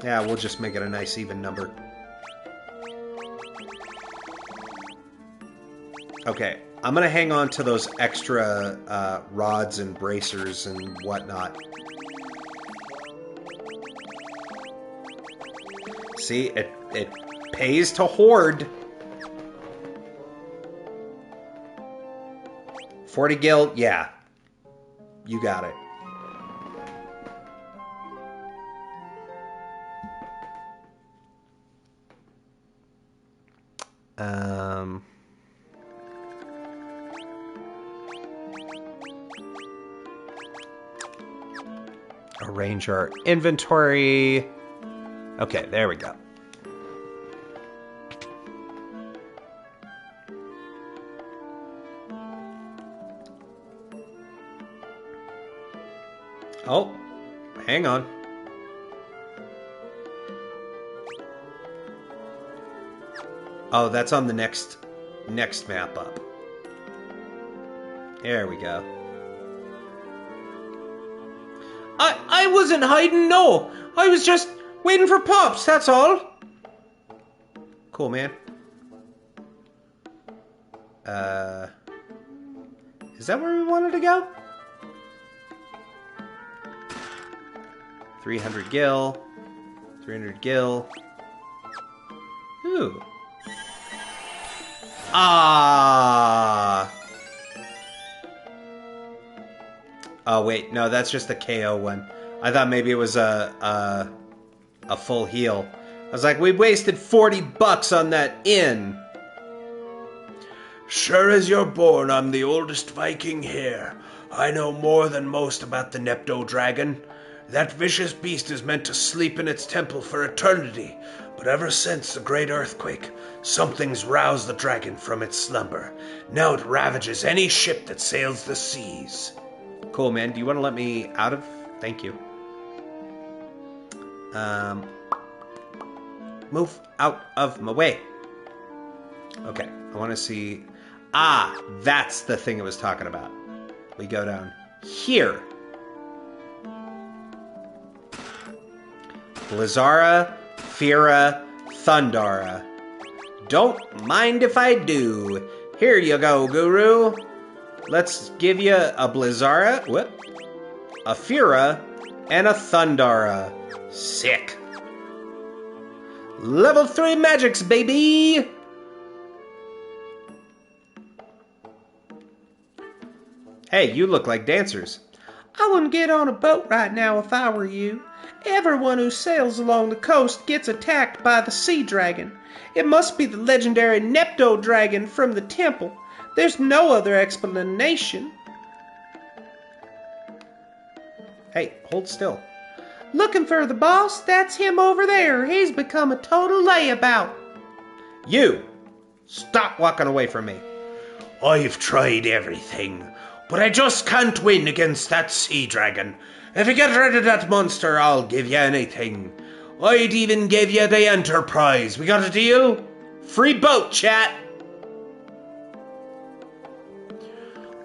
Speaker 1: Yeah, we'll just make it a nice even number. Okay, I'm gonna hang on to those extra rods and bracers and whatnot. See, it pays to hoard. 40 gil, yeah. You got it. Arrange our inventory. Okay, there we go. Oh, hang on. Oh, that's on the next map up. There we go. I wasn't hiding, no. I was just waiting for Pops, that's all. Cool, man. Is that where we wanted to go? 300 gil. 300 gil. Ooh. Ah. Oh wait, no, that's just the KO one. I thought maybe it was a full heal. I was like, we wasted $40 on that inn.
Speaker 2: Sure as you're born, I'm the oldest Viking here. I know more than most about the Nepto dragon. That vicious beast is meant to sleep in its temple for eternity, but ever since the great earthquake, something's roused the dragon from its slumber. Now it ravages any ship that sails the seas.
Speaker 1: Cool, man. Do you want to let me out of? Thank you. Move out of my way. Okay, I want to see. Ah, that's the thing it was talking about. We go down here. Blizzara, Fira, Thundara. Don't mind if I do. Here you go, Guru. Let's give you a Blizzara, a Fira, and a Thundara. Sick. Level 3 magics, baby! Hey, you look like dancers.
Speaker 4: I wouldn't get on a boat right now if I were you. Everyone who sails along the coast gets attacked by the sea dragon. It must be the legendary Nepto dragon from the temple. There's no other explanation.
Speaker 1: Hey, hold still.
Speaker 4: Looking for the boss? That's him over there. He's become a total layabout.
Speaker 1: You! Stop walking away from me.
Speaker 2: I've tried everything, but I just can't win against that sea dragon. If you get rid of that monster, I'll give you anything. I'd even give you the Enterprise. We got a deal?
Speaker 1: Free boat, chat!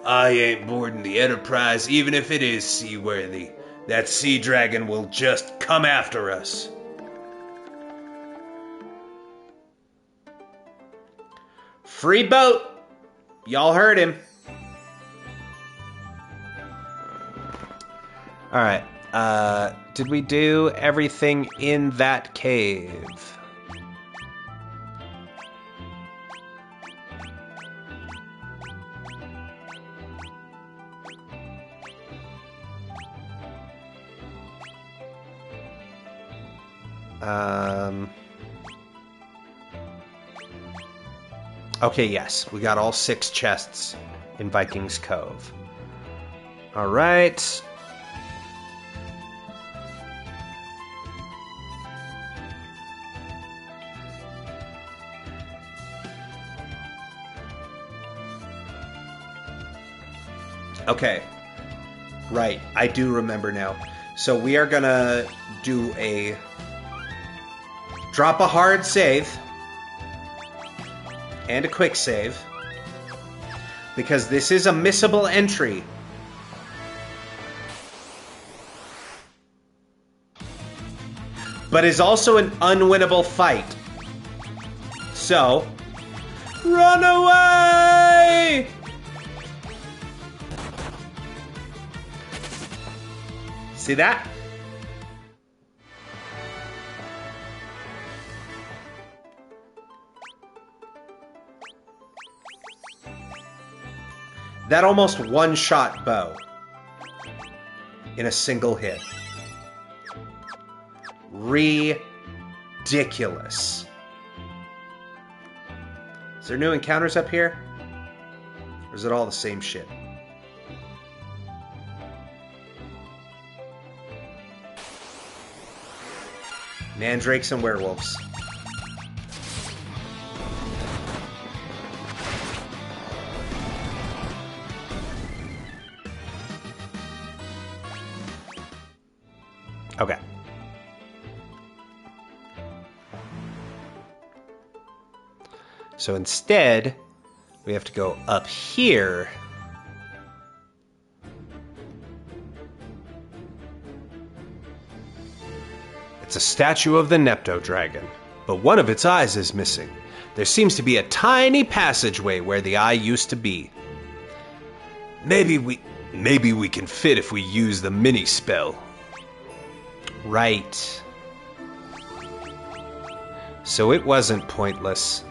Speaker 1: I ain't boarding the Enterprise, even if it is seaworthy. That sea dragon will just come after us. Free boat! Y'all heard him.
Speaker 3: Alright, did we do everything in that cave? Okay, yes, we got all 6 chests in Viking's Cove. Alright.
Speaker 1: Okay. Right, I do remember now. So we are gonna do a drop a hard save and a quick save because this is a missable entry. But is also an unwinnable fight. So, run away! See that? That almost one-shot bow in a single hit. Ridiculous. Is there new encounters up here? Or is it all the same shit? Mandrakes and werewolves. Okay. So instead, we have to go up here. It's a statue of the Nepto Dragon, but one of its eyes is missing. There seems to be a tiny passageway where the eye used to be. Maybe we can fit if we use the mini spell. Right. So it wasn't pointless.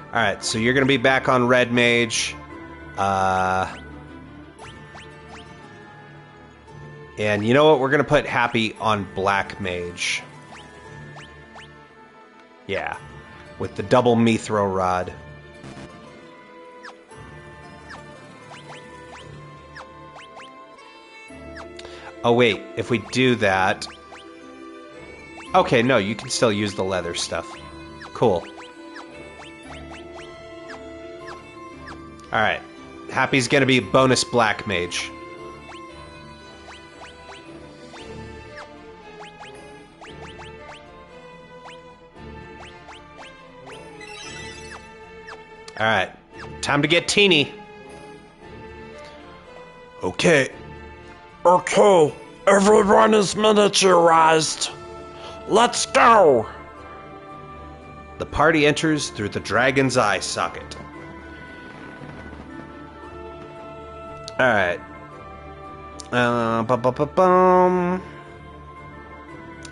Speaker 1: Alright, so you're going to be back on Red Mage. And you know what? We're going to put Happy on Black Mage. Yeah, with the double Mithril Rod. Oh wait, if we do that... Okay, no, you can still use the leather stuff. Cool. Alright, Happy's gonna be bonus Black Mage. Alright, time to get teeny.
Speaker 2: Okay.
Speaker 5: Okay, everyone is miniaturized. Let's go!
Speaker 1: The party enters through the dragon's eye socket. Alright.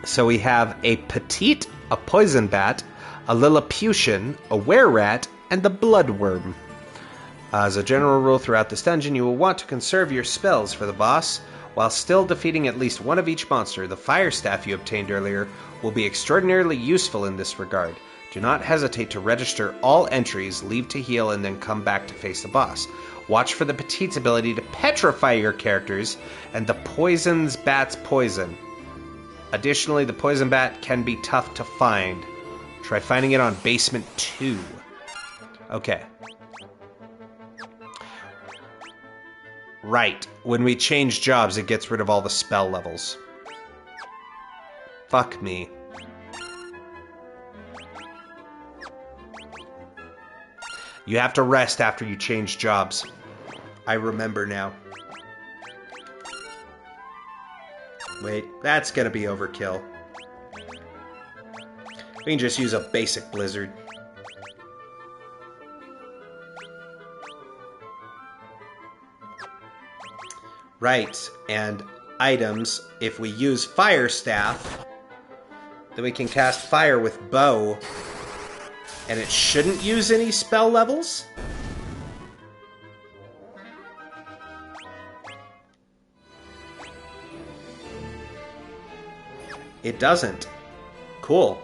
Speaker 1: So we have a petite, a poison bat, a Lilliputian, a were-rat, and the bloodworm. As a general rule throughout this dungeon, you will want to conserve your spells for the boss. While still defeating at least one of each monster, the fire staff you obtained earlier will be extraordinarily useful in this regard. Do not hesitate to register all entries, leave to heal, and then come back to face the boss. Watch for the Petite's ability to petrify your characters, and the poison's bat's poison. Additionally, the poison bat can be tough to find. Try finding it on basement 2. Okay. Right. When we change jobs, it gets rid of all the spell levels. Fuck me. You have to rest after you change jobs. I remember now. Wait, that's gonna be overkill. We can just use a basic blizzard. Right, and items, if we use Fire Staff, then we can cast fire with bow, and it shouldn't use any spell levels? It doesn't. Cool.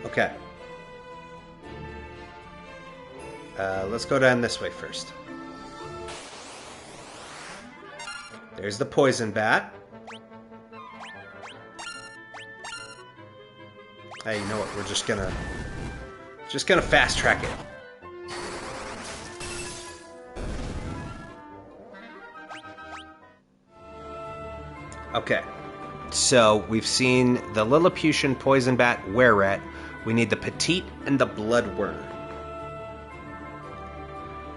Speaker 1: Okay. Let's go down this way first. There's the poison bat. Hey, you know what? We're just gonna fast track it. Okay. So we've seen the Lilliputian poison bat were-rat. We need the petite and the bloodworm.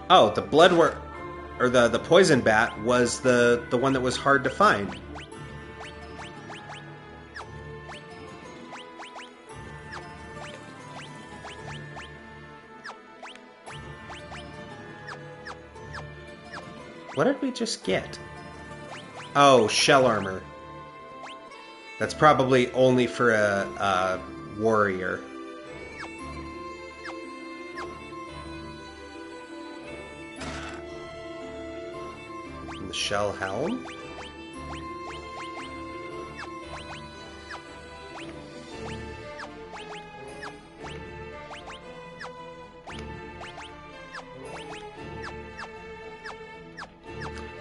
Speaker 1: Oh, the bloodworm, or the poison bat was the one that was hard to find. What did we just get? Oh, shell armor. That's probably only for a warrior. And the shell helm?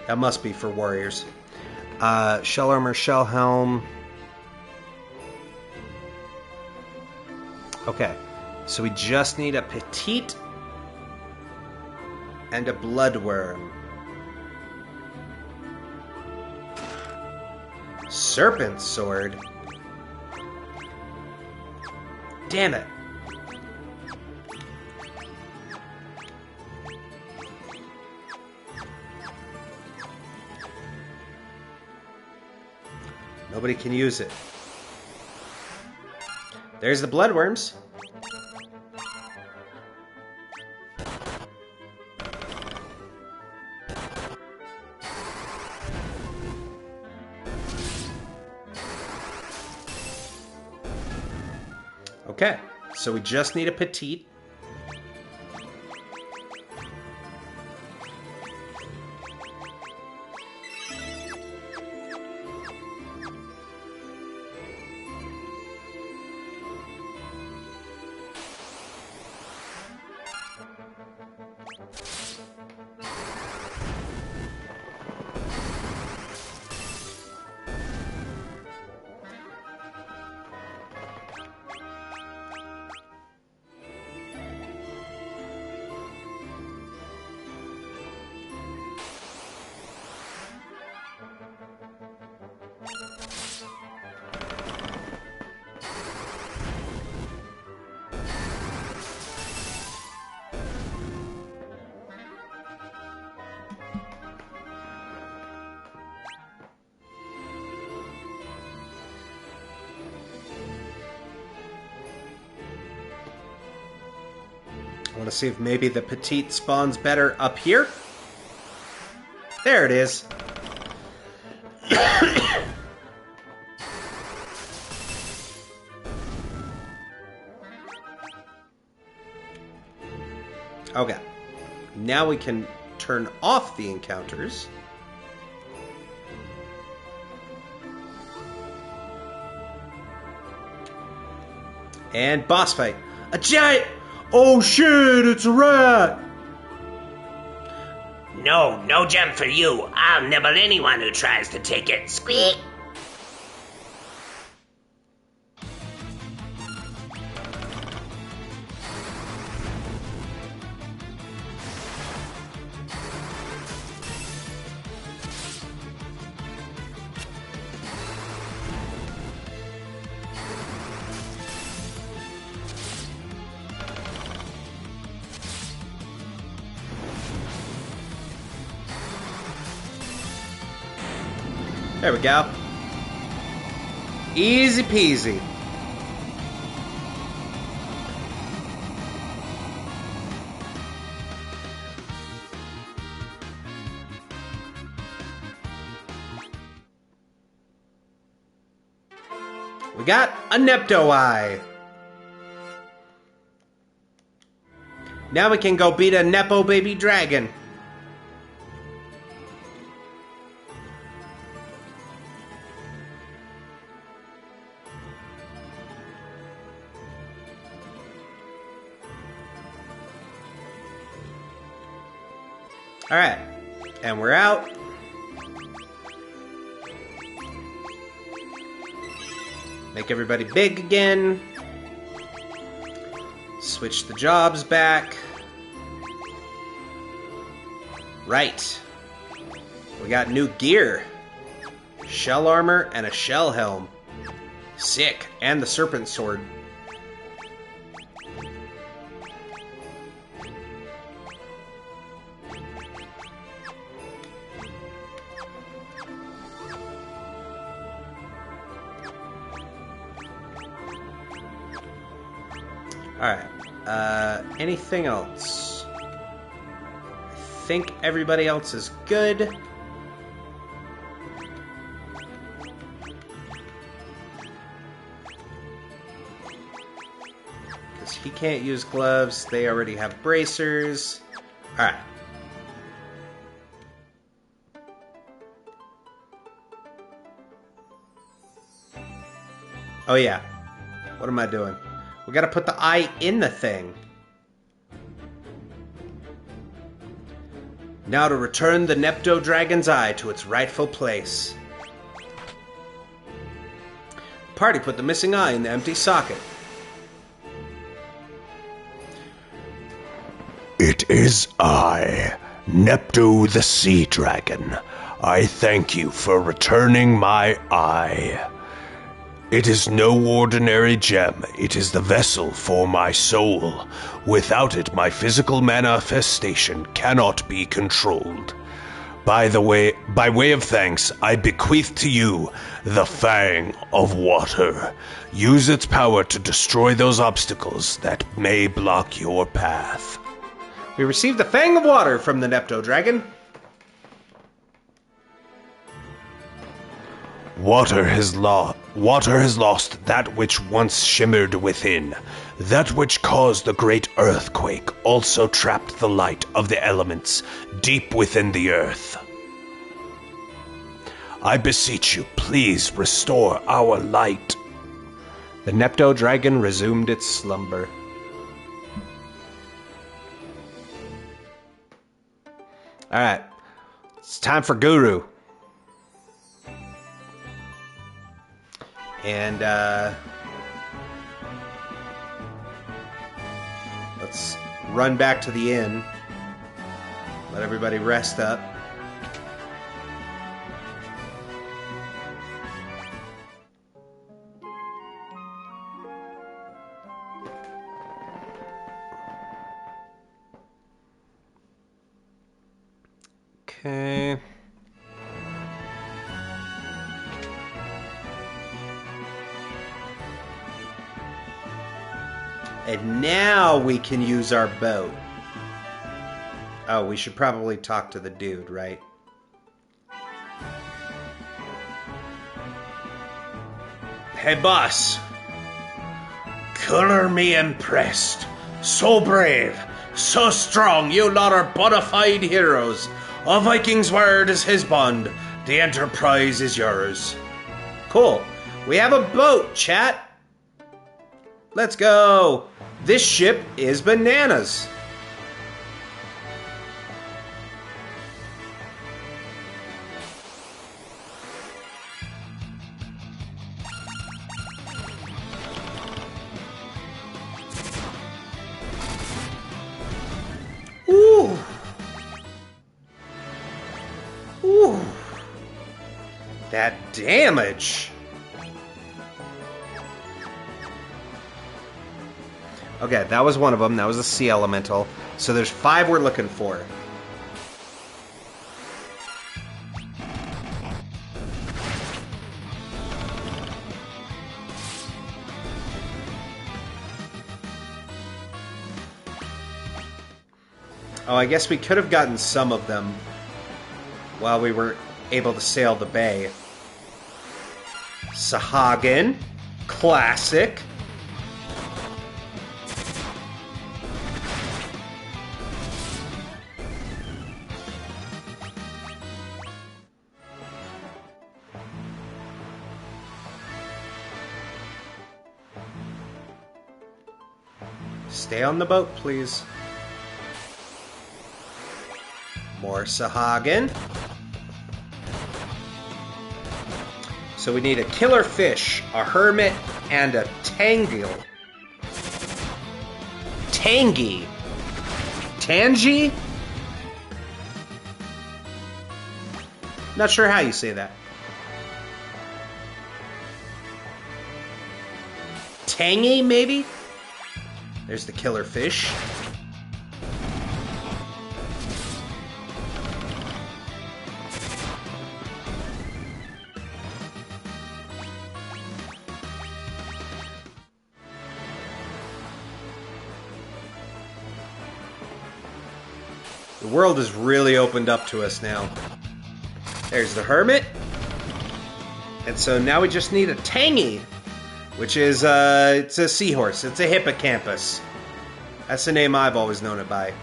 Speaker 1: That must be for warriors. Shell armor, shell helm. Okay, so we just need a petite and a bloodworm. Serpent sword? Damn it. Nobody can use it. There's the bloodworms. Okay, so we just need a petite. I want to see if maybe the petite spawns better up here. There it is. Okay. Now we can turn off the encounters. And boss fight. A giant... Oh shit, it's a rat!
Speaker 6: No gem for you. I'll nibble anyone who tries to take it. Squeak!
Speaker 1: There we go. Easy peasy. We got a Nepto Eye. Now we can go beat a Nepo baby dragon. Alright, and we're out. Make everybody big again. Switch the jobs back. Right. We got new gear. Shell armor and a shell helm. Sick. And the serpent sword. Alright, anything else? I think everybody else is good. Because he can't use gloves, they already have bracers. Alright. Oh yeah, what am I doing? We gotta put the eye in the thing. Now to return the Nepto Dragon's eye to its rightful place. The party put the missing eye in the empty socket.
Speaker 2: It is I, Nepto the Sea Dragon. I thank you for returning my eye. It is no ordinary gem. It is the vessel for my soul. Without it, my physical manifestation cannot be controlled. By way of thanks, I bequeath to you the Fang of Water. Use its power to destroy those obstacles that may block your path.
Speaker 1: We received the Fang of Water from the Nepto Dragon.
Speaker 2: Water has lost that which once shimmered within. That which caused the great earthquake also trapped the light of the elements deep within the earth. I beseech you, please restore our light.
Speaker 1: The Nepto Dragon resumed its slumber. Alright, it's time for Guru. And, let's run back to the inn. Let everybody rest up. Okay. And now we can use our boat. Oh, we should probably talk to the dude, right?
Speaker 7: Hey, boss. Color me impressed. So brave, so strong, you lot are bona fide heroes. A Viking's word is his bond. The enterprise is yours.
Speaker 1: Cool. We have a boat, chat. Let's go. This ship is bananas. That damage! Okay, that was one of them. That was a sea elemental. So there's 5 we're looking for. Oh, I guess we could have gotten some of them while we were able to sail the bay. Sahagin. Classic. Stay on the boat, please. More Sahagin. So we need a killer fish, a hermit, and a Tangil. Tangy. Tangy? Not sure how you say that. Tangy, maybe? There's the killer fish. The world has really opened up to us now. There's the hermit. And so now we just need a tangy, which is, it's a seahorse. It's a hippocampus. That's the name I've always known it by.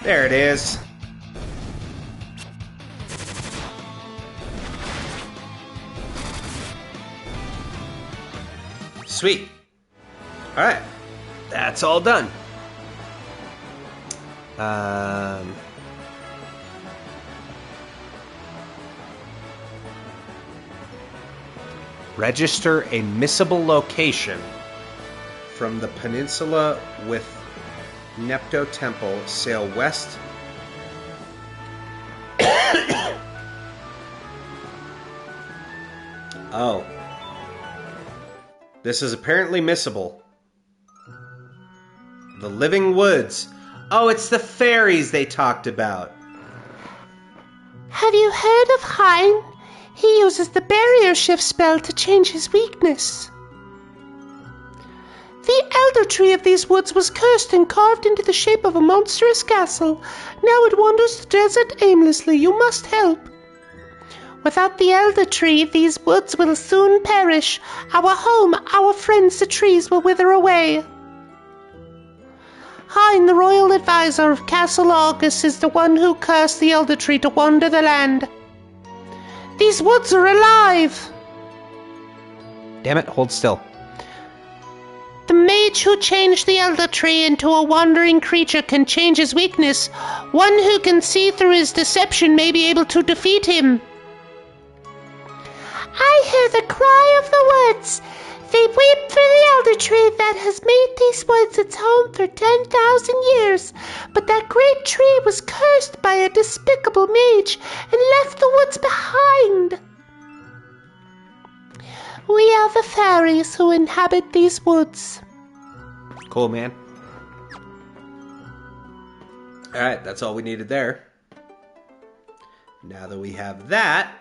Speaker 1: There it is. Sweet. Alright. That's all done. Register a missable location from the peninsula with Nepto Temple. Sail west. Oh. This is apparently missable. The Living Woods. Oh, it's the fairies they talked about.
Speaker 4: Have you heard of Hein? He uses the barrier shift spell to change his weakness. The elder tree of these woods was cursed and carved into the shape of a monstrous castle. Now it wanders the desert aimlessly. You must help. Without the elder tree, these woods will soon perish. Our home, our friends, the trees will wither away. Hein, the royal advisor of Castle August, is the one who cursed the elder tree to wander the land. These woods are alive!
Speaker 1: Damn it, hold still.
Speaker 4: The mage who changed the elder tree into a wandering creature can change his weakness. One who can see through his deception may be able to defeat him. I hear the cry of the woods. They weep for the elder tree that has made these woods its home for 10,000 years. But that great tree was cursed by a despicable mage and left the woods behind. We are the fairies who inhabit these woods.
Speaker 1: Cool, man. Alright, that's all we needed there. Now that we have that...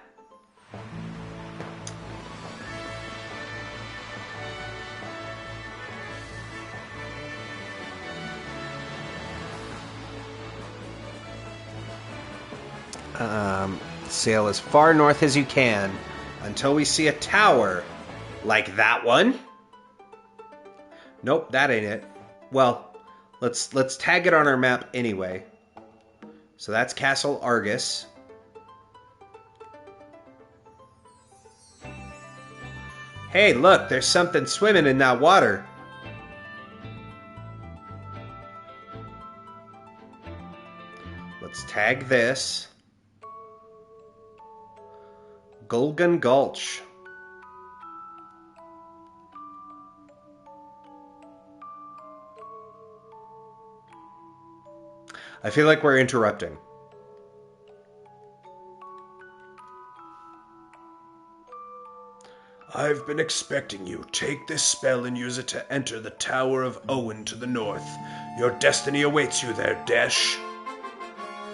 Speaker 1: sail as far north as you can until we see a tower like that one. Nope, that ain't it. Well, let's tag it on our map anyway. So that's Castle Argus. Hey, look, there's something swimming in that water. Let's tag this. Gulgan Gulch. I feel like we're interrupting.
Speaker 2: I've been expecting you. Take this spell and use it to enter the Tower of Owen to the north. Your destiny awaits you there, Desh.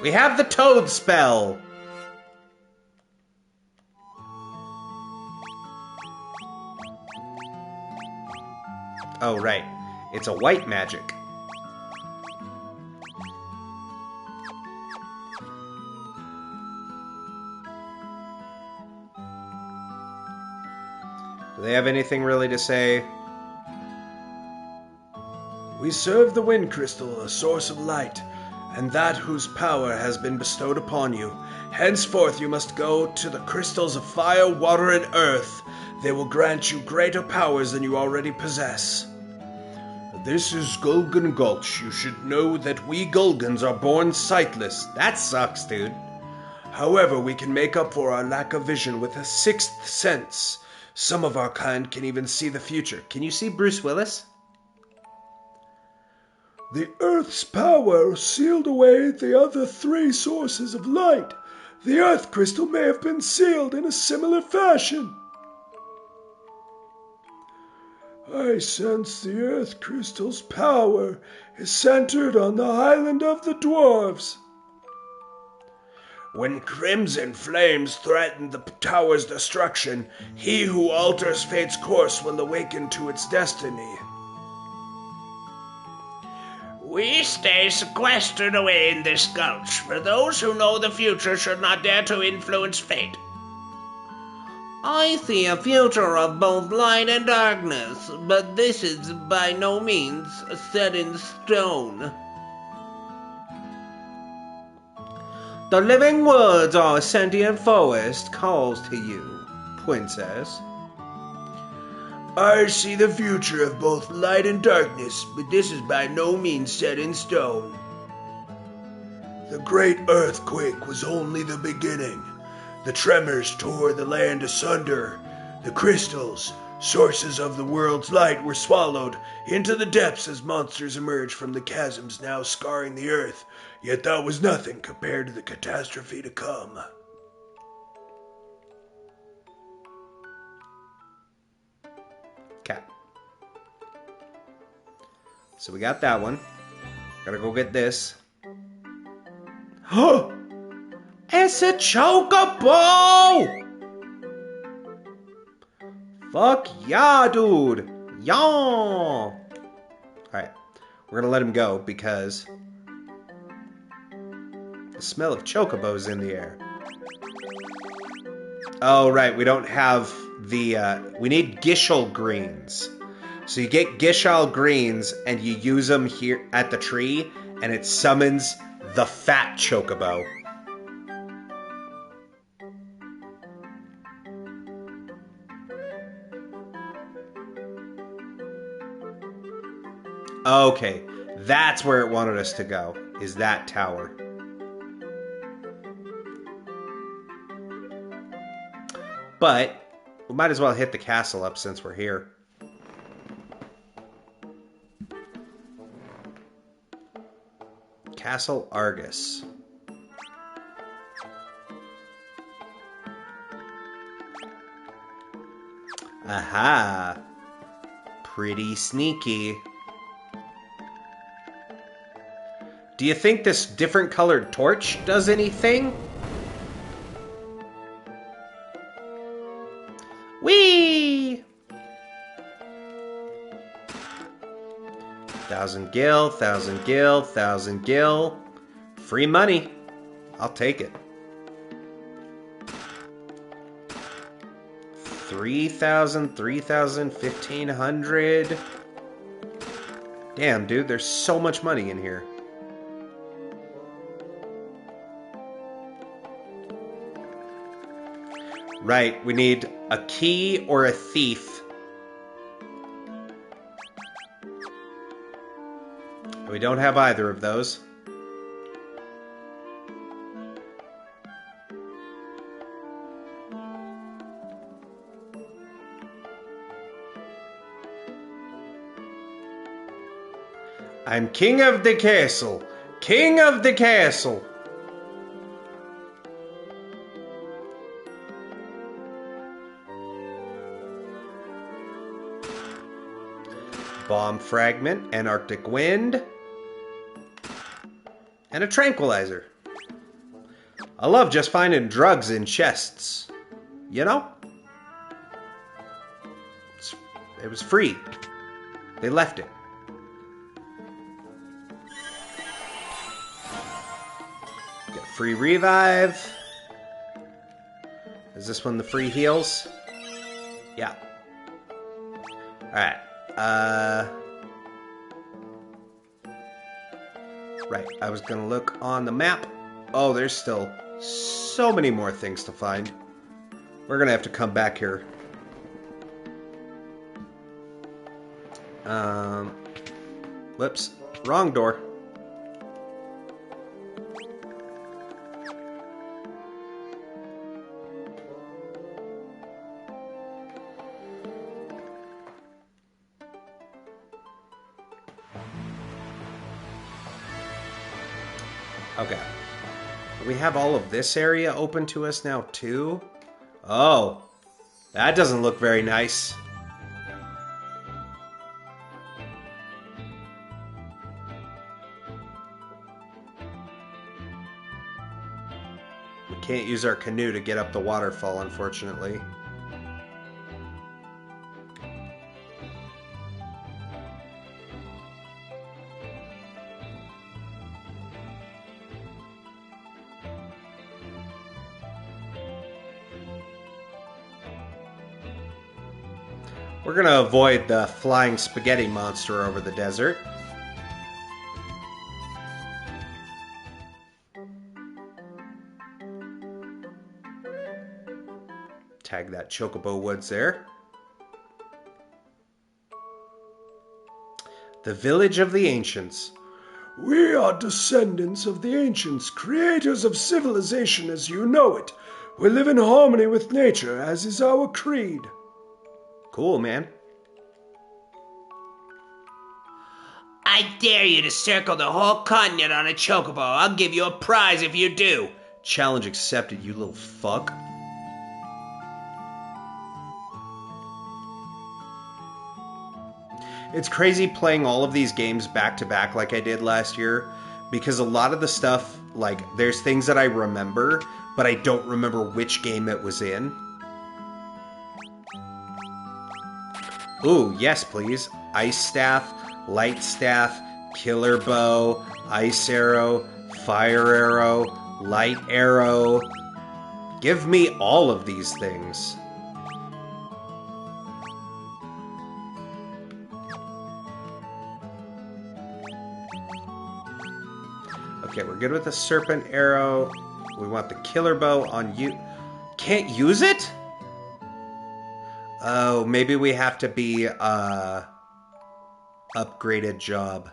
Speaker 1: We have the Toad spell! Oh, right. It's a white magic. Do they have anything really to say?
Speaker 2: We serve the Wind Crystal, a source of light, and that whose power has been bestowed upon you. Henceforth you must go to the crystals of fire, water, and earth. They will grant you greater powers than you already possess. This is Gulgan Gulch. You should know that we Gulgans are born sightless.
Speaker 1: That sucks, dude.
Speaker 2: However, we can make up for our lack of vision with a sixth sense. Some of our kind can even see the future.
Speaker 1: Can you see Bruce Willis?
Speaker 2: The Earth's power sealed away the other three sources of light. The Earth crystal may have been sealed in a similar fashion. I sense the Earth crystal's power is centered on the island of the dwarves. When crimson flames threaten the tower's destruction, he who alters fate's course will awaken to its destiny.
Speaker 6: We stay sequestered away in this gulch, for those who know the future should not dare to influence fate.
Speaker 3: I see a future of both light and darkness, but this is by no means set in stone.
Speaker 1: The living woods or sentient forest calls to you, princess.
Speaker 2: I see the future of both light and darkness, but this is by no means set in stone. The great earthquake was only the beginning. The tremors tore the land asunder. The crystals, sources of the world's light, were swallowed into the depths as monsters emerged from the chasms now scarring the earth. Yet that was nothing compared to the catastrophe to come.
Speaker 1: Okay. So we got that one. Gotta go get this. Huh! It's a chocobo! Fuck yeah, dude! Yeah! Alright. We're gonna let him go because the smell of chocobo's in the air. Oh, right. We don't have the, we need Gishel greens. So you get Gishel greens and you use them here at the tree and it summons the fat chocobo. Okay, that's where it wanted us to go, is that tower. But we might as well hit the castle up since we're here. Castle Argus. Aha! Pretty sneaky. Do you think this different colored torch does anything? Whee! 1,000 gil, 1,000 gil, 1,000 gil. Free money. I'll take it. 3,000, 3,000, 1,500. Damn, dude, there's so much money in here. Right, we need a key or a thief. We don't have either of those. I'm king of the castle. King of the castle. Bomb fragment, an Arctic wind, and a tranquilizer. I love just finding drugs in chests. You know? It was free. They left it. Get free revive. Is this one the free heals? Yeah. Alright. Right, I was gonna look on the map. Oh, there's still so many more things to find. We're gonna have to come back here. Whoops, wrong door. Okay. We have all of this area open to us now, too? Oh. That doesn't look very nice. We can't use our canoe to get up the waterfall, unfortunately. We're gonna avoid the flying spaghetti monster over the desert. Tag that Chocobo Woods there. The Village of the Ancients.
Speaker 2: We are descendants of the ancients, creators of civilization as you know it. We live in harmony with nature, as is our creed.
Speaker 1: Cool, man.
Speaker 6: I dare you to circle the whole continent on a chocobo. I'll give you a prize if you do.
Speaker 1: Challenge accepted, you little fuck. It's crazy playing all of these games back to back like I did last year, because a lot of the stuff, like, there's things that I remember, but I don't remember which game it was in. Ooh, yes, please. Ice Staff, Light Staff, Killer Bow, Ice Arrow, Fire Arrow, Light Arrow. Give me all of these things. Okay, we're good with the Serpent Arrow. We want the Killer Bow on you. Can't use it? Oh, maybe we have to be, upgraded job.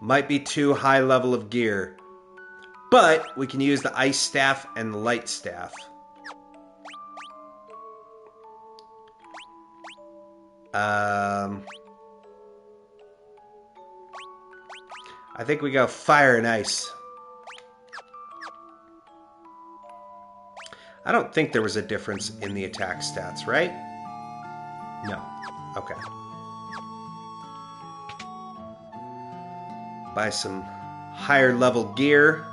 Speaker 1: Might be too high level of gear. But we can use the Ice Staff and the Light Staff. I think we go Fire and Ice. I don't think there was a difference in the attack stats, right? No. Okay. Buy some higher level gear.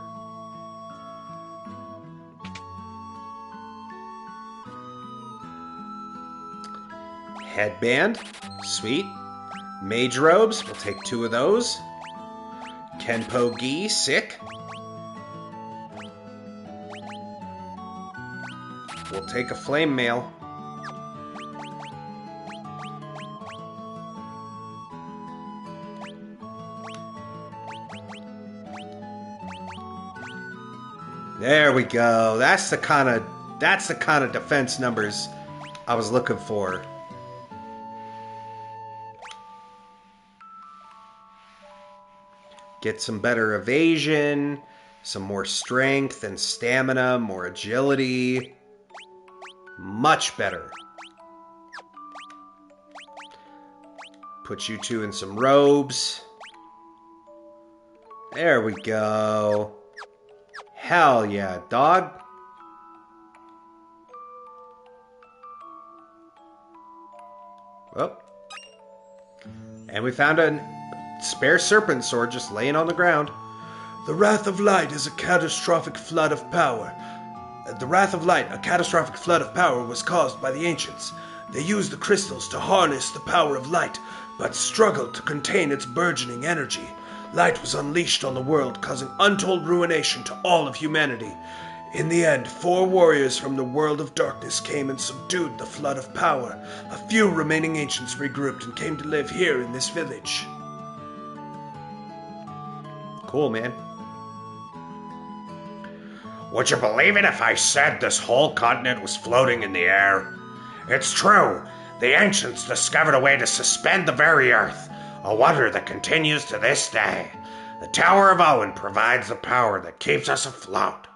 Speaker 1: Headband. Sweet. Mage robes. We'll take 2 of those. Kenpo gi. Sick. We'll take a flame mail. There we go. That's the kind of defense numbers I was looking for. Get some better evasion, some more strength and stamina, more agility. Much better. Put you two in some robes. There we go. Hell yeah, dog. Oh. And we found a spare serpent sword just laying on the ground.
Speaker 7: The Wrath of Light is a catastrophic flood of power. The Wrath of Light, a catastrophic flood of power, was caused by the ancients. They used the crystals to harness the power of light, but struggled to contain its burgeoning energy. Light was unleashed on the world, causing untold ruination to all of humanity. In the end, 4 warriors from the world of darkness came and subdued the flood of power. A few remaining ancients regrouped and came to live here in this village.
Speaker 1: Cool, man.
Speaker 6: Would you believe it if I said this whole continent was floating in the air? It's true. The ancients discovered a way to suspend the very earth, a wonder that continues to this day. The Tower of Owen provides the power that keeps us afloat.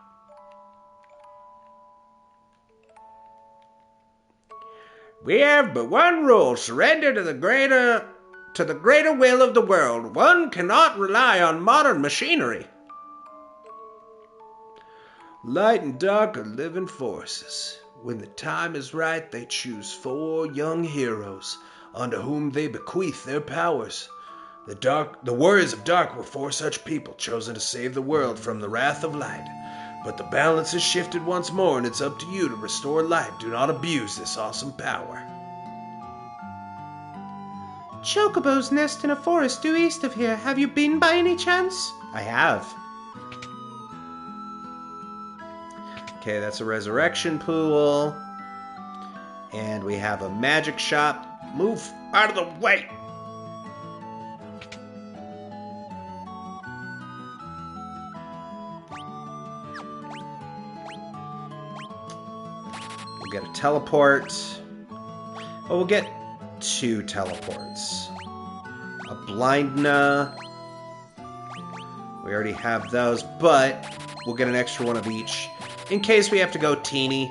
Speaker 6: We have but one rule: surrender to the greater will of the world. One cannot rely on modern machinery.
Speaker 7: Light and dark are living forces. When the time is right, they choose 4 young heroes, unto whom they bequeath their powers. The warriors of dark were 4 such people, chosen to save the world from the wrath of light. But the balance has shifted once more, and it's up to you to restore light. Do not abuse this awesome power.
Speaker 4: Chocobos nest in a forest due east of here. Have you been by any chance?
Speaker 1: I have. Okay, that's a resurrection pool. And we have a magic shop. Move out of the way. We'll get a teleport. Oh, we'll get 2 teleports. A blindna. We already have those, but we'll get an extra one of each in case we have to go teeny.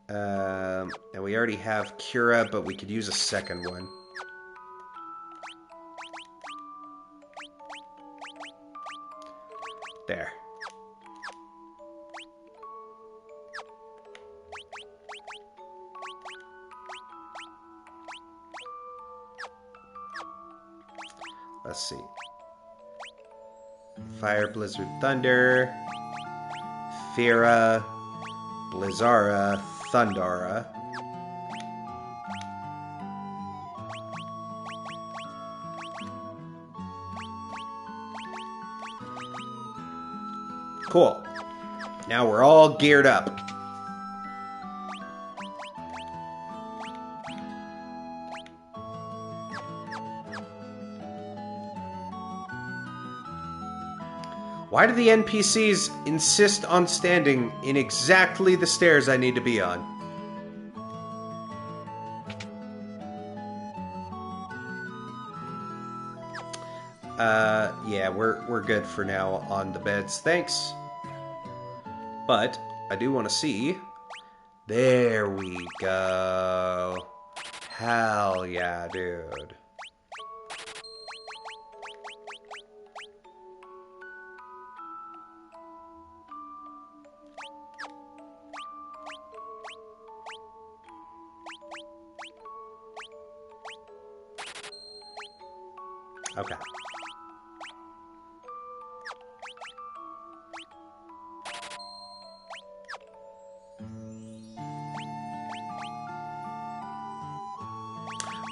Speaker 1: And we already have Cura, but we could use a second one. There. Let's see. Fire, Blizzard, Thunder, Fira, Blizzara, Thundara. Cool. Now we're all geared up. Why do the NPCs insist on standing in exactly the stairs I need to be on? Yeah, we're good for now on the beds, thanks. But I do want to see. There we go. Hell yeah, dude. Okay.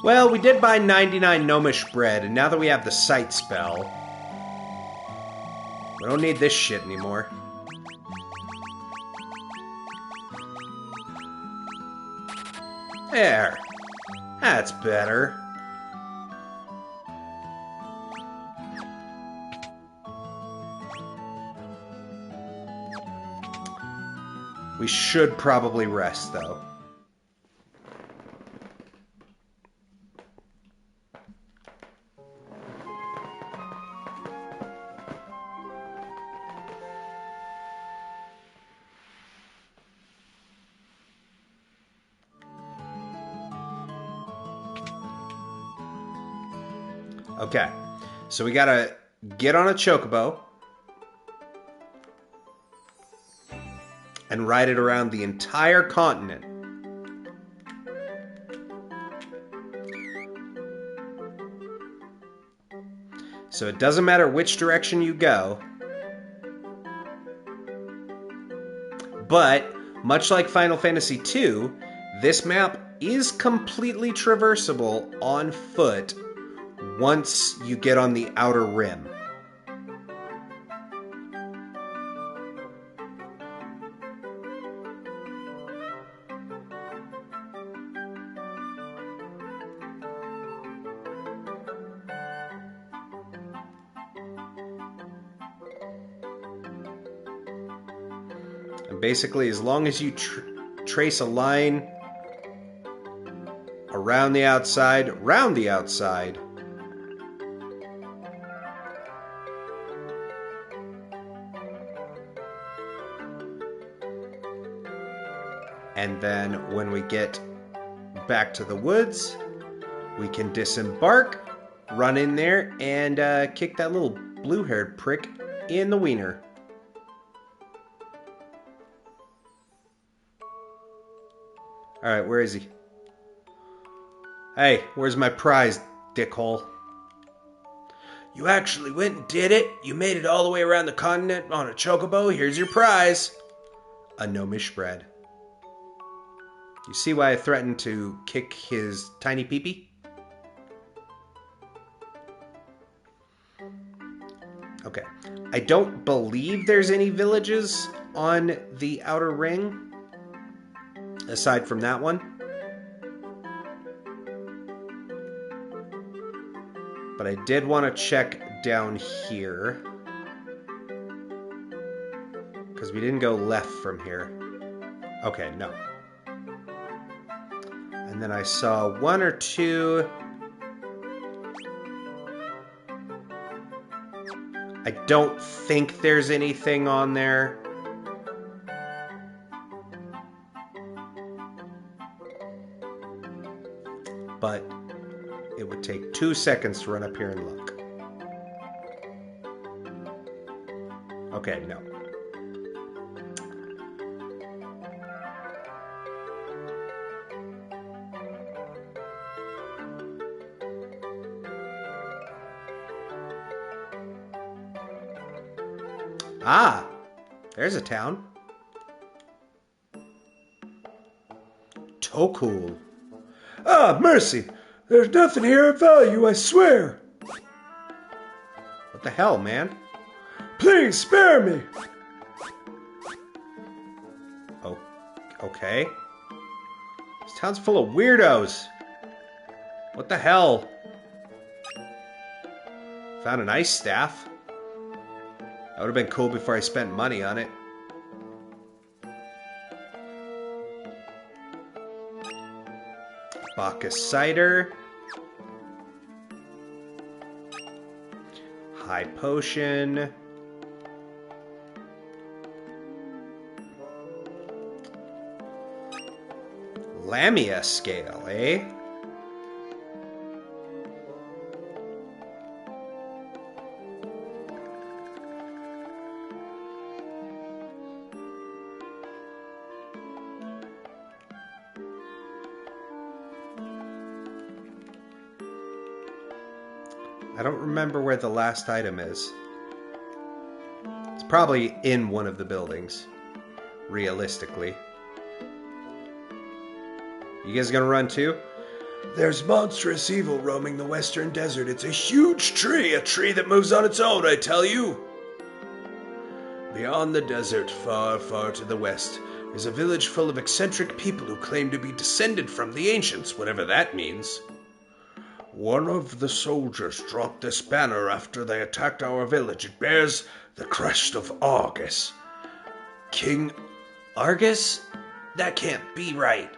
Speaker 1: Well, we did buy 99 gnomish bread, and now that we have the sight spell, we don't need this shit anymore. There. That's better. We should probably rest, though. Okay. So we gotta get on a chocobo and ride it around the entire continent. So it doesn't matter which direction you go, but much like Final Fantasy II, this map is completely traversable on foot once you get on the outer rim. And basically, as long as you trace a line around the outside, round the outside, and then when we get back to the woods, we can disembark, run in there, and kick that little blue-haired prick in the wiener. Alright, where is he? Hey, where's my prize, dickhole?
Speaker 7: You actually went and did it? You made it all the way around the continent on a chocobo? Here's your prize.
Speaker 1: A gnomish bread. You see why I threatened to kick his tiny peepee? Okay. I don't believe there's any villages on the outer ring, aside from that one. But I did want to check down here, because we didn't go left from here. Okay, no. And then I saw one or two. I don't think there's anything on there. But it would take 2 seconds to run up here and look. Okay, no. Ah, there's a town. Tokul.
Speaker 7: Ah, mercy. There's nothing here of value, I swear.
Speaker 1: What the hell, man?
Speaker 7: Please spare me.
Speaker 1: Oh, okay. This town's full of weirdos. What the hell? Found an ice staff. That would have been cool before I spent money on it. Bacchus cider. High potion. Lamia scale, eh? I don't remember where the last item is. It's probably in one of the buildings, realistically. You guys gonna run too?
Speaker 7: There's monstrous evil roaming the western desert. It's a huge tree, a tree that moves on its own, I tell you. Beyond the desert, far, far to the west, is a village full of eccentric people who claim to be descended from the ancients, whatever that means. One of the soldiers dropped this banner after they attacked our village. It bears the crest of Argus. King Argus? That can't be right.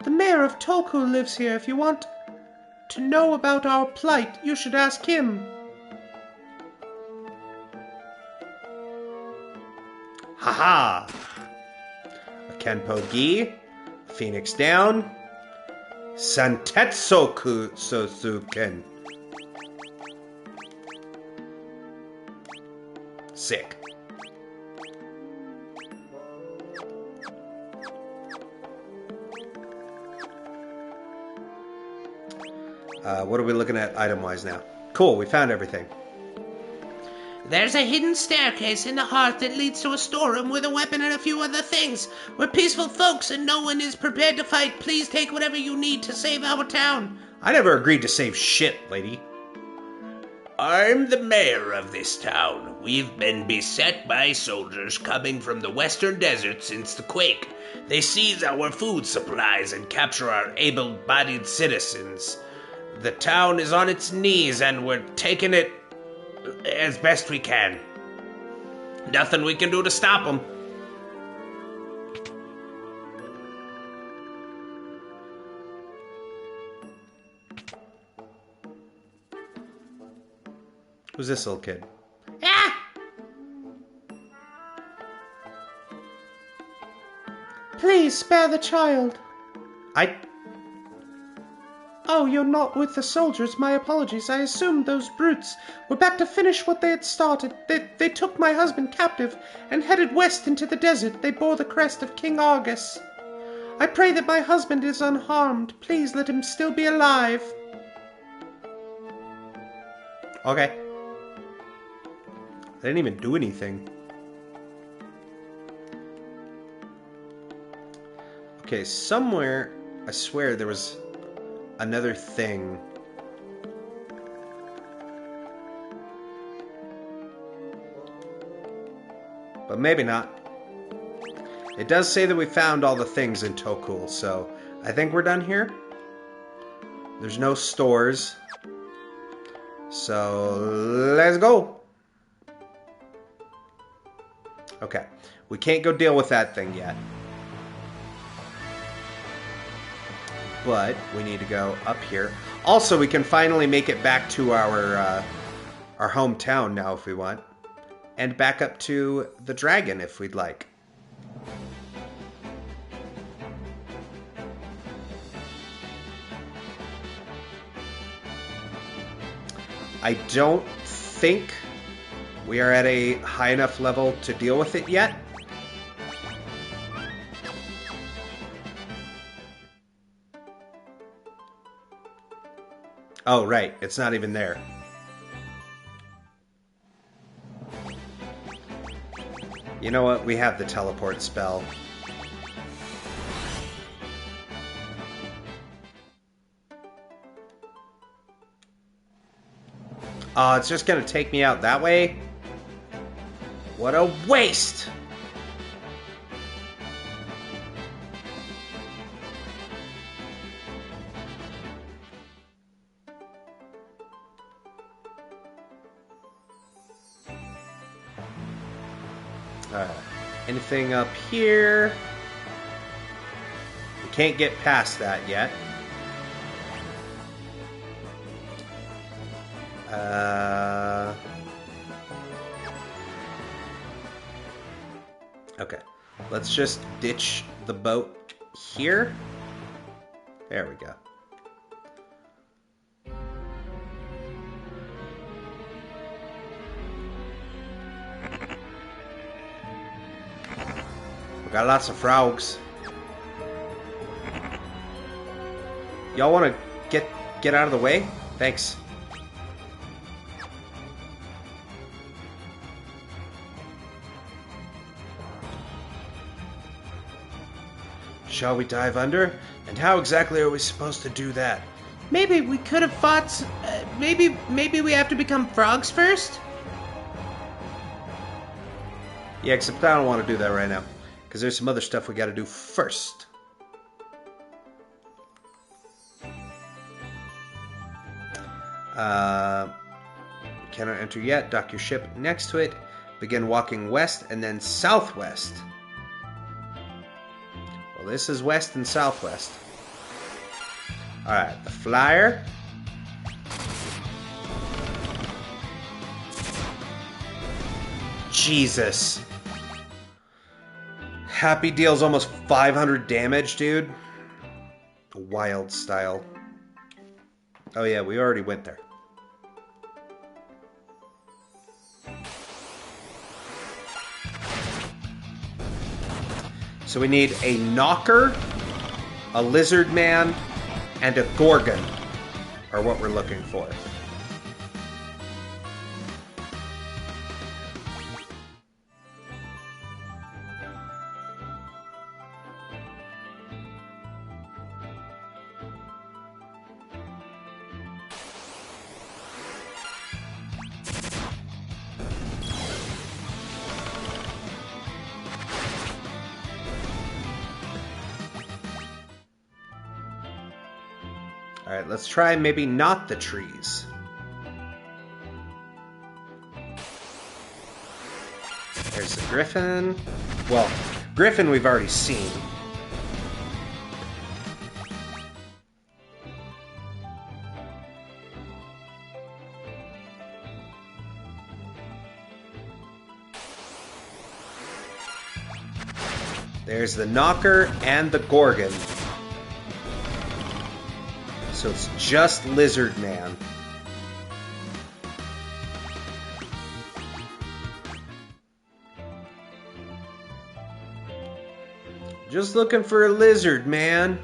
Speaker 4: The mayor of Tolku lives here. If you want to know about our plight, you should ask him.
Speaker 1: Haha! A Kenpo Gi, Phoenix down. Santetsuku Sosuken. Sick. What are we looking at item-wise now? Cool, we found everything.
Speaker 3: There's a hidden staircase in the hearth that leads to a storeroom with a weapon and a few other things. We're peaceful folks and no one is prepared to fight. Please take whatever you need to save our town.
Speaker 1: I never agreed to save shit, lady.
Speaker 8: I'm the mayor of this town. We've been beset by soldiers coming from the western desert since the quake. They seize our food supplies and capture our able-bodied citizens. The town is on its knees and we're taking it as best we can. Nothing we can do to stop them.
Speaker 1: Who's this little kid?
Speaker 3: Ah!
Speaker 4: Please spare the child. Oh, you're not with the soldiers. My apologies. I assumed those brutes were back to finish what they had started. They took my husband captive and headed west into the desert. They bore the crest of King Argus. I pray that my husband is unharmed. Please let him still be alive.
Speaker 1: Okay. They didn't even do anything. Okay, somewhere, I swear there was another thing. But maybe not. It does say that we found all the things in Tokul, so I think we're done here. There's no stores. So let's go. Okay, we can't go deal with that thing yet. But we need to go up here. Also, we can finally make it back to our hometown now if we want. And back up to the dragon if we'd like. I don't think we are at a high enough level to deal with it yet. Oh, right. It's not even there. You know what? We have the teleport spell. Oh, it's just gonna take me out that way? What a waste! Alright. Anything up here? We can't get past that yet. Okay. Let's just ditch the boat here. There we go. We got lots of frogs. Y'all want to get out of the way? Thanks. Shall we dive under? And how exactly are we supposed to do that?
Speaker 3: Maybe we could have fought. Maybe we have to become frogs first.
Speaker 1: Yeah, except I don't want to do that right now. Because there's some other stuff we got to do first. Cannot enter yet. Dock your ship next to it. Begin walking west and then southwest. Well, this is west and southwest. Alright, the flyer. Jesus. Happy deals almost 500 damage, dude. Wild style. Oh yeah, we already went there. So we need a knocker, a lizard man, and a gorgon are what we're looking for. Alright, let's try maybe not the trees. There's the griffin. Well, griffin we've already seen. There's the knocker and the gorgon. So it's just Lizard Man. Just looking for a lizard, man.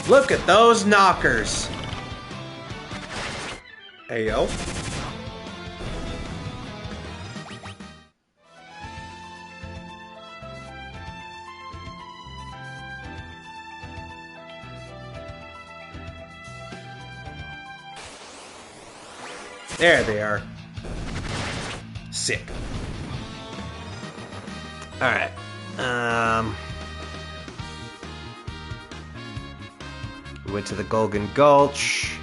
Speaker 1: Look at those knockers. Ayo. There they are. Sick. Alright. We went to the Golgan Gulch.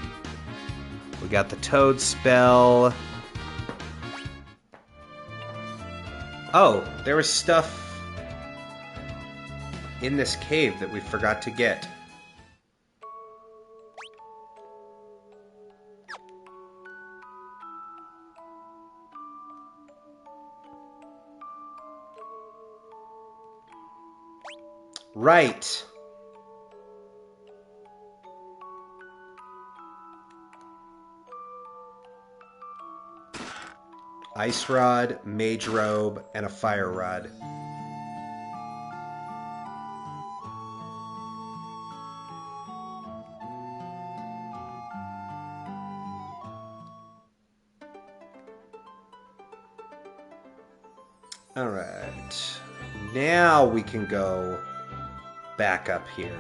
Speaker 1: We got the Toad spell. Oh, there was stuff in this cave that we forgot to get. Right. Ice rod, mage robe, and a fire rod. All right. Now we can go back up here.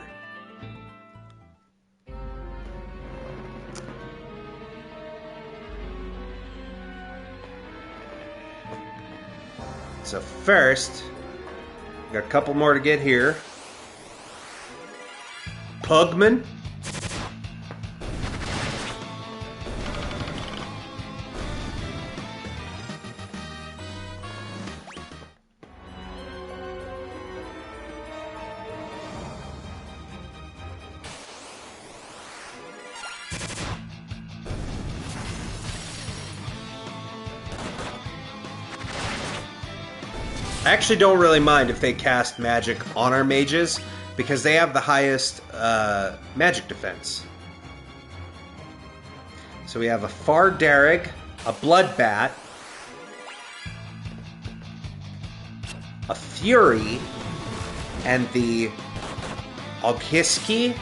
Speaker 1: So first, got a couple more to get here. Pugman. I actually don't really mind if they cast magic on our mages, because they have the highest magic defense. So we have a Fardarig, a Bloodbat, a Fury, and the Oghiski.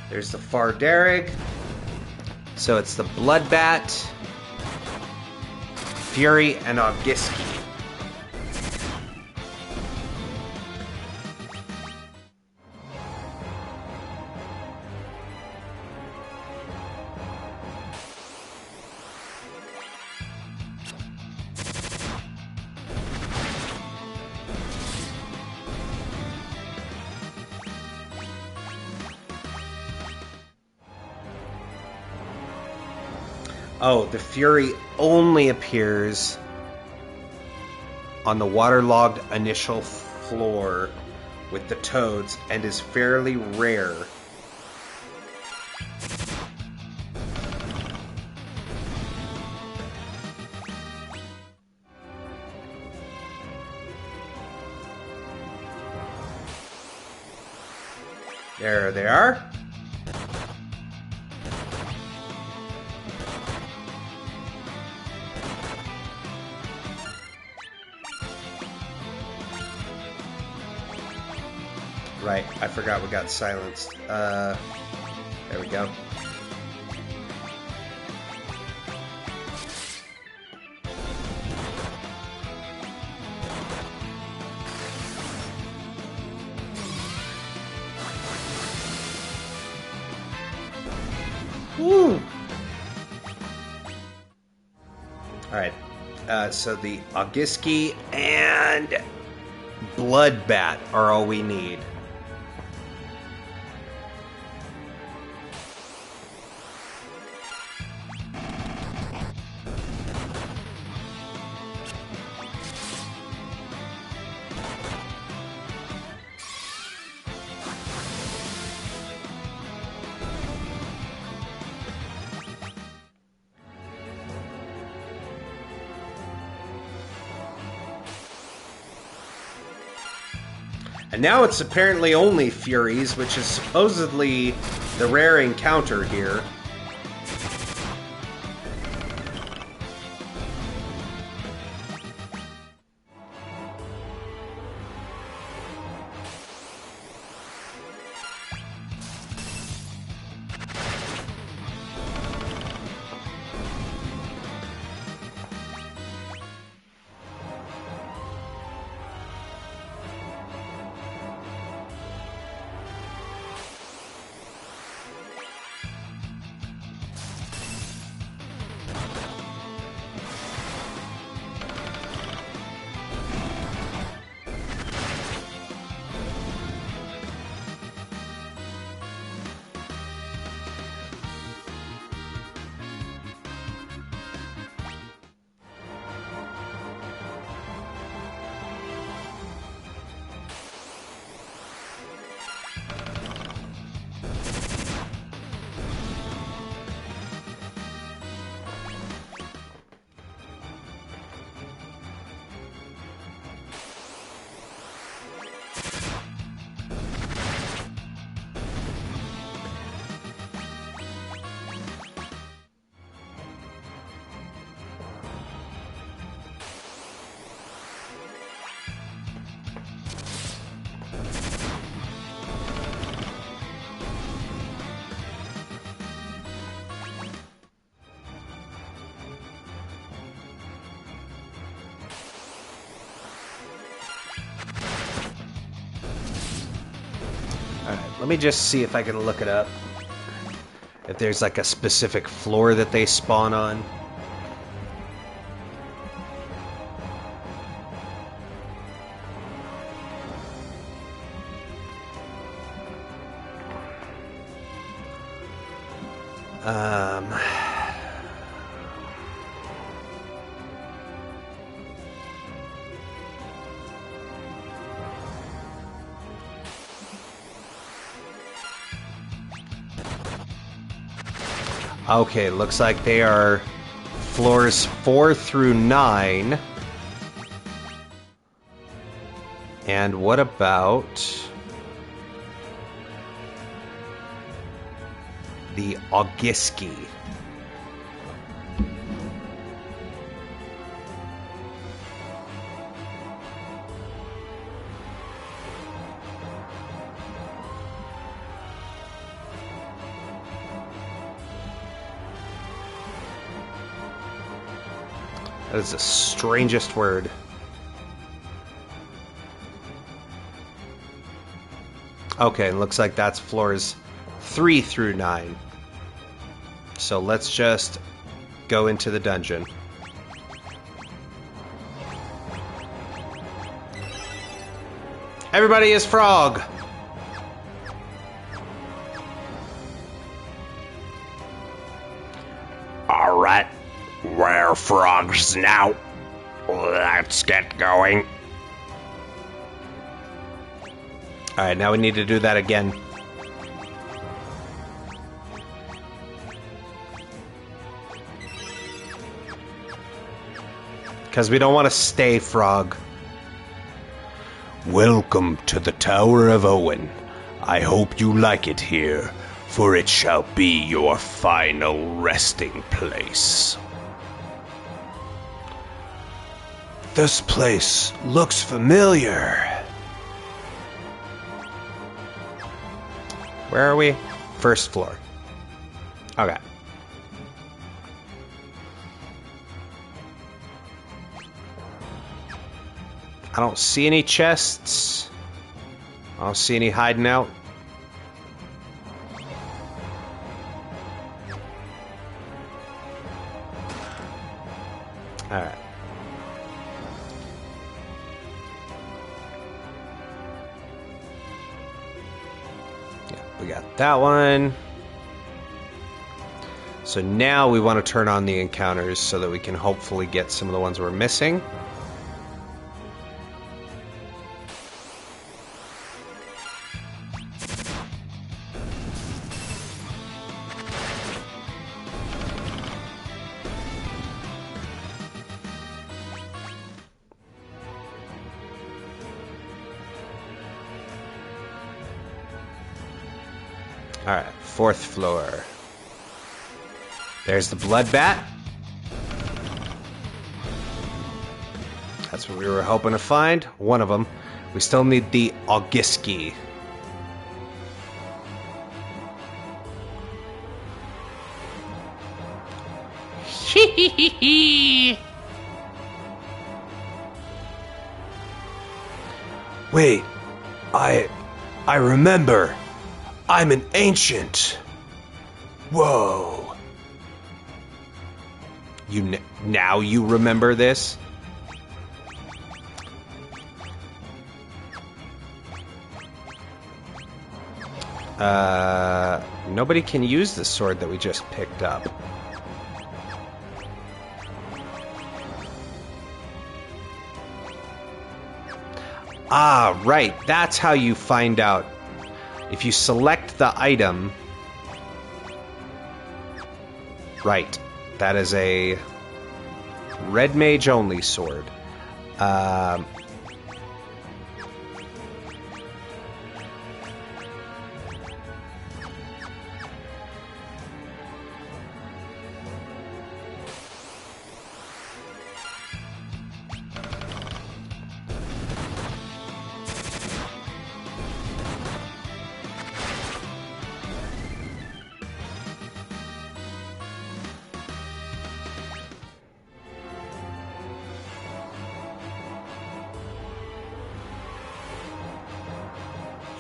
Speaker 1: There's the Fardarig. So it's the Bloodbat, Fury, and Oghiski. Oh, the Fury only appears on the waterlogged initial floor with the toads and is fairly rare. There they are. Right, I forgot we got silenced. There we go. Woo! Alright, so the Augiski and Bloodbat are all we need. And now it's apparently only Furies, which is supposedly the rare encounter here. Let me just see if I can look it up. If there's like a specific floor that they spawn on. Okay, looks like they are floors 4 through 9. And what about the Augiski? That is the strangest word. Okay, it looks like that's floors 3 through 9. So let's just go into the dungeon. Everybody is Frog!
Speaker 6: Alright. Alright, we're frogs now. Let's get going.
Speaker 1: Alright, now we need to do that again. Because we don't want to stay frog.
Speaker 2: Welcome to the Tower of Owen. I hope you like it here, for it shall be your final resting place. This place looks familiar.
Speaker 1: Where are we? First floor. Okay. I don't see any chests. I don't see any hiding out. Alright. Yeah, we got that one. So now we want to turn on the encounters so that we can hopefully get some of the ones we're missing. Alright, fourth floor. There's the blood bat. That's what we were hoping to find. One of them. We still need the Augiski.
Speaker 2: Wait, I remember. I'm an ancient. Whoa.
Speaker 1: Now you remember this? Nobody can use the sword that we just picked up. Ah, right. That's how you find out. If you select the item... Right. That is a red mage only sword.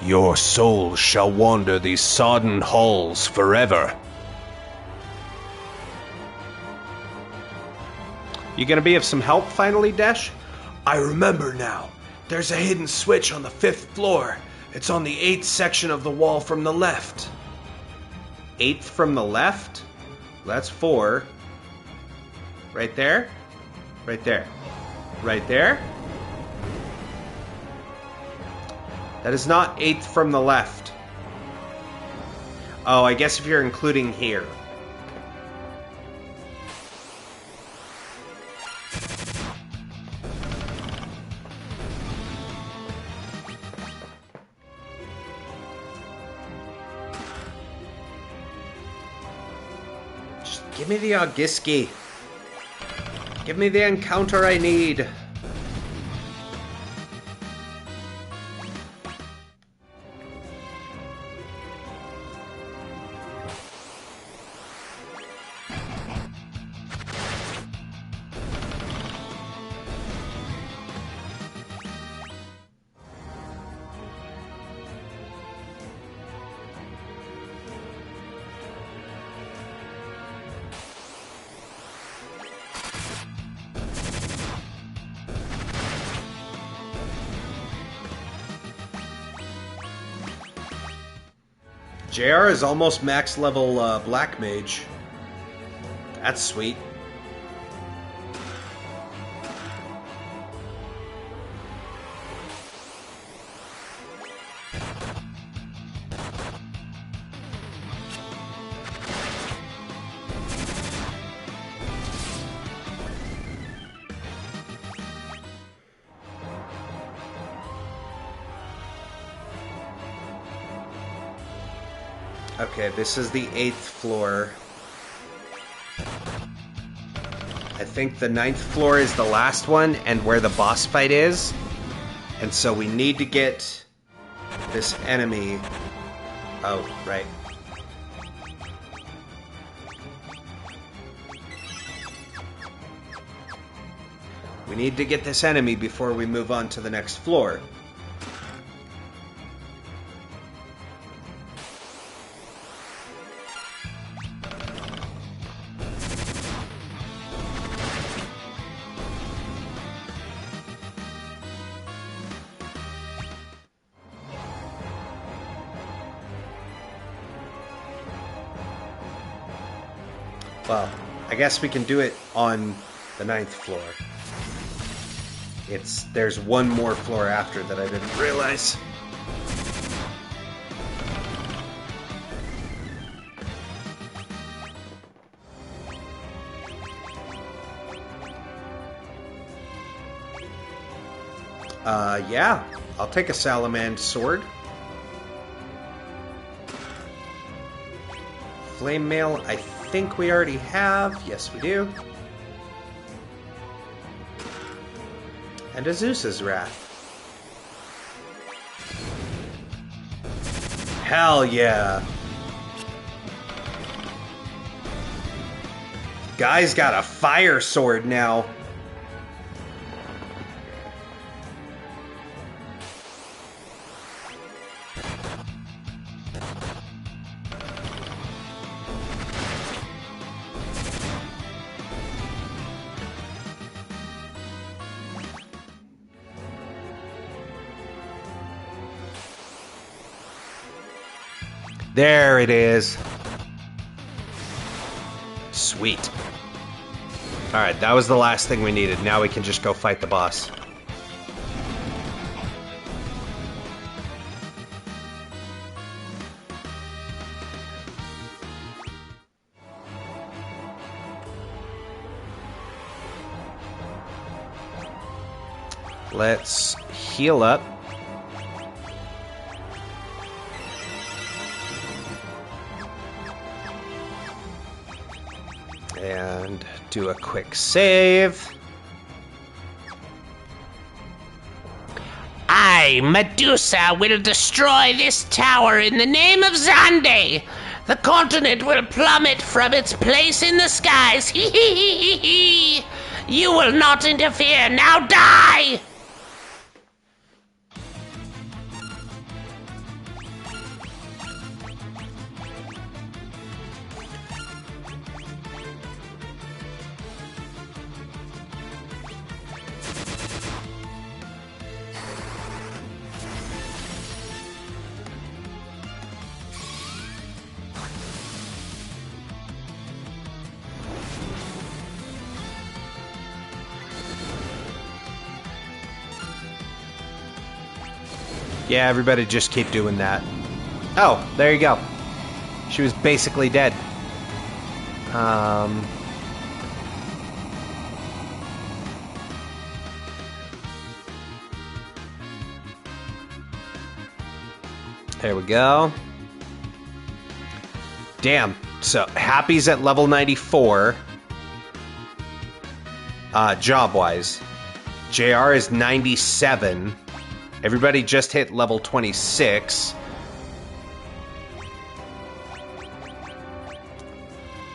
Speaker 2: Your soul shall wander these sodden halls forever.
Speaker 1: You gonna be of some help finally, Desh?
Speaker 7: I remember now. There's a hidden switch on the 5th floor. It's on the 8th section of the wall from the left.
Speaker 1: 8th from the left? That's 4. Right there? Right there. Right there? That is not 8th from the left. Oh, I guess if you're including here. Just give me the Augiski. Give me the encounter I need. JR is almost max level Black Mage. That's sweet. Okay, this is the 8th floor. I think the 9th floor is the last one and where the boss fight is. And so we need to get this enemy... Oh, right. We need to get this enemy before we move on to the next floor. Well, I guess we can do it on the 9th floor. There's one more floor after that I didn't realize. Yeah, I'll take a Salamand sword. Flame mail, I think we already have. Yes, we do. And a Zeus's Wrath. Hell yeah. Guy's got a fire sword now. There it is. Sweet. Alright, that was the last thing we needed. Now we can just go fight the boss. Let's heal up. And do a quick save.
Speaker 3: I, Medusa, will destroy this tower in the name of Zande. The continent will plummet from its place in the skies. Hee hee hee hee hee. You will not interfere. Now die!
Speaker 1: Yeah, everybody just keep doing that. Oh, there you go. She was basically dead. There we go. Damn. So, Happy's at level 94. Job-wise. JR is 97. Everybody just hit level 26.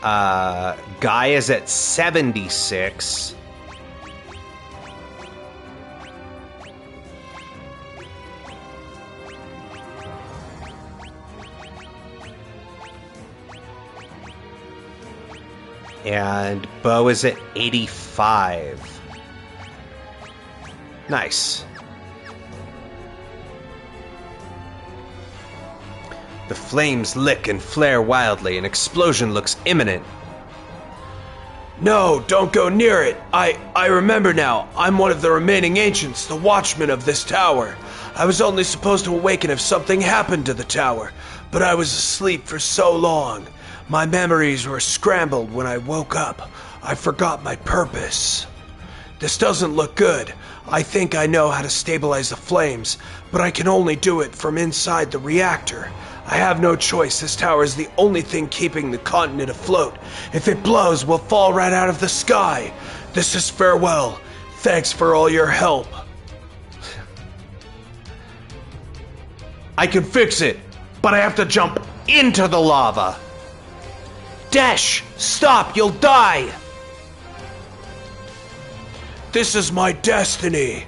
Speaker 1: Guy is at 76. And Bo is at 85. Nice. The flames lick and flare wildly. An explosion looks imminent.
Speaker 7: No, don't go near it. I remember now. I'm one of the remaining ancients, the watchman of this tower. I was only supposed to awaken if something happened to the tower, but I was asleep for so long. My memories were scrambled when I woke up. I forgot my purpose. This doesn't look good. I think I know how to stabilize the flames, but I can only do it from inside the reactor. I have no choice. This tower is the only thing keeping the continent afloat. If it blows, we'll fall right out of the sky. This is farewell. Thanks for all your help.
Speaker 1: I can fix it, but I have to jump into the lava. Dash! Stop! You'll die!
Speaker 7: This is my destiny.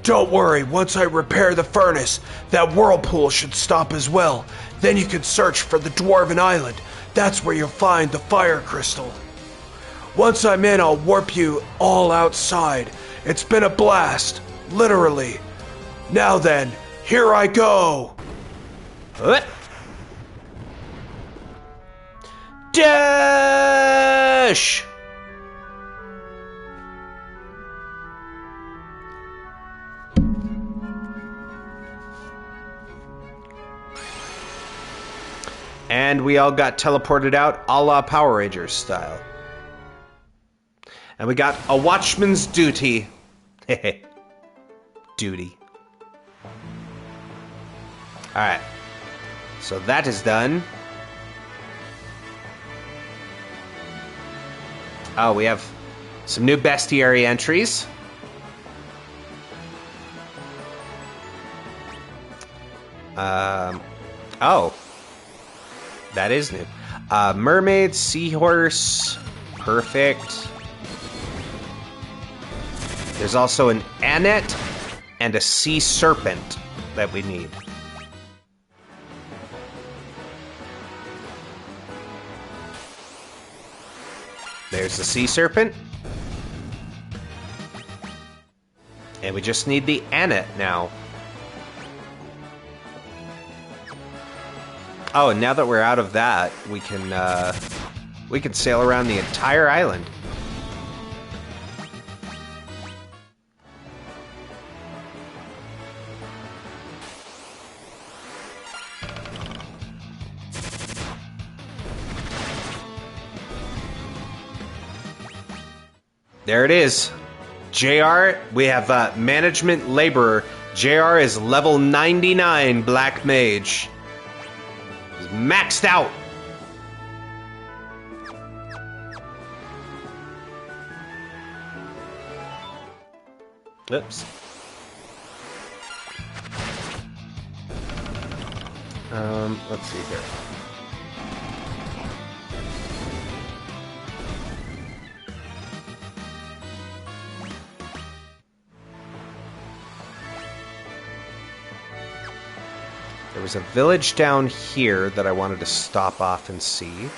Speaker 7: Don't worry, once I repair the furnace, that whirlpool should stop as well. Then you can search for the Dwarven Island. That's where you'll find the fire crystal. Once I'm in, I'll warp you all outside. It's been a blast, literally. Now then, here I go.
Speaker 1: What? Dash! And we all got teleported out a la Power Rangers style. And we got a watchman's duty. Duty. Alright. So that is done. Oh, we have some new bestiary entries. Oh. That is new. Mermaid, seahorse, perfect. There's also an anet and a sea serpent that we need. There's the sea serpent. And we just need the anet now. Oh, and now that we're out of that, we can sail around the entire island. There it is. JR, we have management laborer. JR is level 99 black mage. Maxed out. Oops. Let's see here. There was a village down here that I wanted to stop off and see.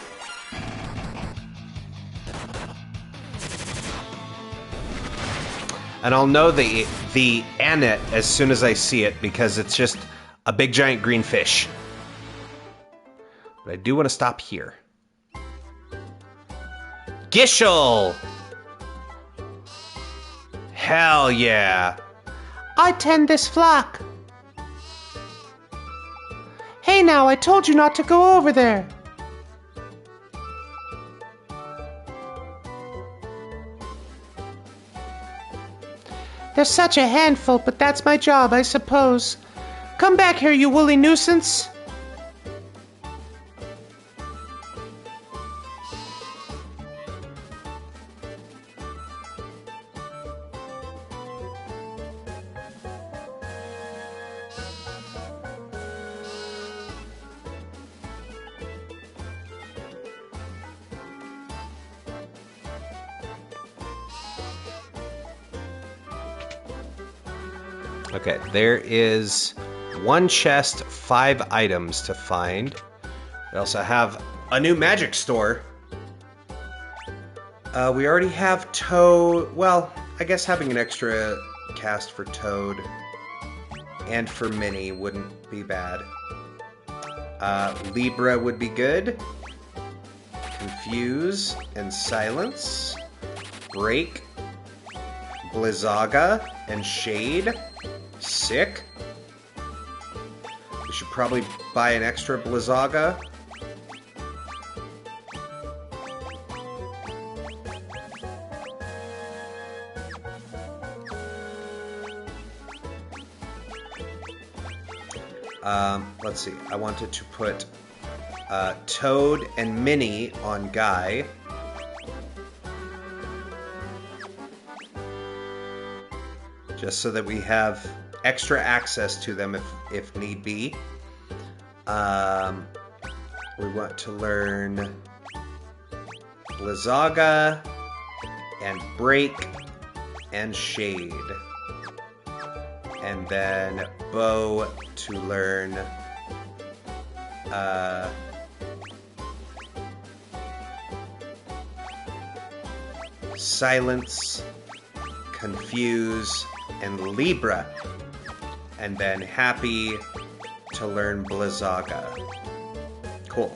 Speaker 1: And I'll know the anet as soon as I see it because it's just a big giant green fish. But I do want to stop here. Gishel! Hell yeah!
Speaker 4: I tend this flock. Hey now, I told you not to go over there. They're such a handful, but that's my job, I suppose. Come back here, you woolly nuisance.
Speaker 1: Okay, there is one chest, 5 items to find. We also have a new magic store. We already have Toad. Well, I guess having an extra cast for Toad and for Minnie wouldn't be bad. Libra would be good. Confuse and Silence. Break, Blizzaga, and Shade. Sick. We should probably buy an extra Blizzaga. Let's see. I wanted to put Toad and Minnie on Guy. Just so that we have extra access to them if need be. We want to learn Blizzaga and Break and Shade. And then Bo to learn Silence, Confuse, and Libra. And then Happy to learn Blizzaga. Cool.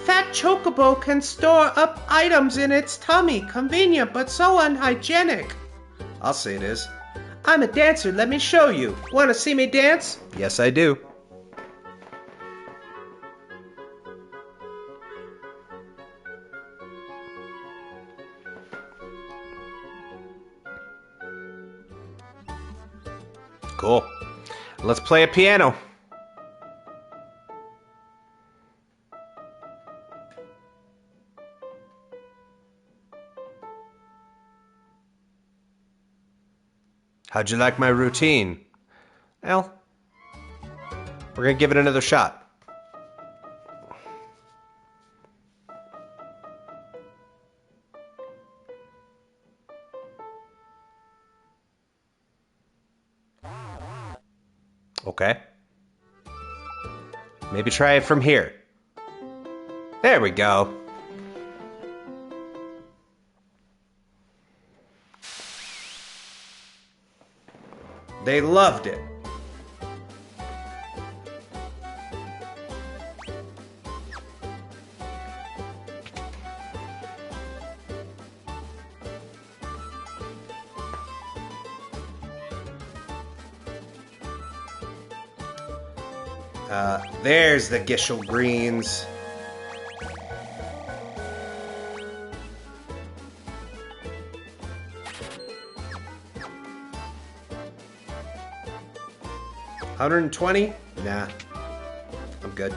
Speaker 4: Fat Chocobo can store up items in its tummy. Convenient, but so unhygienic.
Speaker 1: I'll say it is.
Speaker 4: I'm a dancer, let me show you. Want to see me dance?
Speaker 1: Yes, I do. Cool. Let's play a piano. How'd you like my routine? Well, we're gonna give it another shot. Okay. Maybe try it from here. There we go. They loved it. There's the Gishel Greens. $120? Nah. I'm good.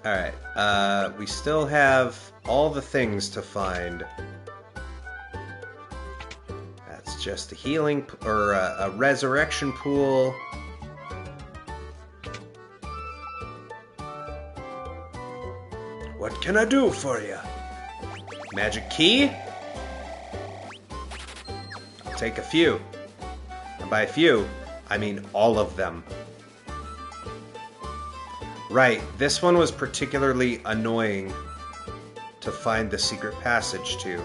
Speaker 1: Alright, we still have all the things to find. That's just a healing, or a resurrection pool.
Speaker 7: What can I do for you?
Speaker 1: Magic key? I'll take a few. And by a few, I mean all of them. Right, this one was particularly annoying to find the secret passage to.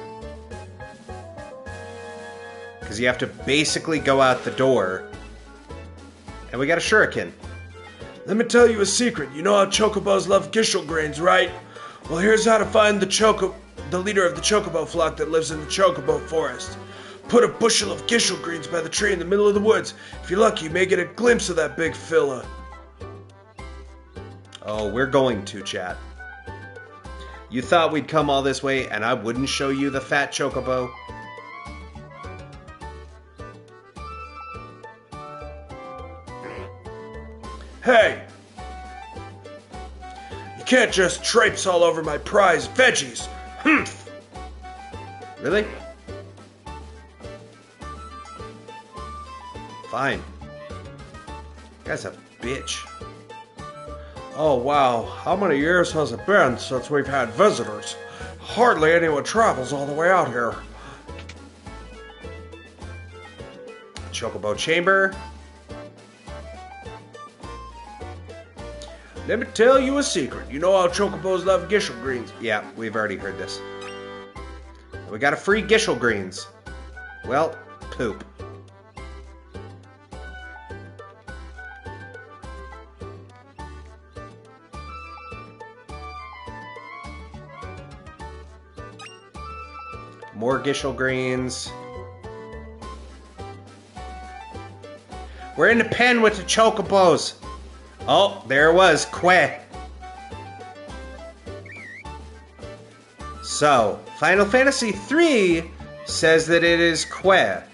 Speaker 1: Because you have to basically go out the door. And we got a shuriken.
Speaker 7: Let me tell you a secret. You know how chocobos love Gishel grains, right? Well, here's how to find the leader of the chocobo flock that lives in the chocobo forest. Put a bushel of Gishel greens by the tree in the middle of the woods. If you're lucky, you may get a glimpse of that big fella.
Speaker 1: Oh, we're going to, chat. You thought we'd come all this way and I wouldn't show you the fat chocobo?
Speaker 7: Hey! You can't just traipse all over my prize veggies. Humph!
Speaker 1: Really? Fine. You guy's a bitch.
Speaker 7: Oh wow, how many years has it been since we've had visitors? Hardly anyone travels all the way out here.
Speaker 1: Chocobo chamber.
Speaker 7: Let me tell you a secret. You know how chocobos love gishel greens.
Speaker 1: Yeah, we've already heard this. We got a free gishel greens. Well, poop. More gishel greens. We're in the pen with the chocobos. Oh, there it was, Que. So, Final Fantasy III says that it is Que.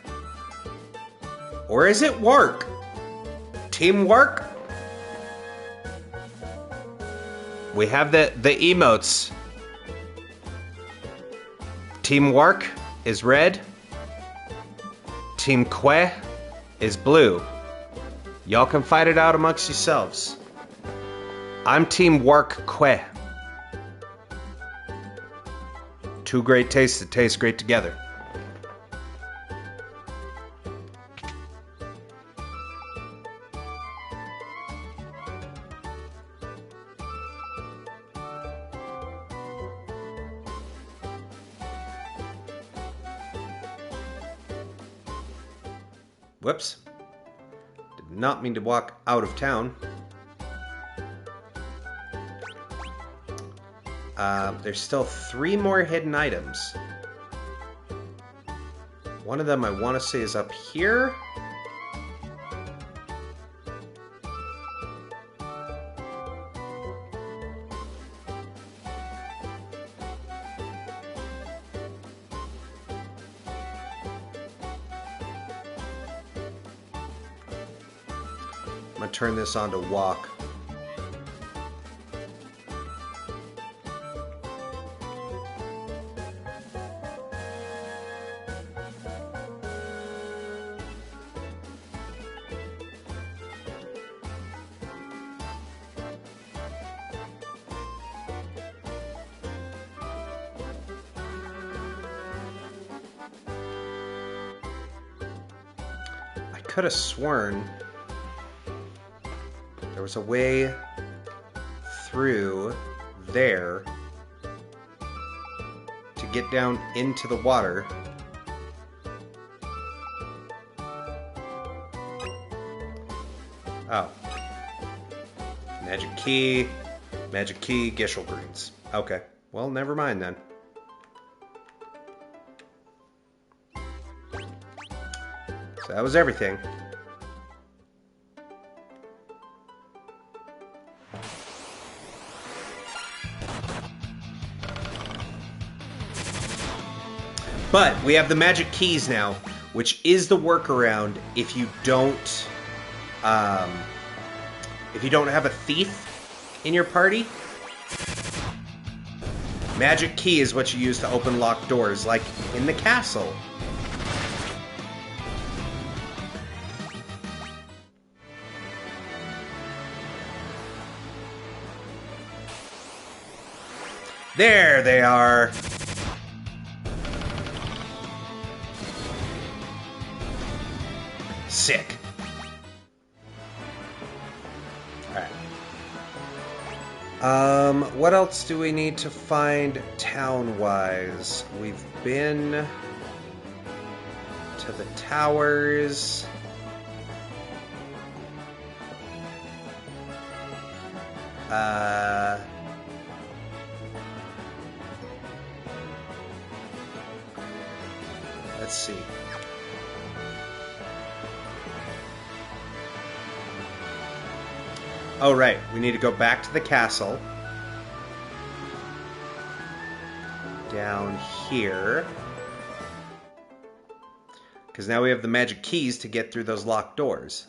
Speaker 1: Or is it Work? Teamwork? We have the emotes. Teamwork is red. Team Que is blue. Y'all can fight it out amongst yourselves. I'm Team Work Que. Two great tastes that taste great together. Whoops. Did not mean to walk out of town. There's still 3 more hidden items. One of them I want to say is up here. I'm gonna turn this on to walk. I could have sworn there was a way through there to get down into the water. Oh. Magic key, Gishel greens. Okay. Well, never mind then. So that was everything. But we have the magic keys now, which is the workaround if you don't have a thief in your party. Magic key is what you use to open locked doors, like in the castle. There they are. Sick. Alright. What else do we need to find town-wise? We've been to the towers. Let's see. Oh, right. We need to go back to the castle. Down here. Because now we have the magic keys to get through those locked doors.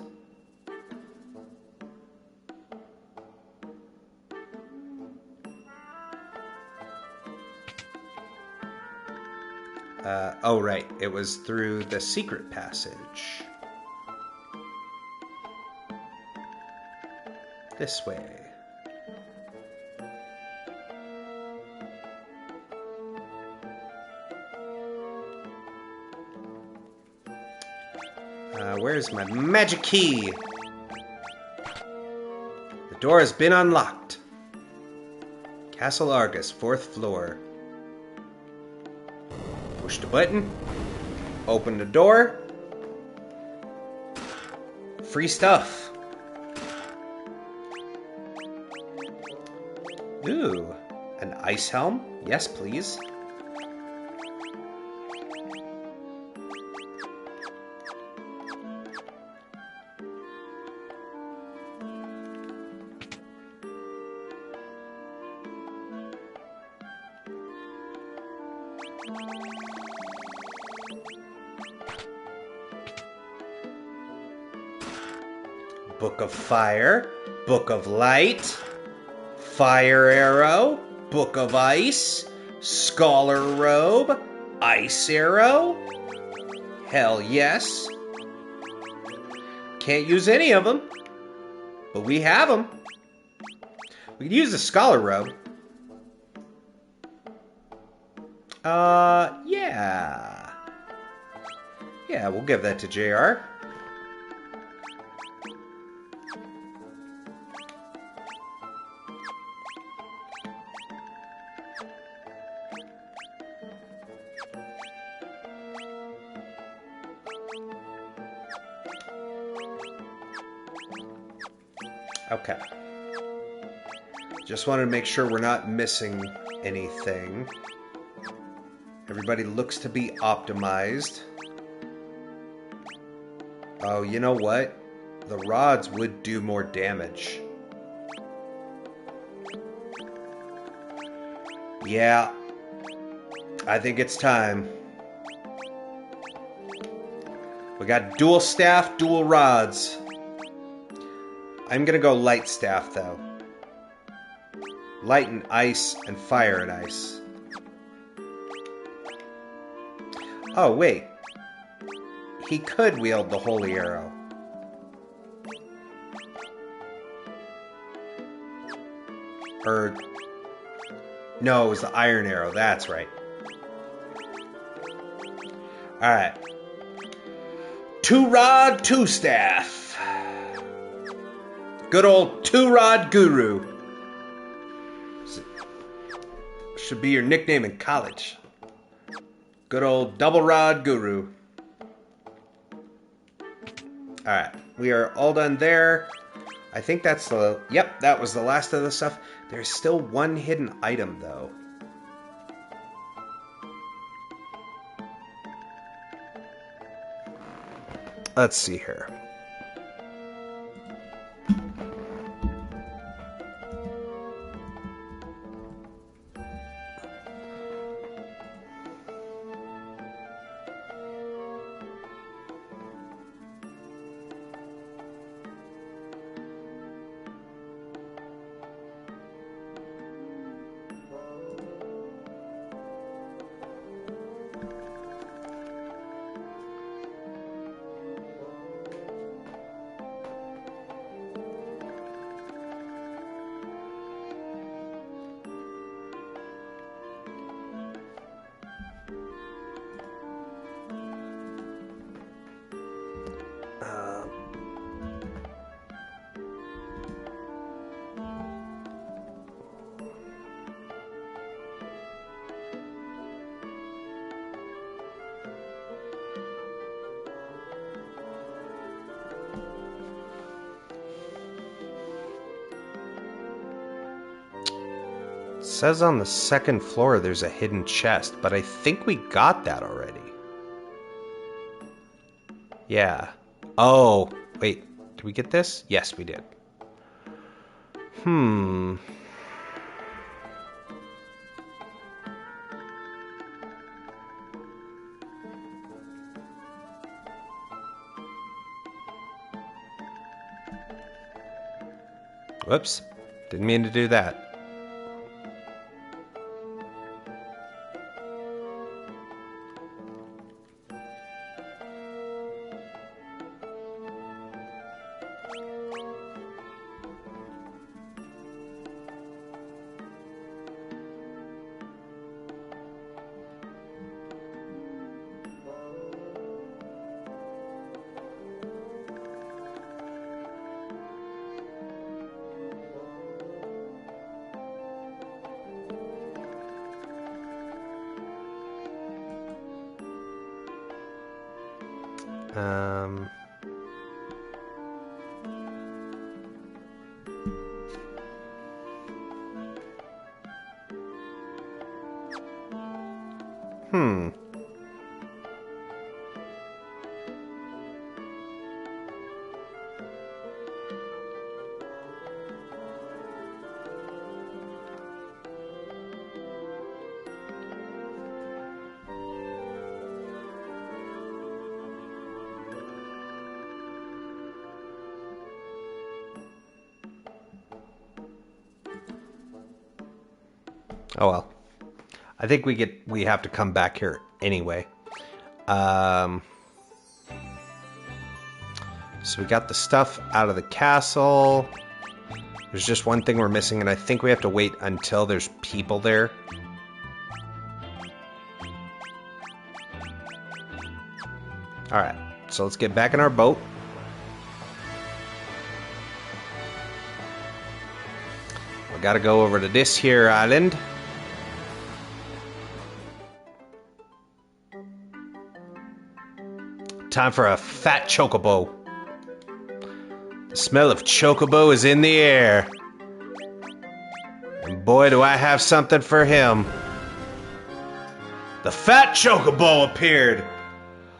Speaker 1: Oh, right. It was through the secret passage. This way. Where's my magic key? The Door has been unlocked. Castle Argus, 4th floor. Push the button. Open the door. Free stuff. Ooh, an ice helm? Yes, please. Book of Fire, Book of Light, Fire Arrow, Book of Ice, Scholar Robe, Ice Arrow. Hell yes. Can't use any of them, but we have them. We could use the Scholar Robe. Yeah. Yeah, we'll give that to JR. Okay. Just wanted to make sure we're not missing anything. Everybody looks to be optimized. Oh, you know what? The rods would do more damage. Yeah. I think it's time. We got dual staff, dual rods. I'm gonna go light staff, though. Light and ice, and fire and ice. Oh, wait. He could wield the holy arrow. Or... no, it was the iron arrow. That's right. Alright. 2-rod, 2-staff. Good old 2-rod guru. Should be your nickname in college. Good old double-rod guru. Alright, we are all done there. I think that's the... yep, that was the last of the stuff. There's still one hidden item, though. Let's see here. It says on the second floor there's a hidden chest, but I think we got that already. Yeah. Oh, wait. Did we get this? Yes, we did. Whoops. Didn't mean to do that. Um... Hmm. Oh well. I think we have to come back here anyway. So we got the stuff out of the castle. There's just one thing we're missing, and I think we have to wait until there's people there. Alright, so let's get back in our boat. We gotta go over to this here island. Time for a fat chocobo. The smell of chocobo is in the air. And boy, do I have something for him. The fat chocobo appeared.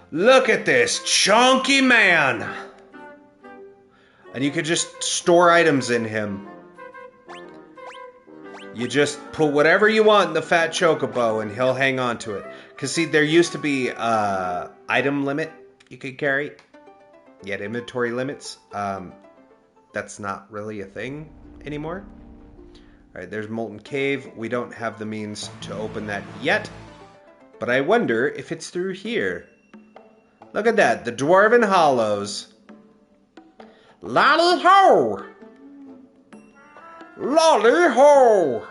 Speaker 1: Look at this chunky man. And you could just store items in him. You just put whatever you want in the fat chocobo and he'll hang on to it. Because see, there used to be item limit you could carry. You had inventory limits. That's not really a thing anymore. Alright, there's Molten Cave. We don't have the means to open that yet. But I wonder if it's through here. Look at that, the Dwarven Hollows.
Speaker 5: Lolly-ho! Lolly-ho!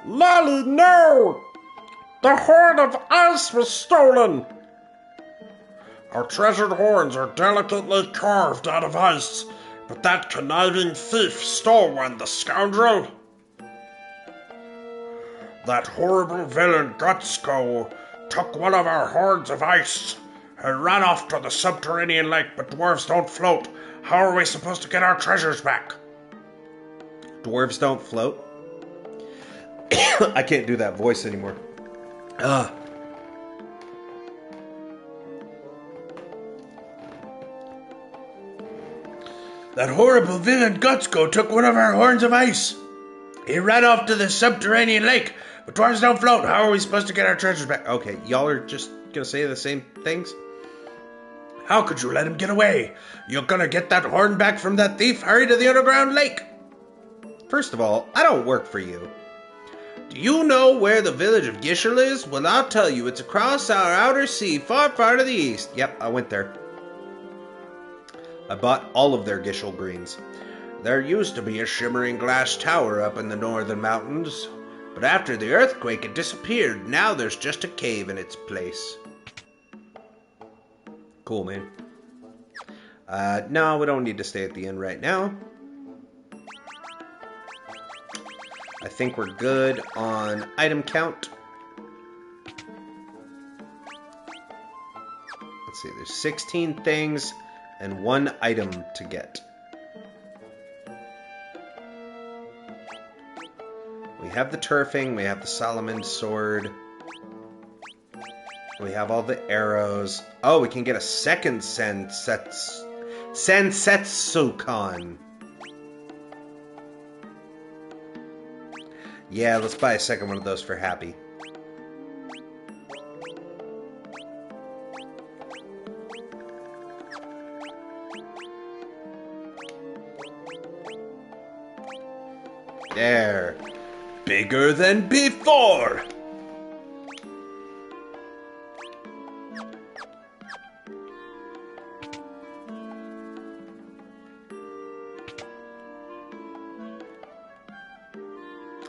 Speaker 5: Lolly, no! The horn of ice was stolen! Our treasured horns are delicately carved out of ice, but that conniving thief stole one, the scoundrel! That horrible villain Gutsko took one of our horns of ice and ran off to the subterranean lake, but dwarves don't float. How are we supposed to get our treasures back?
Speaker 1: Dwarves don't float? I can't do that voice anymore. Ugh.
Speaker 6: That horrible villain Gutsko took one of our horns of ice. He ran off to the subterranean lake, but dwarves don't float. How are we supposed to get our treasures back?
Speaker 1: Okay, y'all are just gonna say the same things?
Speaker 6: How could you let him get away? You're gonna get that horn back from that thief? Hurry to the underground lake.
Speaker 1: First of all, I don't work for you. Do you know where the village of Gishel is? Well, I'll tell you. It's across our outer sea, far, far to the east. Yep, I went there. I bought all of their Gishel greens.
Speaker 6: There used to be a shimmering glass tower up in the northern mountains, but after the earthquake it disappeared. Now there's just a cave in its place.
Speaker 1: Cool, man. No, we don't need to stay at the inn right now. I think we're good on item count. Let's see, there's 16 things and 1 item to get. We have the turfing, we have the Solomon sword. We have all the arrows. Oh, we can get a second Sensetsukan. Yeah, let's buy a second one of those for Happy. There. Bigger than before.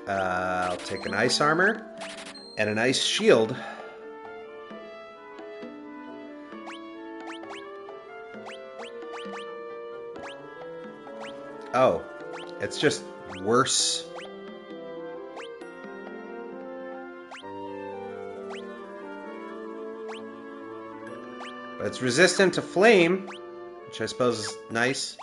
Speaker 1: I'll take an ice armor and an ice shield. Oh, it's just worse. But it's resistant to flame, which I suppose is nice.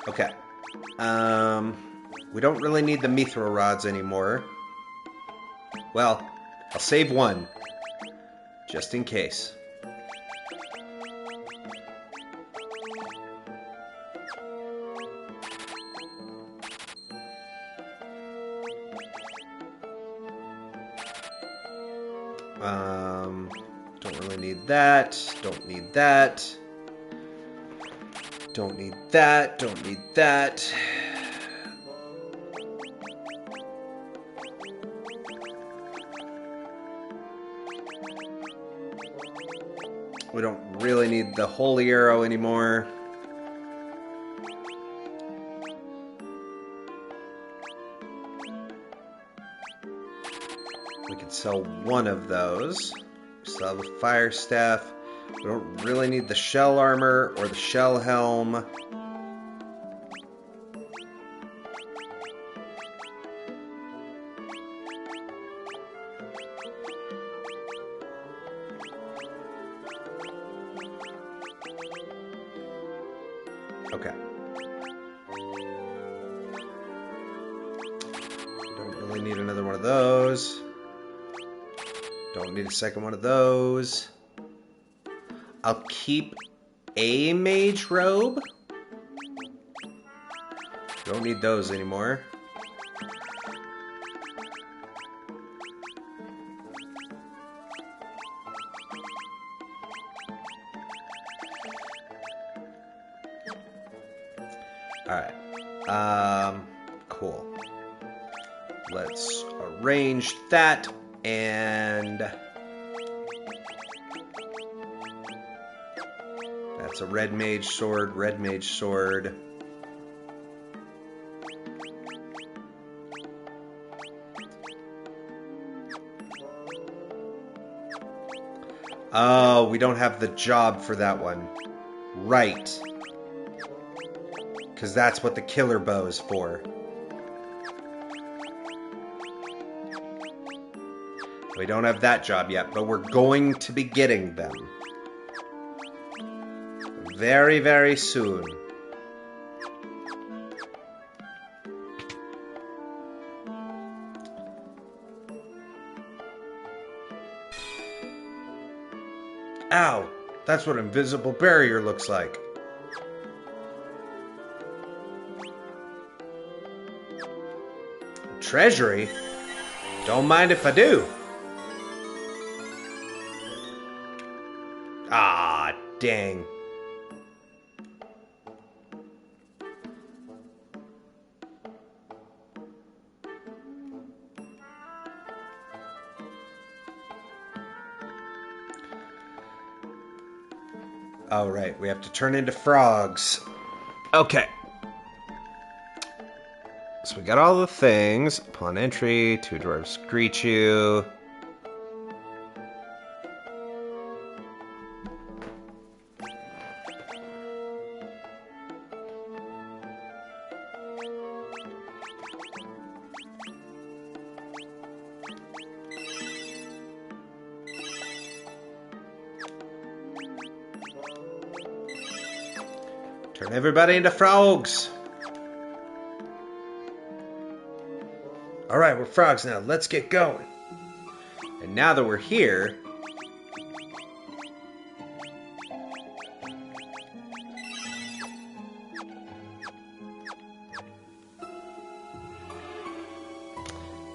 Speaker 1: Okay. We don't really need the mithril rods anymore. Well, I'll save one. Just in case. Don't really need that. Don't need that. Don't need that. Don't need that. We don't really need the holy arrow anymore. We could sell one of those. We still have a fire staff. We don't really need the shell armor or the shell helm. Okay. Don't really need another one of those. Don't need a second one of those. I'll keep a mage robe. Don't need those anymore. Alright. Cool. Let's arrange that and that's a red mage sword, red mage sword. Oh, we don't have the job for that one. Right. Because that's what the killer bow is for. We don't have that job yet, but we're going to be getting them. Very, very soon. Ow! That's what invisible barrier looks like. Treasury? Don't mind if I do. Ah, dang. Oh, right. We have to turn into frogs. Okay. So we got all the things. Upon entry, 2 dwarves greet you. Turn everybody into frogs. Alright, we're frogs now. Let's get going. And now that we're here...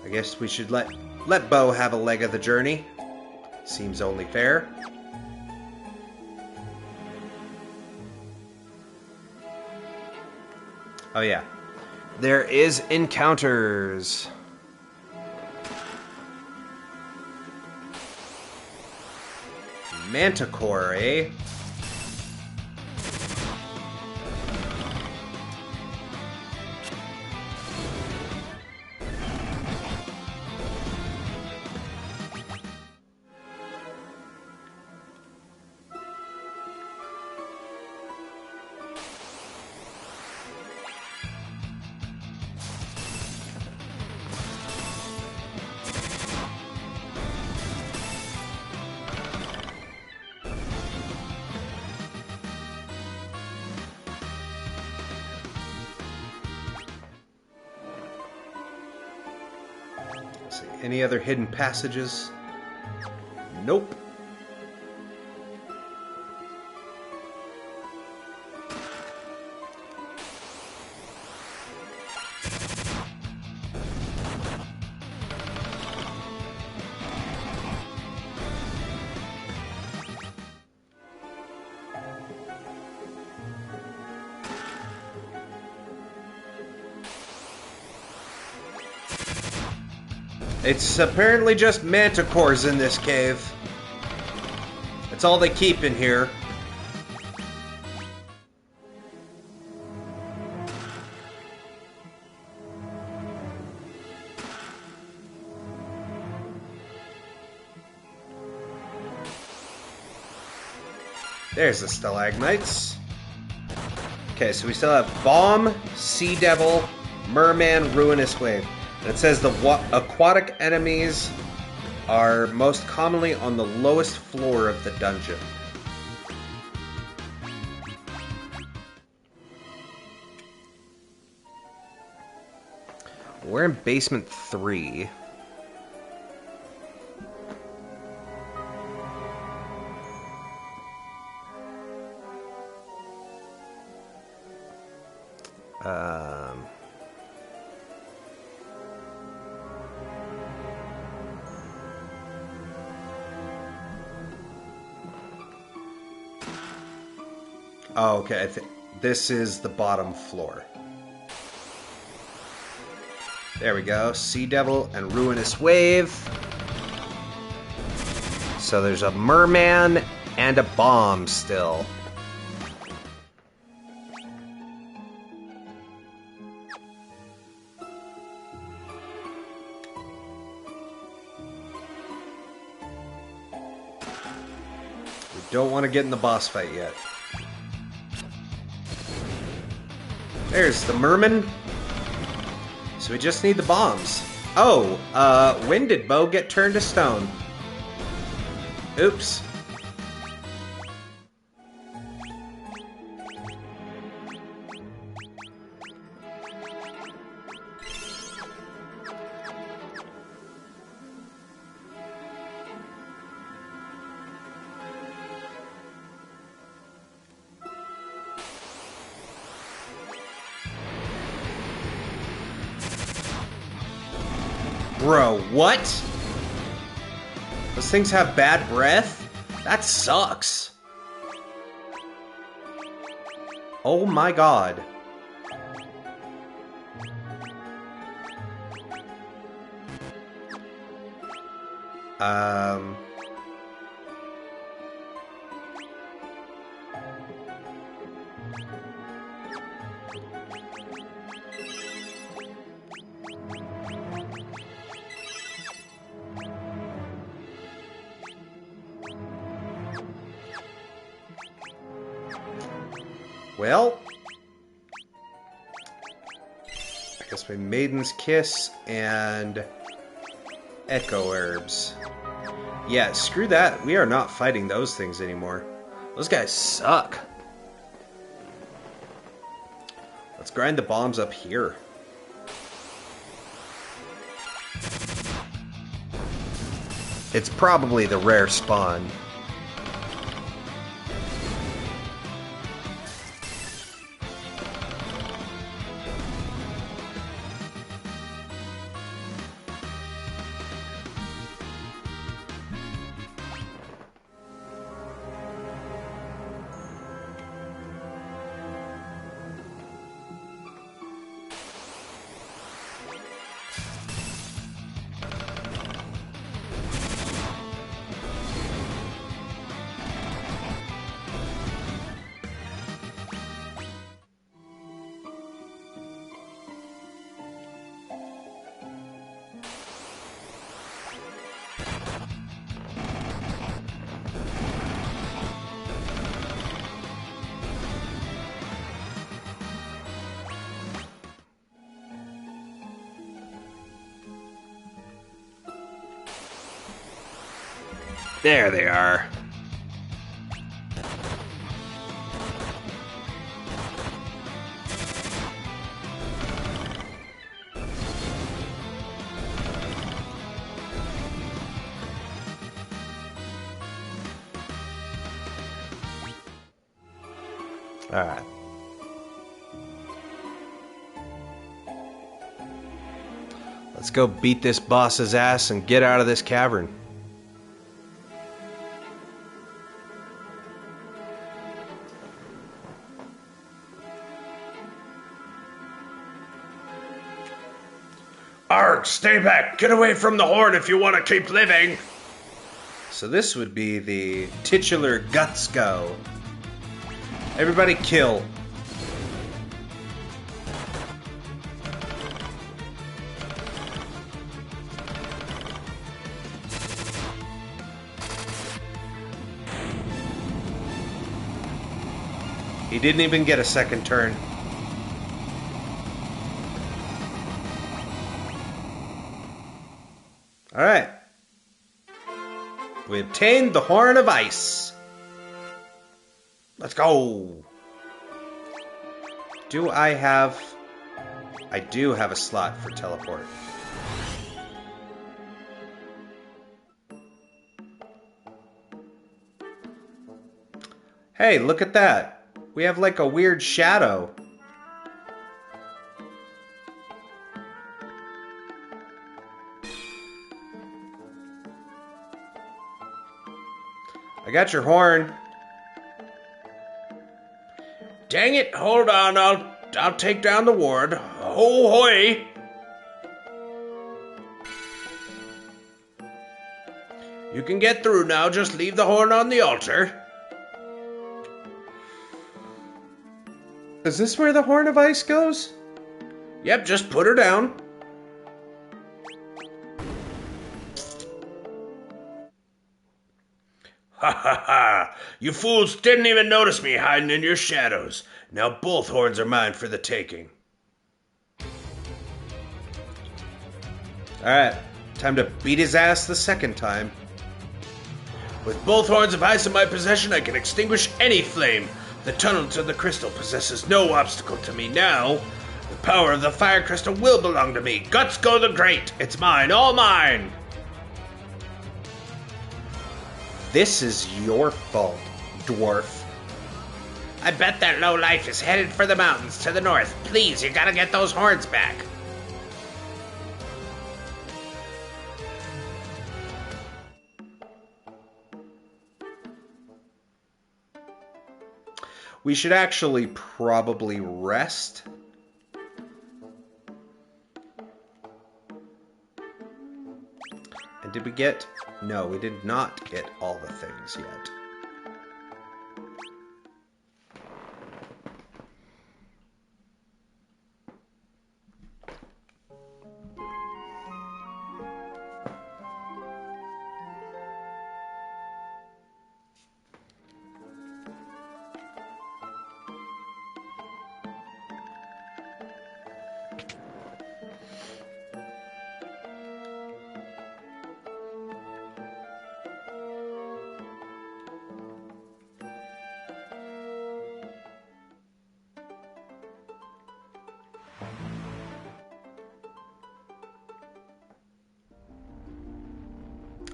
Speaker 1: I guess we should let Bo have a leg of the journey. Seems only fair. Oh yeah. There is encounters. Manticore, eh? Let's see, any other hidden passages? Nope. It's apparently just manticores in this cave. That's all they keep in here. There's the stalagmites. Okay, so we still have Bomb, Sea Devil, Merman, Ruinous Wave. And it says the aquatic enemies are most commonly on the lowest floor of the dungeon. We're in basement 3. Oh, okay. This is the bottom floor. There we go. Sea Devil and Ruinous Wave. So there's a Merman and a Bomb still. We don't want to get in the boss fight yet. There's the Merman. So we just need the bombs. Oh, when did Bo get turned to stone? Oops. Bro, what? Those things have bad breath? That sucks. Oh my god. Well, I guess my Maiden's Kiss and Echo Herbs. Yeah, screw that. We are not fighting those things anymore. Those guys suck. Let's grind the bombs up here. It's probably the rare spawn. There they are. Alright. Let's go beat this boss's ass and get out of this cavern.
Speaker 6: Arg, stay back! Get away from the horn if you want to keep living!
Speaker 1: So this would be the titular Guts Go. Everybody kill. He didn't even get a second turn. Alright. We obtained the Horn of Ice. Let's go. Do I have... I do have a slot for teleport. Hey, look at that. We have like a weird shadow. I got your horn.
Speaker 6: Dang it, hold on, I'll take down the ward. Ho hoy! You can get through now, just leave the horn on the altar.
Speaker 1: Is this where the Horn of Ice goes?
Speaker 6: Yep, just put her down. Ha ha ha! You fools didn't even notice me hiding in your shadows. Now both horns are mine for the taking.
Speaker 1: Alright, time to beat his ass the second time.
Speaker 6: With both horns of ice in my possession, I can extinguish any flame. The tunnel to the crystal possesses no obstacle to me now. The power of the fire crystal will belong to me. Guts Go the Great! It's mine, all mine!
Speaker 1: This is your fault, dwarf.
Speaker 8: I bet that lowlife is headed for the mountains to the north. Please, you gotta get those horns back.
Speaker 1: We should actually probably rest. And did we get... No, we did not get all the things yet.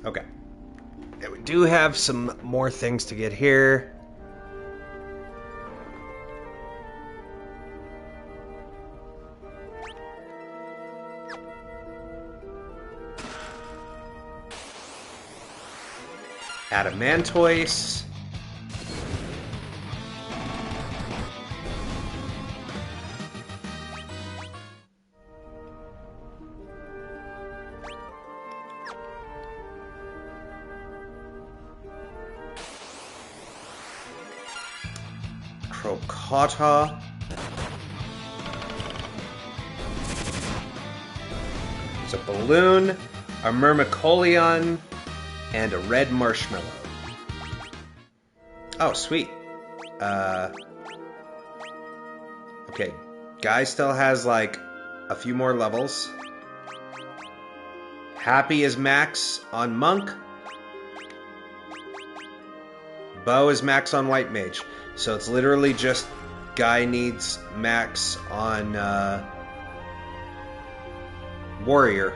Speaker 1: Okay. Yeah, we do have some more things to get here. Adamantoise. Crocata. It's a balloon, a myrmecolion, and a red marshmallow. Oh, sweet. Okay, Guy still has like a few more levels. Happy is max on Monk. Bo is max on White Mage. So it's literally just Guy needs max on Warrior.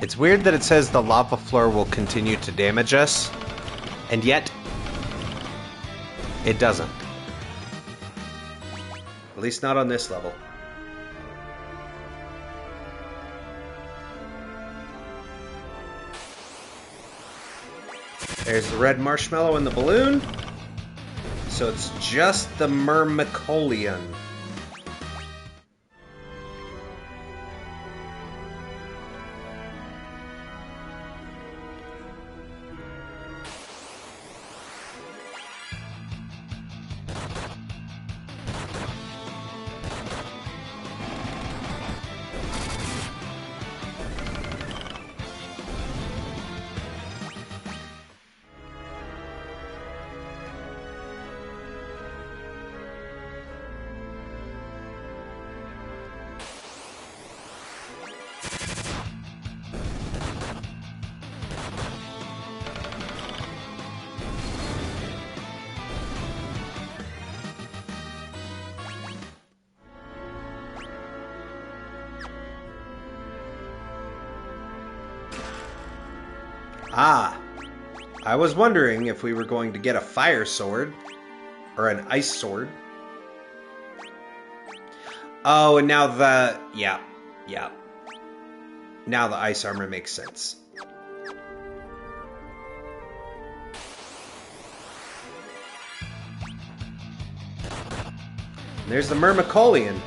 Speaker 1: It's weird that it says the lava floor will continue to damage us, and yet it doesn't. At least not on this level. There's the red marshmallow in the balloon. So it's just the Myrmicolian. Ah, I was wondering if we were going to get a fire sword or an ice sword. Oh, and now the... Yeah. Now the ice armor makes sense. And there's the Myrmicolian.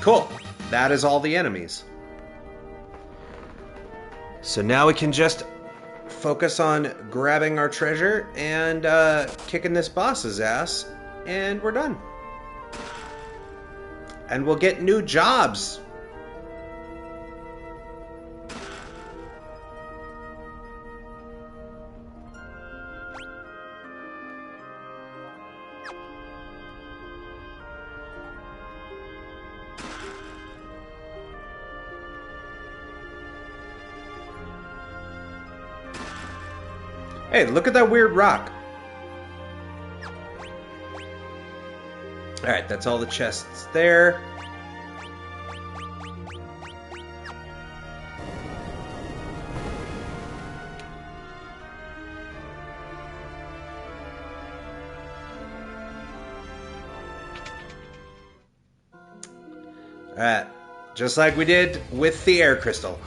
Speaker 1: Cool. That is all the enemies. So now we can just focus on grabbing our treasure and kicking this boss's ass, and we're done. And we'll get new jobs. Hey, look at that weird rock. Alright, that's all the chests there. Alright, just like we did with the air crystal.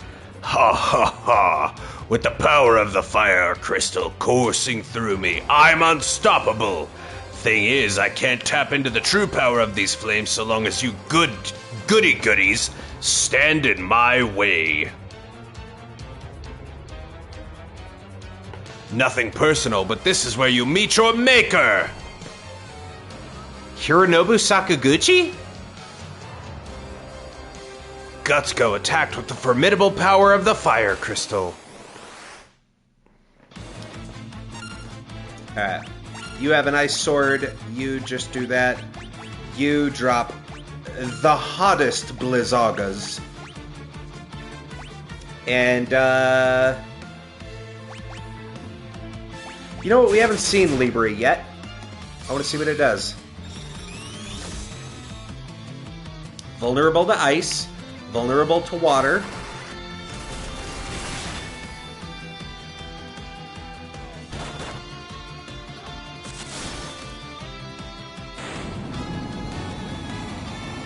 Speaker 6: Ha ha ha! With the power of the fire crystal coursing through me, I'm unstoppable! Thing is, I can't tap into the true power of these flames so long as you goody-goodies stand in my way. Nothing personal, but this is where you meet your maker!
Speaker 1: Hironobu Sakaguchi?
Speaker 6: Gutsuko attacked with the formidable power of the fire crystal.
Speaker 1: Alright. You have an ice sword. You just do that. You drop the hottest Blizzagas. And, you know what? We haven't seen Libri yet. I want to see what it does. Vulnerable to ice. Vulnerable to water.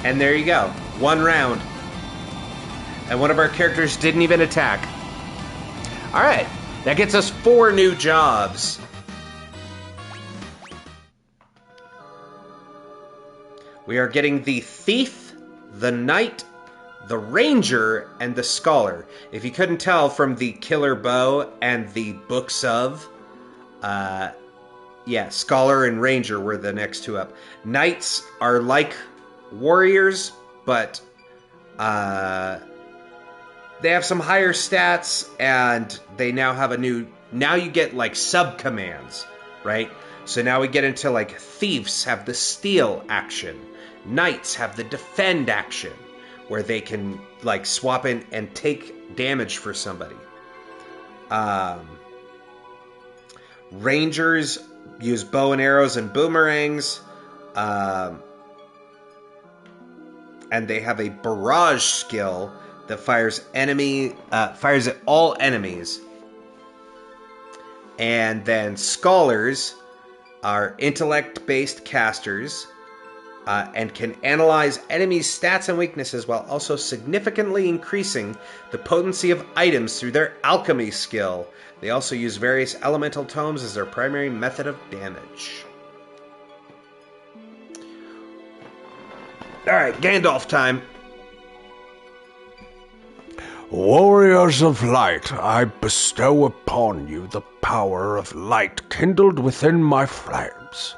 Speaker 1: And there you go. One round. And one of our characters didn't even attack. Alright. That gets us 4 new jobs. We are getting the Thief, the Knight, the Ranger, and the Scholar. If you couldn't tell from the Killer Bow and the Books of, yeah, Scholar and Ranger were the next 2 up. Knights are like warriors, but they have some higher stats, and they now have a new... Now you get, like, sub-commands, right? So now we get into, like, Thieves have the Steal action. Knights have the Defend action, where they can, like, swap in and take damage for somebody. Rangers use bow and arrows and boomerangs. And and they have a barrage skill that fires at all enemies. And then scholars are intellect-based casters and can analyze enemies' stats and weaknesses while also significantly increasing the potency of items through their alchemy skill. They also use various elemental tomes as their primary method of damage. Alright, Gandalf time.
Speaker 2: Warriors of light, I bestow upon you the power of light kindled within my flames.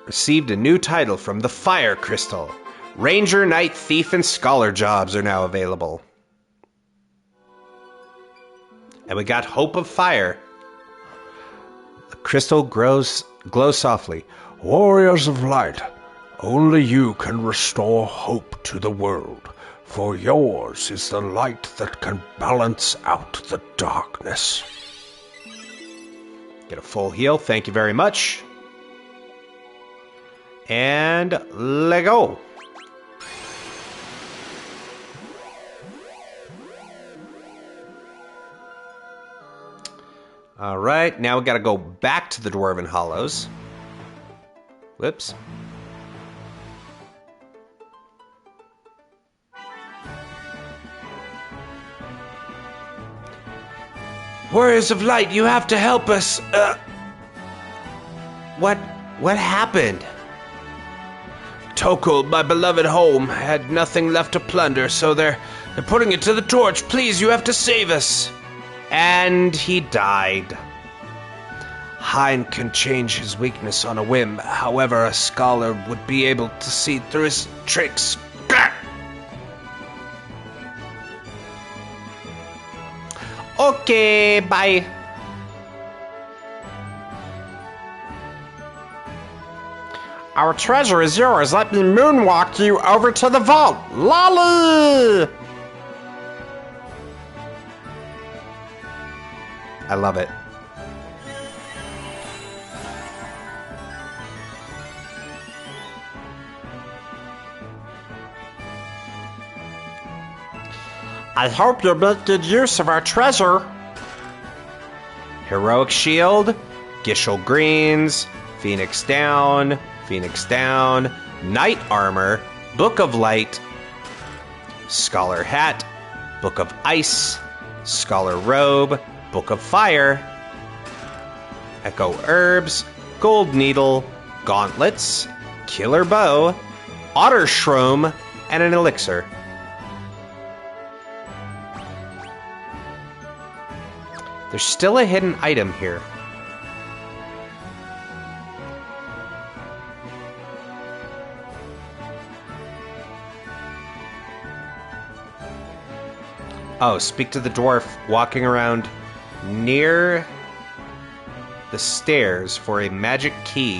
Speaker 1: Received a new title from the Fire Crystal. Ranger, Knight, Thief, and Scholar jobs are now available. And we got Hope of Fire. The crystal glows softly.
Speaker 2: Warriors of light, only you can restore hope to the world, for yours is the light that can balance out the darkness.
Speaker 1: Get a full heal, thank you very much. And let go. All right, now we got to go back to the Dwarven Hollows. Whoops. Warriors of Light, you have to help us. What happened?
Speaker 3: Tokul, my beloved home, had nothing left to plunder, so they're putting it to the torch. Please, you have to save us.
Speaker 1: And he died.
Speaker 3: Hein can change his weakness on a whim. However, a scholar would be able to see through his tricks.
Speaker 1: Okay, bye.
Speaker 5: Our treasure is yours. Let me moonwalk you over to the vault. Lolly!
Speaker 1: I love it.
Speaker 5: I hope you'll make good use of our treasure.
Speaker 1: Heroic Shield, Gishel Greens, Phoenix Down, Knight Armor, Book of Light, Scholar Hat, Book of Ice, Scholar Robe, Book of Fire, Echo Herbs, Gold Needle, Gauntlets, Killer Bow, Otter Shroom, and an Elixir. There's still a hidden item here. Oh, speak to the dwarf walking around near the stairs for a magic key.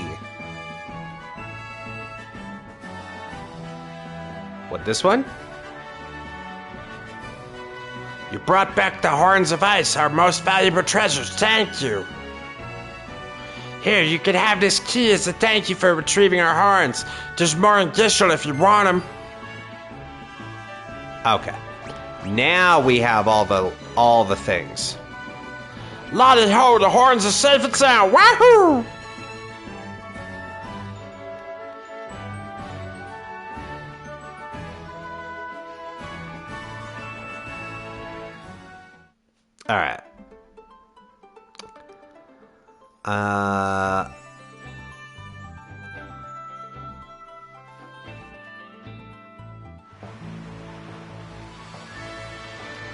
Speaker 1: What, this one?
Speaker 3: You brought back the Horns of Ice, our most valuable treasures. Thank you. Here, you can have this key as a thank you for retrieving our horns. There's more in Gishel if you want them.
Speaker 1: Okay. Now we have all the things.
Speaker 5: Lottie ho, the horns are safe and sound. Wahoo!
Speaker 1: All right.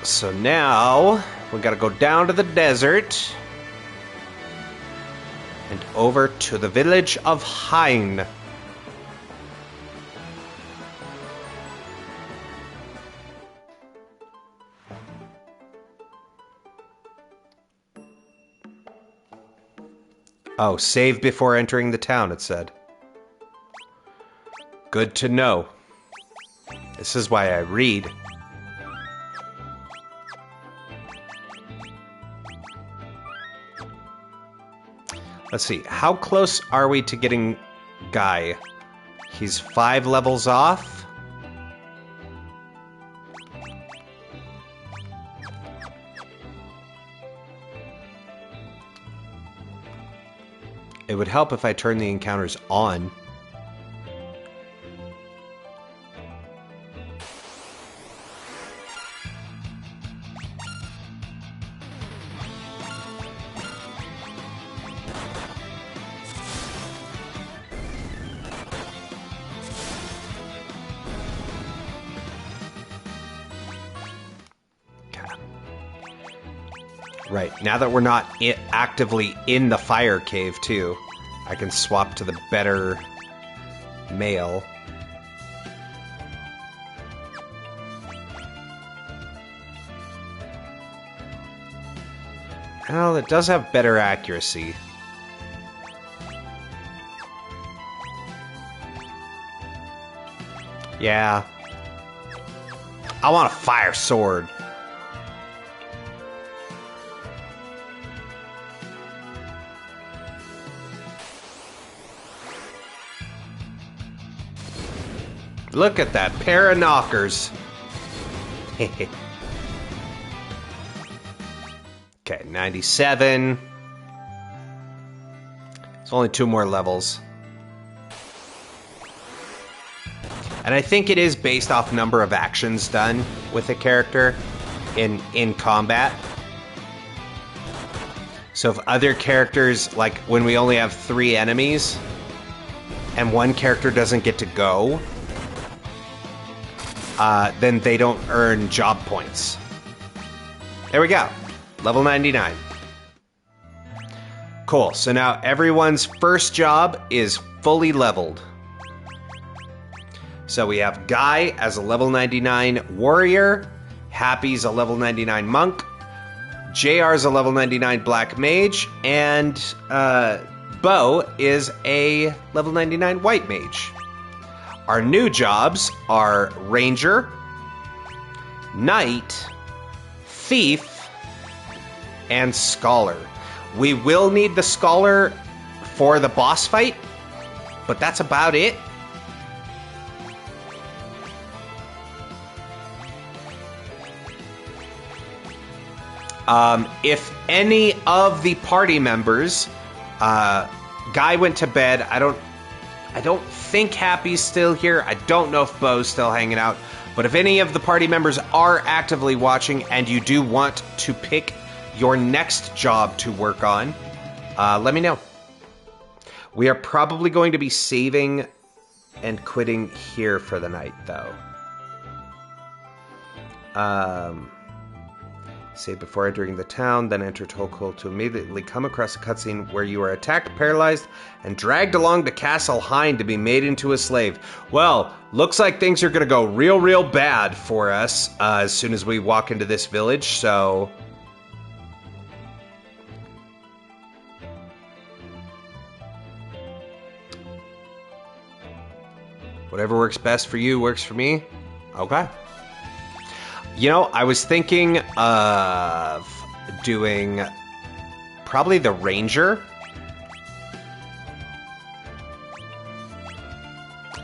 Speaker 1: So now we gotta go down to the desert and over to the village of Hein. Oh, save before entering the town, it said. Good to know. This is why I read. Let's see. How close are we to getting Guy? He's 5 levels off. It would help if I turn the encounters on. Right, now that we're not actively in the fire cave, too, I can swap to the better male. Well, it does have better accuracy. Yeah. I want a fire sword. Look at that pair of knockers. Okay, 97. It's only 2 more levels. And I think it is based off number of actions done with a character in combat. So if other characters, like when we only have 3 enemies, and one character doesn't get to go, then they don't earn job points. There we go. Level 99. Cool. So now everyone's first job is fully leveled. So we have Guy as a level 99 warrior. Happy's a level 99 monk. JR's a level 99 black mage. And Bo is a level 99 white mage. Our new jobs are Ranger, Knight, Thief, and Scholar. We will need the Scholar for the boss fight, but that's about it. If any of the party members, Guy went to bed. I don't think Happy's still here. I don't know if Bo's still hanging out. But if any of the party members are actively watching and you do want to pick your next job to work on, let me know. We are probably going to be saving and quitting here for the night, though. Save before entering the town, then enter Tokol to immediately come across a cutscene where you are attacked, paralyzed, and dragged along to Castle Hind to be made into a slave. Well, looks like things are going to go real bad for us as soon as we walk into this village, so... Whatever works best for you works for me. Okay. You know, I was thinking of doing probably the Ranger.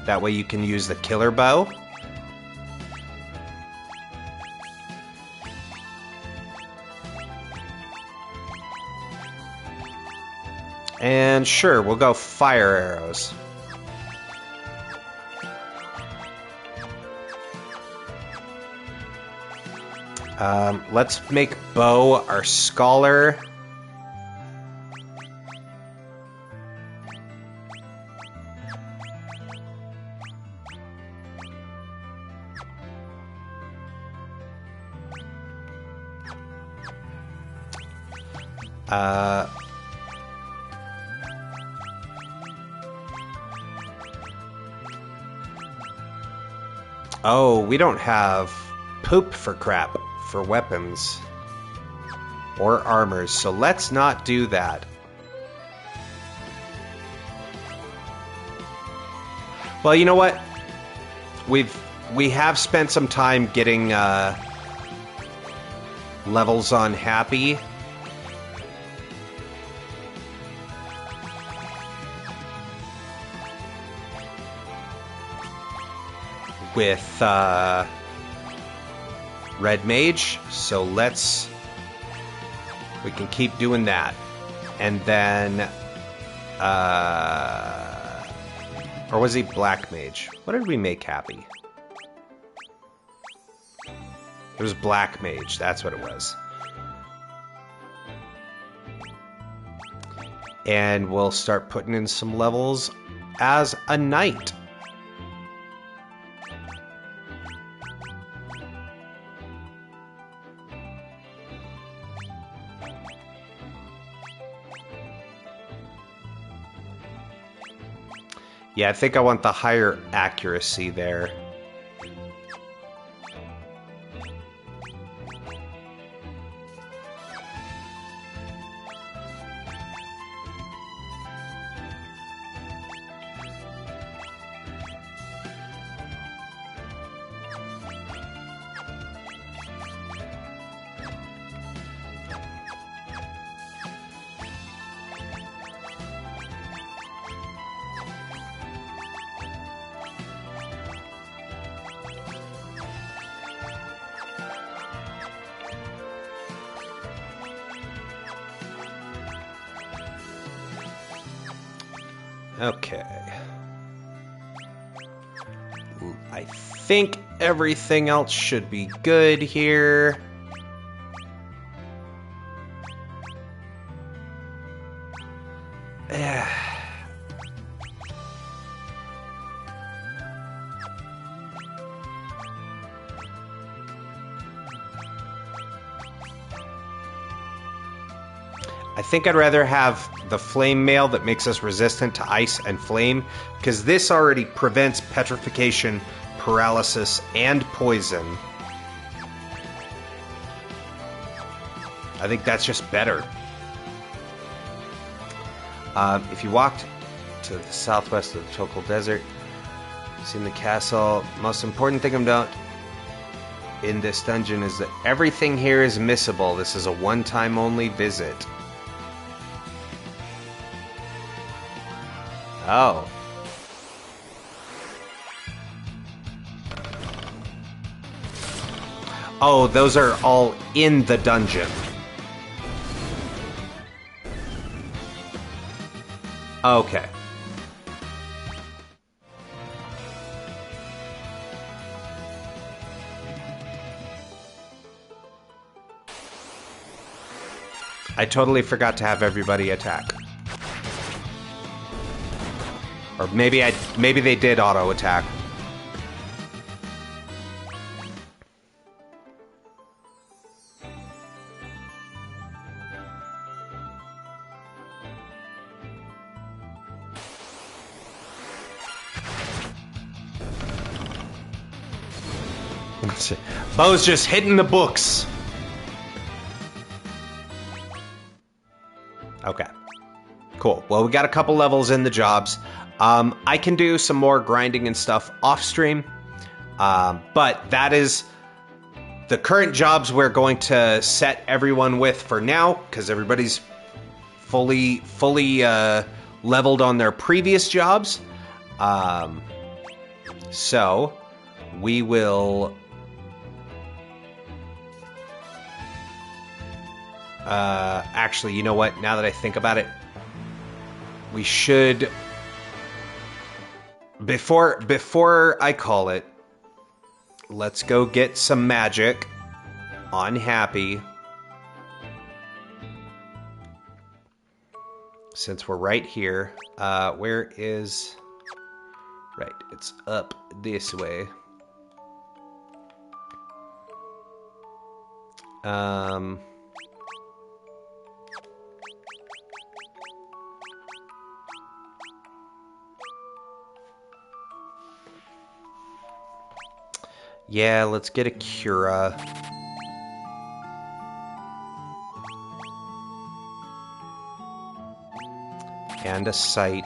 Speaker 1: That way you can use the killer bow. And sure, we'll go fire arrows. Let's make Bo our scholar. Oh, we don't have poop for crap. For weapons or armors, so let's not do that. Well, you know what? We have spent some time getting levels on Happy. with Red Mage, so we can keep doing that. And then, or was he Black Mage? What did we make happy? It was Black Mage, that's what it was. And we'll start putting in some levels as a knight. Yeah, I think I want the higher accuracy there. Okay. I think everything else should be good here. I think I'd rather have the flame mail that makes us resistant to ice and flame, because this already prevents petrification, paralysis, and poison. I think that's just better. If you walked to the southwest of the Chokol Desert, seen the castle, most important thing about in this dungeon is that everything here is missable. This is a one-time only visit. Oh. Oh, those are all in the dungeon. Okay. I totally forgot to have everybody attack. Or maybe they did auto attack. Bo's just hitting the books. Okay. Cool. Well, we got a couple levels in the jobs. I can do some more grinding and stuff off stream, but that is the current jobs we're going to set everyone with for now, because everybody's fully leveled on their previous jobs. So we will actually, you know what? Now that I think about it, we should. Before I call it, let's go get some magic on Happy. Since we're right here, where is... Right, it's up this way. Yeah, let's get a Cura. And a Sight.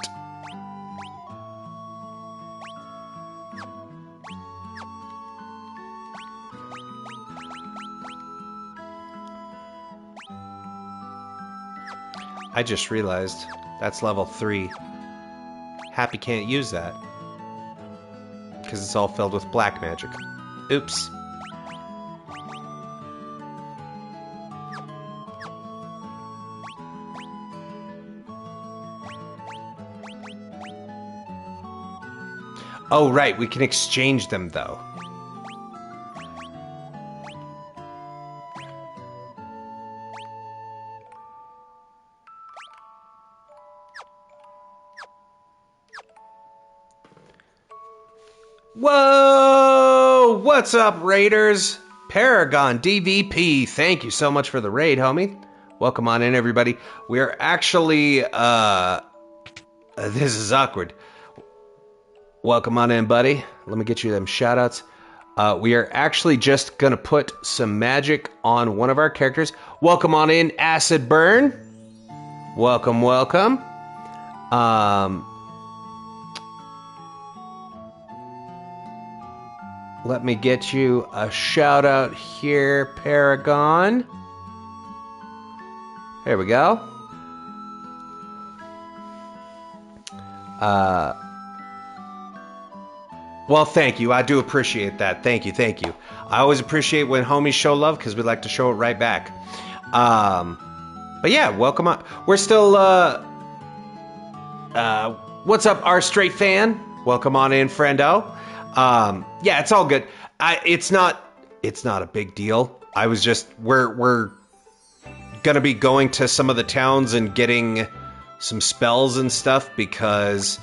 Speaker 1: I just realized that's level 3. Happy can't use that. because it's all filled with black magic. Oops. Oh, right, we can exchange them, though. Whoa! What's up, Raiders? Paragon DVP, thank you so much for the raid, homie. Welcome on in, everybody. We're actually, this is awkward. Welcome on in, buddy. Let me get you them shoutouts. We are actually just gonna put some magic on one of our characters. Welcome on in, Acid Burn. Welcome, welcome. Let me get you a shout out here, Paragon. There we go. Well, thank you. I do appreciate that. Thank you, thank you. I always appreciate when homies show love because we like to show it right back. But yeah, welcome on. We're still, what's up, our straight fan? Welcome on in, friendo. Yeah, it's all good. It's not a big deal. I was just, we're gonna be going to some of the towns and getting some spells and stuff because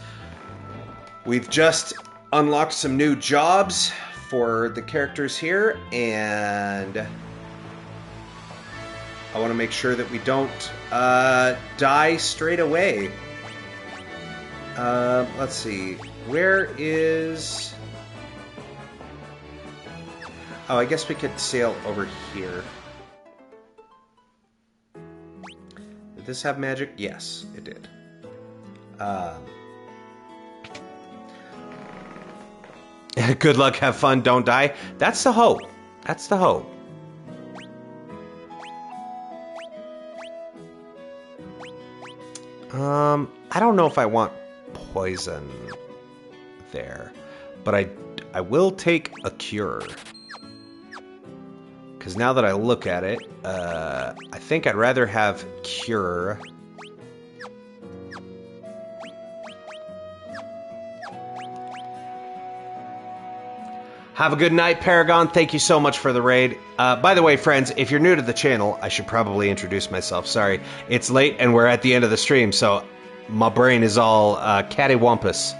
Speaker 1: we've just unlocked some new jobs for the characters here, and I want to make sure that we don't die straight away. Let's see. Where is... Oh, I guess we could sail over here. Did this have magic? Yes, it did. Good luck, have fun, don't die. That's the hope. That's the hope. I don't know if I want poison there, but I will take a cure. Because now that I look at it, I think I'd rather have cure. Have a good night, Paragon. Thank you so much for the raid. By the way, friends, if you're new to the channel, I should probably introduce myself. Sorry, it's late and we're at the end of the stream, so my brain is all cattywampus.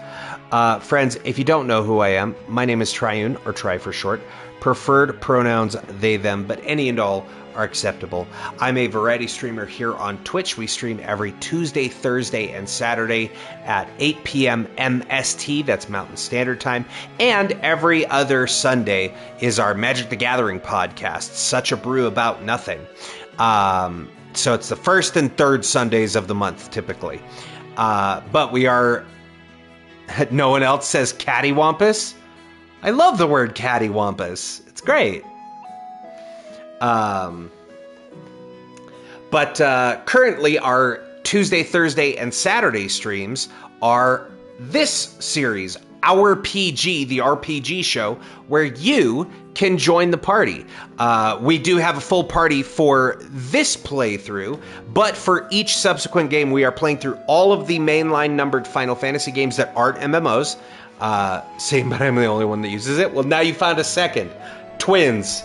Speaker 1: Friends, if you don't know who I am, my name is Triune, or Tri for short. Preferred pronouns they, them, but any and all are acceptable. I'm a variety streamer here on Twitch. We stream every Tuesday, Thursday, and Saturday at 8 p.m. MST, that's Mountain Standard Time, and every other Sunday is our Magic the Gathering podcast, Such a Brew About Nothing. So it's the first and third Sundays of the month, typically. But we are... No one else says cattywampus? I love the word cattywampus. It's great. But currently our Tuesday, Thursday, and Saturday streams are this series, OurPG, the RPG show, where you can join the party. We do have a full party for this playthrough, but for each subsequent game, we are playing through all of the mainline numbered Final Fantasy games that aren't MMOs. Same, but I'm the only one that uses it. Well, now you found a second. Twins.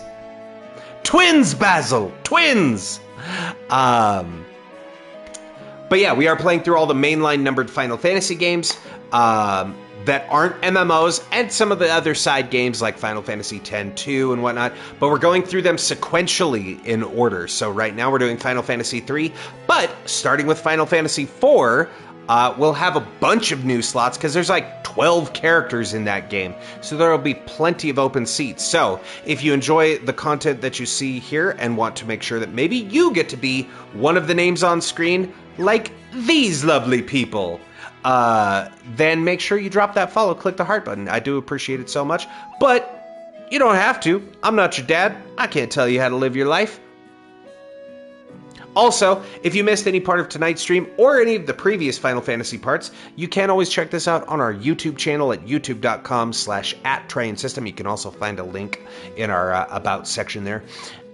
Speaker 1: Twins, Basil! Twins! But yeah, we are playing through all the mainline numbered Final Fantasy games that aren't MMOs and some of the other side games like Final Fantasy X-2 and whatnot, but we're going through them sequentially in order. So right now we're doing Final Fantasy 3, but starting with Final Fantasy 4, we'll have a bunch of new slots because there's like 12 characters in that game. So there will be plenty of open seats. So if you enjoy the content that you see here and want to make sure that maybe you get to be one of the names on screen, like these lovely people, then make sure you drop that follow, click the heart button. I do appreciate it so much, but you don't have to. I'm not your dad. I can't tell you how to live your life. Also, if you missed any part of tonight's stream or any of the previous Final Fantasy parts, you can always check this out on our YouTube channel at youtube.com/@TryAndSystem. You can also find a link in our About section there.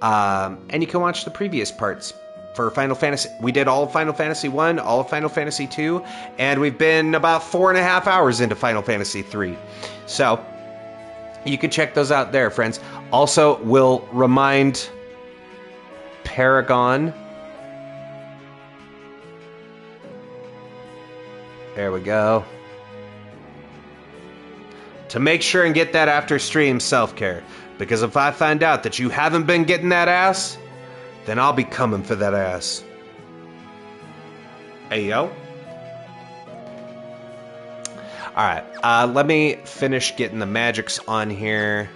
Speaker 1: And you can watch the previous parts for Final Fantasy. We did all of Final Fantasy 1, all of Final Fantasy 2, and we've been about 4.5 hours into Final Fantasy 3. So, you can check those out there, friends. Also, we'll remind Paragon. There we go. To make sure and get that after stream self-care. Because if I find out that you haven't been getting that ass, then I'll be coming for that ass. Hey, yo. Alright, let me finish getting the magics on here.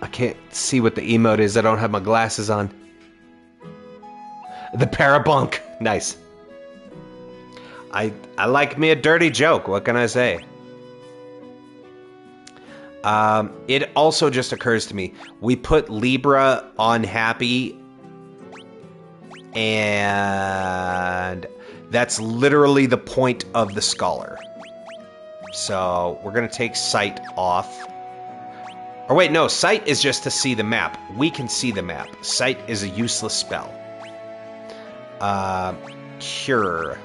Speaker 1: I can't see what the emote is. I don't have my glasses on. The Parabunk. Nice. I like me a dirty joke. What can I say? It also just occurs to me. We put Libra on happy. And that's literally the point of the scholar. So we're going to take sight off. Or wait, no, sight is just to see the map. We can see the map. Sight is a useless spell. Cure.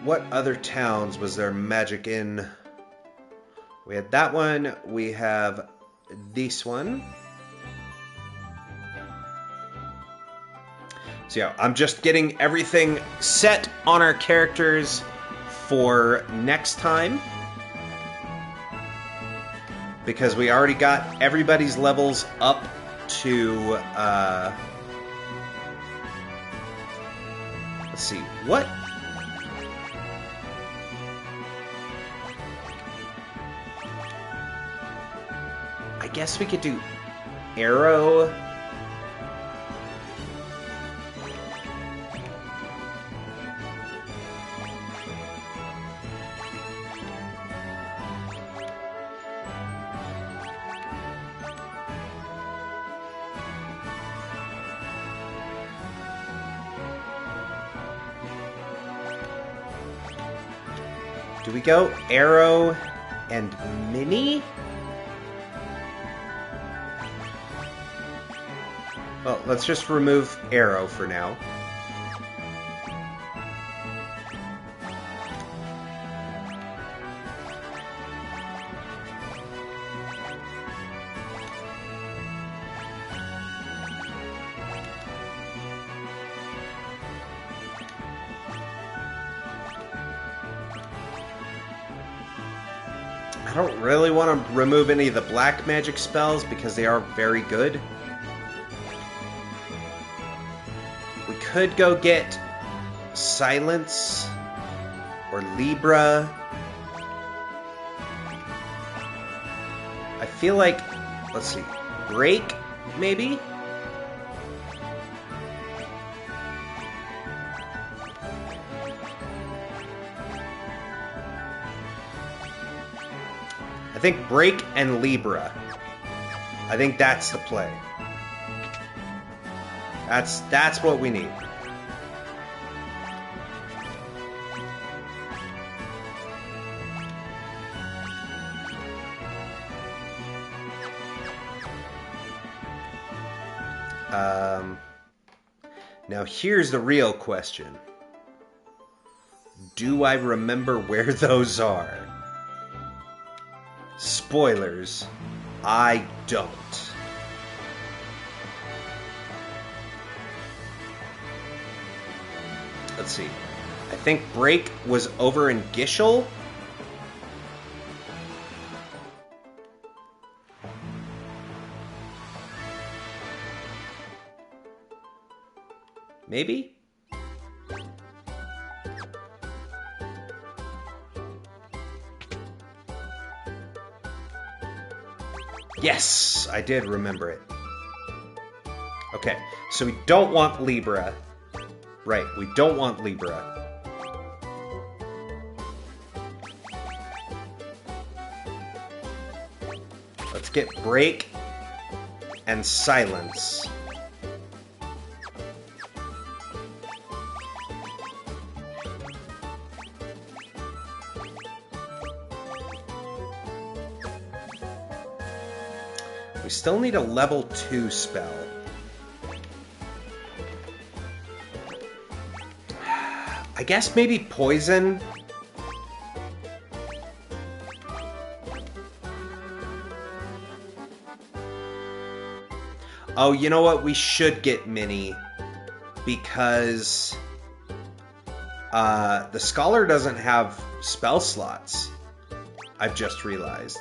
Speaker 1: What other towns was there magic in? We had that one. We have this one. So yeah, I'm just getting everything set on our characters for next time. Because we already got everybody's levels up to, let's see, what? I guess we could do arrow. Do we go arrow and mini? Well, let's just remove arrow for now. I don't really want to remove any of the black magic spells because they are very good. We could go get Silence or Libra. I feel like, let's see, Break, maybe? I think Break and Libra. I think that's the play. That's what we need. Now here's the real question. Do I remember where those are? Spoilers, I don't. Let's see. I think Break was over in Gishel. Maybe? Yes, I did remember it. Okay, so we don't want Libra. Right, we don't want Libra. Let's get Break and Silence. We still need a level 2 spell. I guess maybe Poison. Oh, you know what? We should get Mini. Because the Scholar doesn't have spell slots. I've just realized.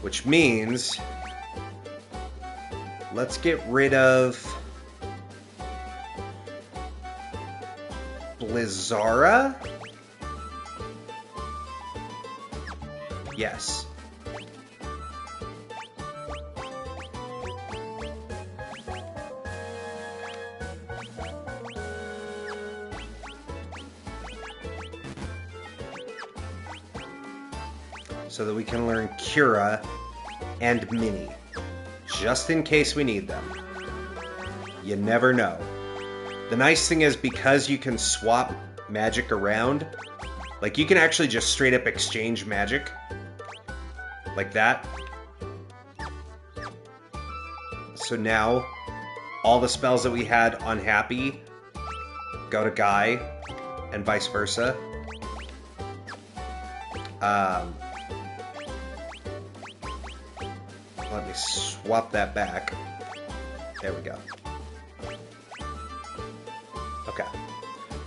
Speaker 1: Which means, let's get rid of Blizzara? Yes. So that we can learn Cura and Mini, just in case we need them. You never know. The nice thing is, because you can swap magic around, like you can actually just straight up exchange magic, like that. So now, all the spells that we had on Happy go to Guy, and vice versa. Let me swap that back. There we go. Okay.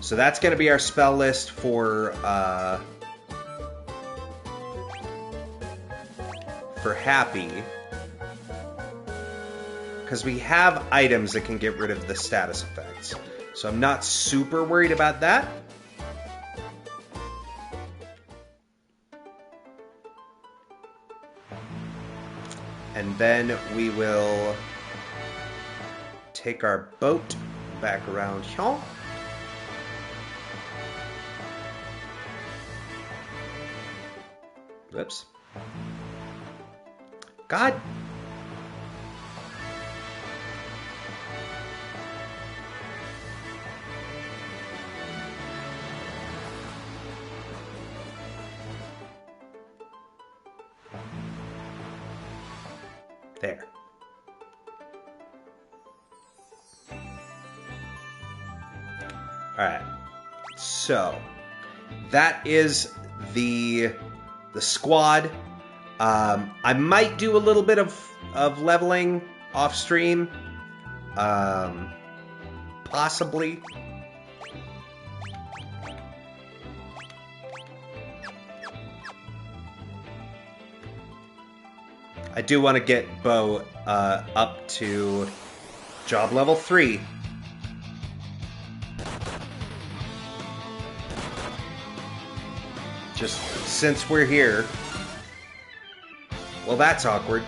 Speaker 1: So that's going to be our spell list for Happy. Because we have items that can get rid of the status effects. So I'm not super worried about that. And then we will take our boat back around here. Whoops. God. There. Alright. So, that is the squad. I might do a little bit of leveling off stream. Possibly. I do want to get Bo up to job level 3. Just since we're here. Well, that's awkward.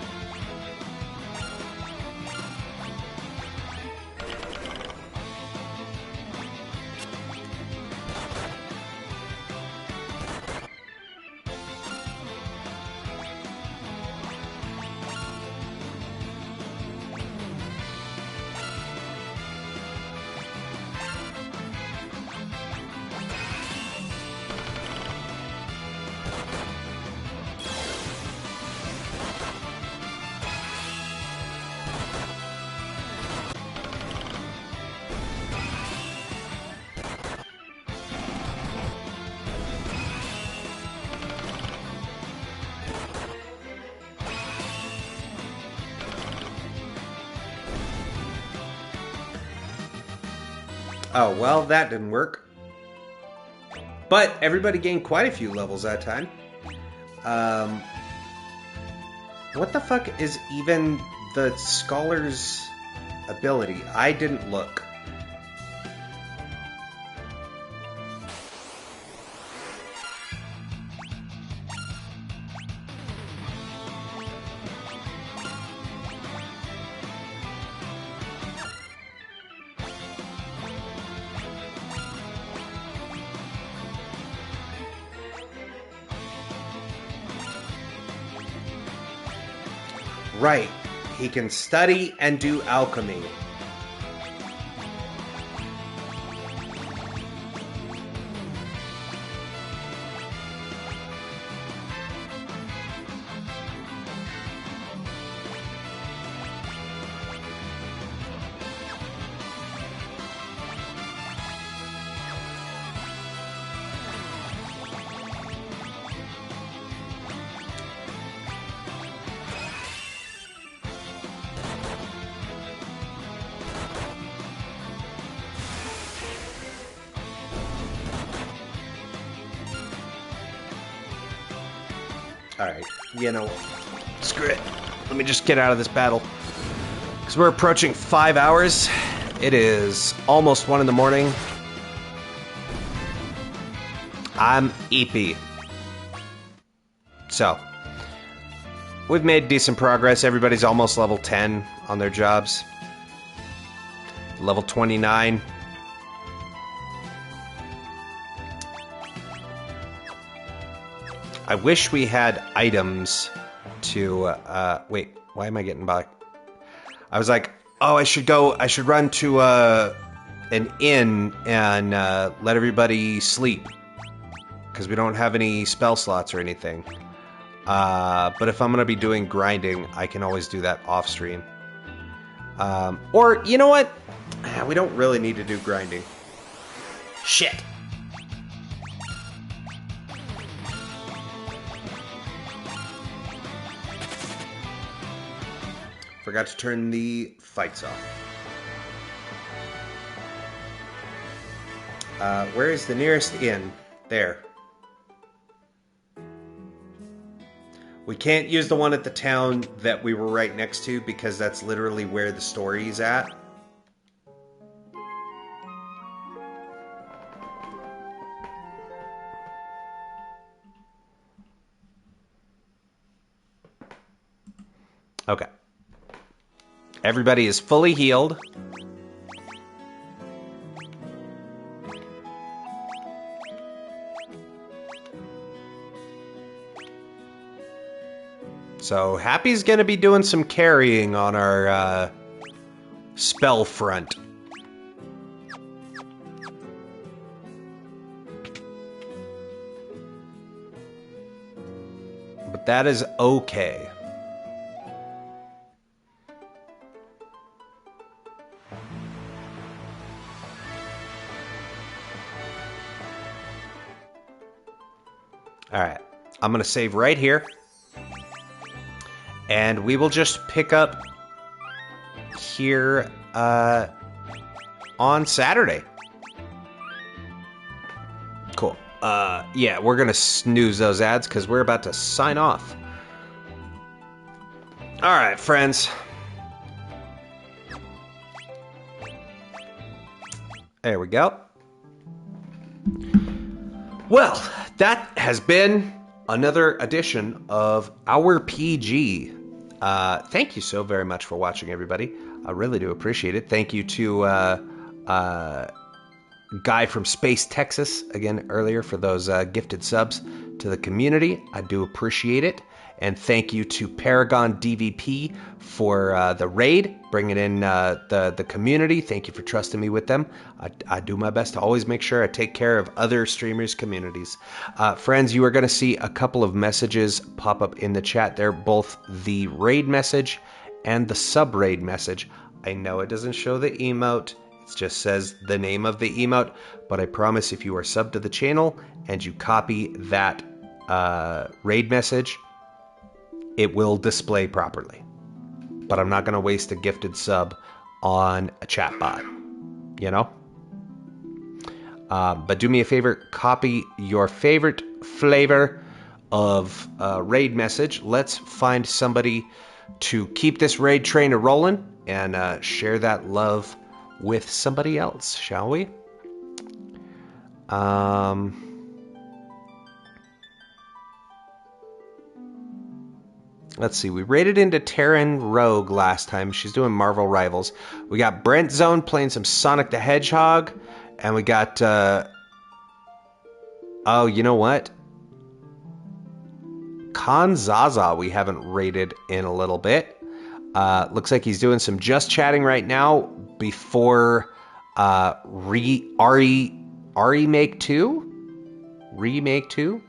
Speaker 1: Oh, well, that didn't work. But everybody gained quite a few levels that time. What the fuck is even the Scholar's ability? I didn't look. right. He can study and do alchemy. Alright, you know, screw it. Let me just get out of this battle. Because we're approaching 5 hours. It is almost 1 in the morning. I'm EP. So, we've made decent progress. Everybody's almost level 10 on their jobs. Level 29. I wish we had items to, wait, why am I getting back? I was like, oh, I should run to, an inn and, let everybody sleep. Because we don't have any spell slots or anything. But if I'm gonna be doing grinding, I can always do that off stream. Or, you know what? We don't really need to do grinding. Shit. Forgot to turn the fights off. Where is the nearest inn? There. We can't use the one at the town that we were right next to because that's literally where the story is at. Okay. Everybody is fully healed. So, Happy's gonna be doing some carrying on our spell front. But that is okay. Alright, I'm going to save right here. And we will just pick up here on Saturday. Cool. Yeah, we're going to snooze those ads because we're about to sign off. Alright, friends. There we go. Well, that has been another edition of OurPG. Thank you so very much for watching, everybody. I really do appreciate it. Thank you to Guy from Space, Texas, again earlier for those gifted subs to the community. I do appreciate it. And thank you to Paragon DVP for the raid, bringing in the community. Thank you for trusting me with them. I do my best to always make sure I take care of other streamers' communities. Friends, you are going to see a couple of messages pop up in the chat. They're both the raid message and the sub-raid message. I know it doesn't show the emote. It just says the name of the emote. But I promise if you are subbed to the channel and you copy that raid message, it will display properly. But I'm not going to waste a gifted sub on a chat bot, you know? But do me a favor, copy your favorite flavor of raid message. Let's find somebody to keep this raid train a-rolling and share that love with somebody else, shall we? Let's see, we raided into Terran Rogue last time. She's doing Marvel Rivals. We got Brent Zone playing some Sonic the Hedgehog. And we got, oh, you know what? Khan Zaza we haven't raided in a little bit. Looks like he's doing some just chatting right now before Remake 2? Remake 2?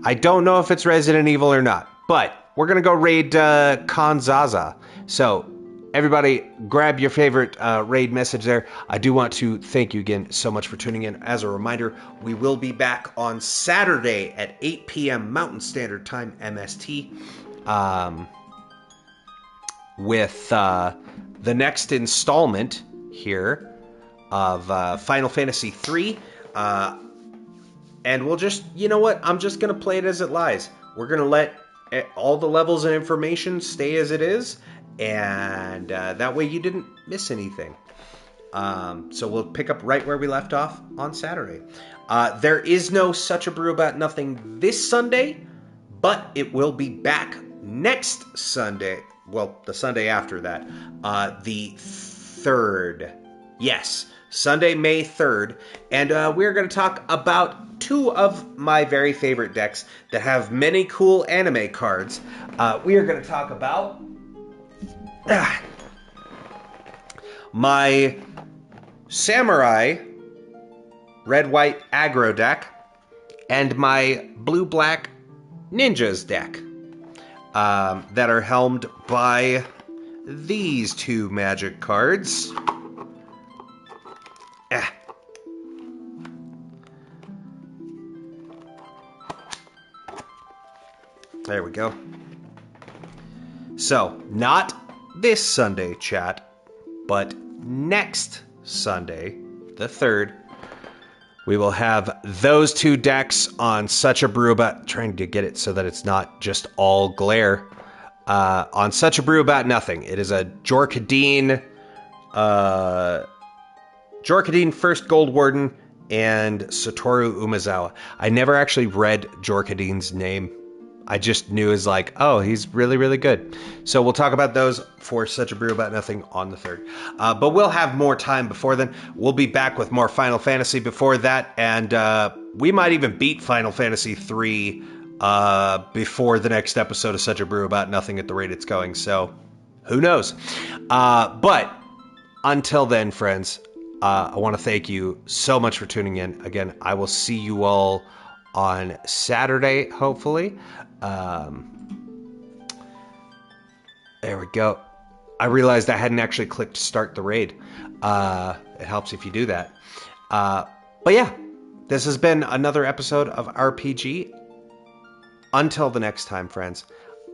Speaker 1: I don't know if it's Resident Evil or not, but we're going to go raid Khan Zaza. So, everybody, grab your favorite raid message there. I do want to thank you again so much for tuning in. As a reminder, we will be back on Saturday at 8 p.m. Mountain Standard Time, MST, with the next installment here of Final Fantasy III. And we'll just, you know what? I'm just going to play it as it lies. We're going to let all the levels and information stay as it is. And that way you didn't miss anything. So we'll pick up right where we left off on Saturday. There is no Such a Brew About Nothing this Sunday, but it will be back next Sunday. Well, the Sunday after that. The 3rd. Yes, Sunday, May 3rd. And we're going to talk about two of my very favorite decks that have many cool anime cards. We are going to talk about my Samurai red-white aggro deck and my blue-black ninjas deck that are helmed by these two magic cards. There we go. So, not this Sunday, chat, but next Sunday, the 3rd, we will have those two decks on Such a Brew About... Trying to get it so that it's not just all glare. On Such a Brew About Nothing. It is a Jorkadeen First Gold Warden and Satoru Umezawa. I never actually read Jorkadeen's name. I just knew as like, oh, he's really, really good. So we'll talk about those for Such a Brew About Nothing on the 3rd. But we'll have more time before then. We'll be back with more Final Fantasy before that. And we might even beat Final Fantasy 3 before the next episode of Such a Brew About Nothing at the rate it's going. So who knows? But until then, friends, I want to thank you so much for tuning in. Again, I will see you all on Saturday, hopefully. There we go. I realized I hadn't actually clicked start the raid. It helps if you do that. But yeah, this has been another episode of OurPG. Until the next time, friends,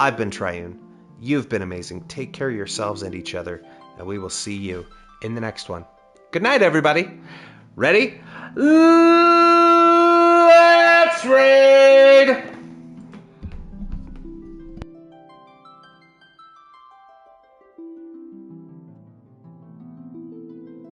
Speaker 1: I've been Triune. You've been amazing. Take care of yourselves and each other, and we will see you in the next one. Good night, everybody. Ready? Let's raid!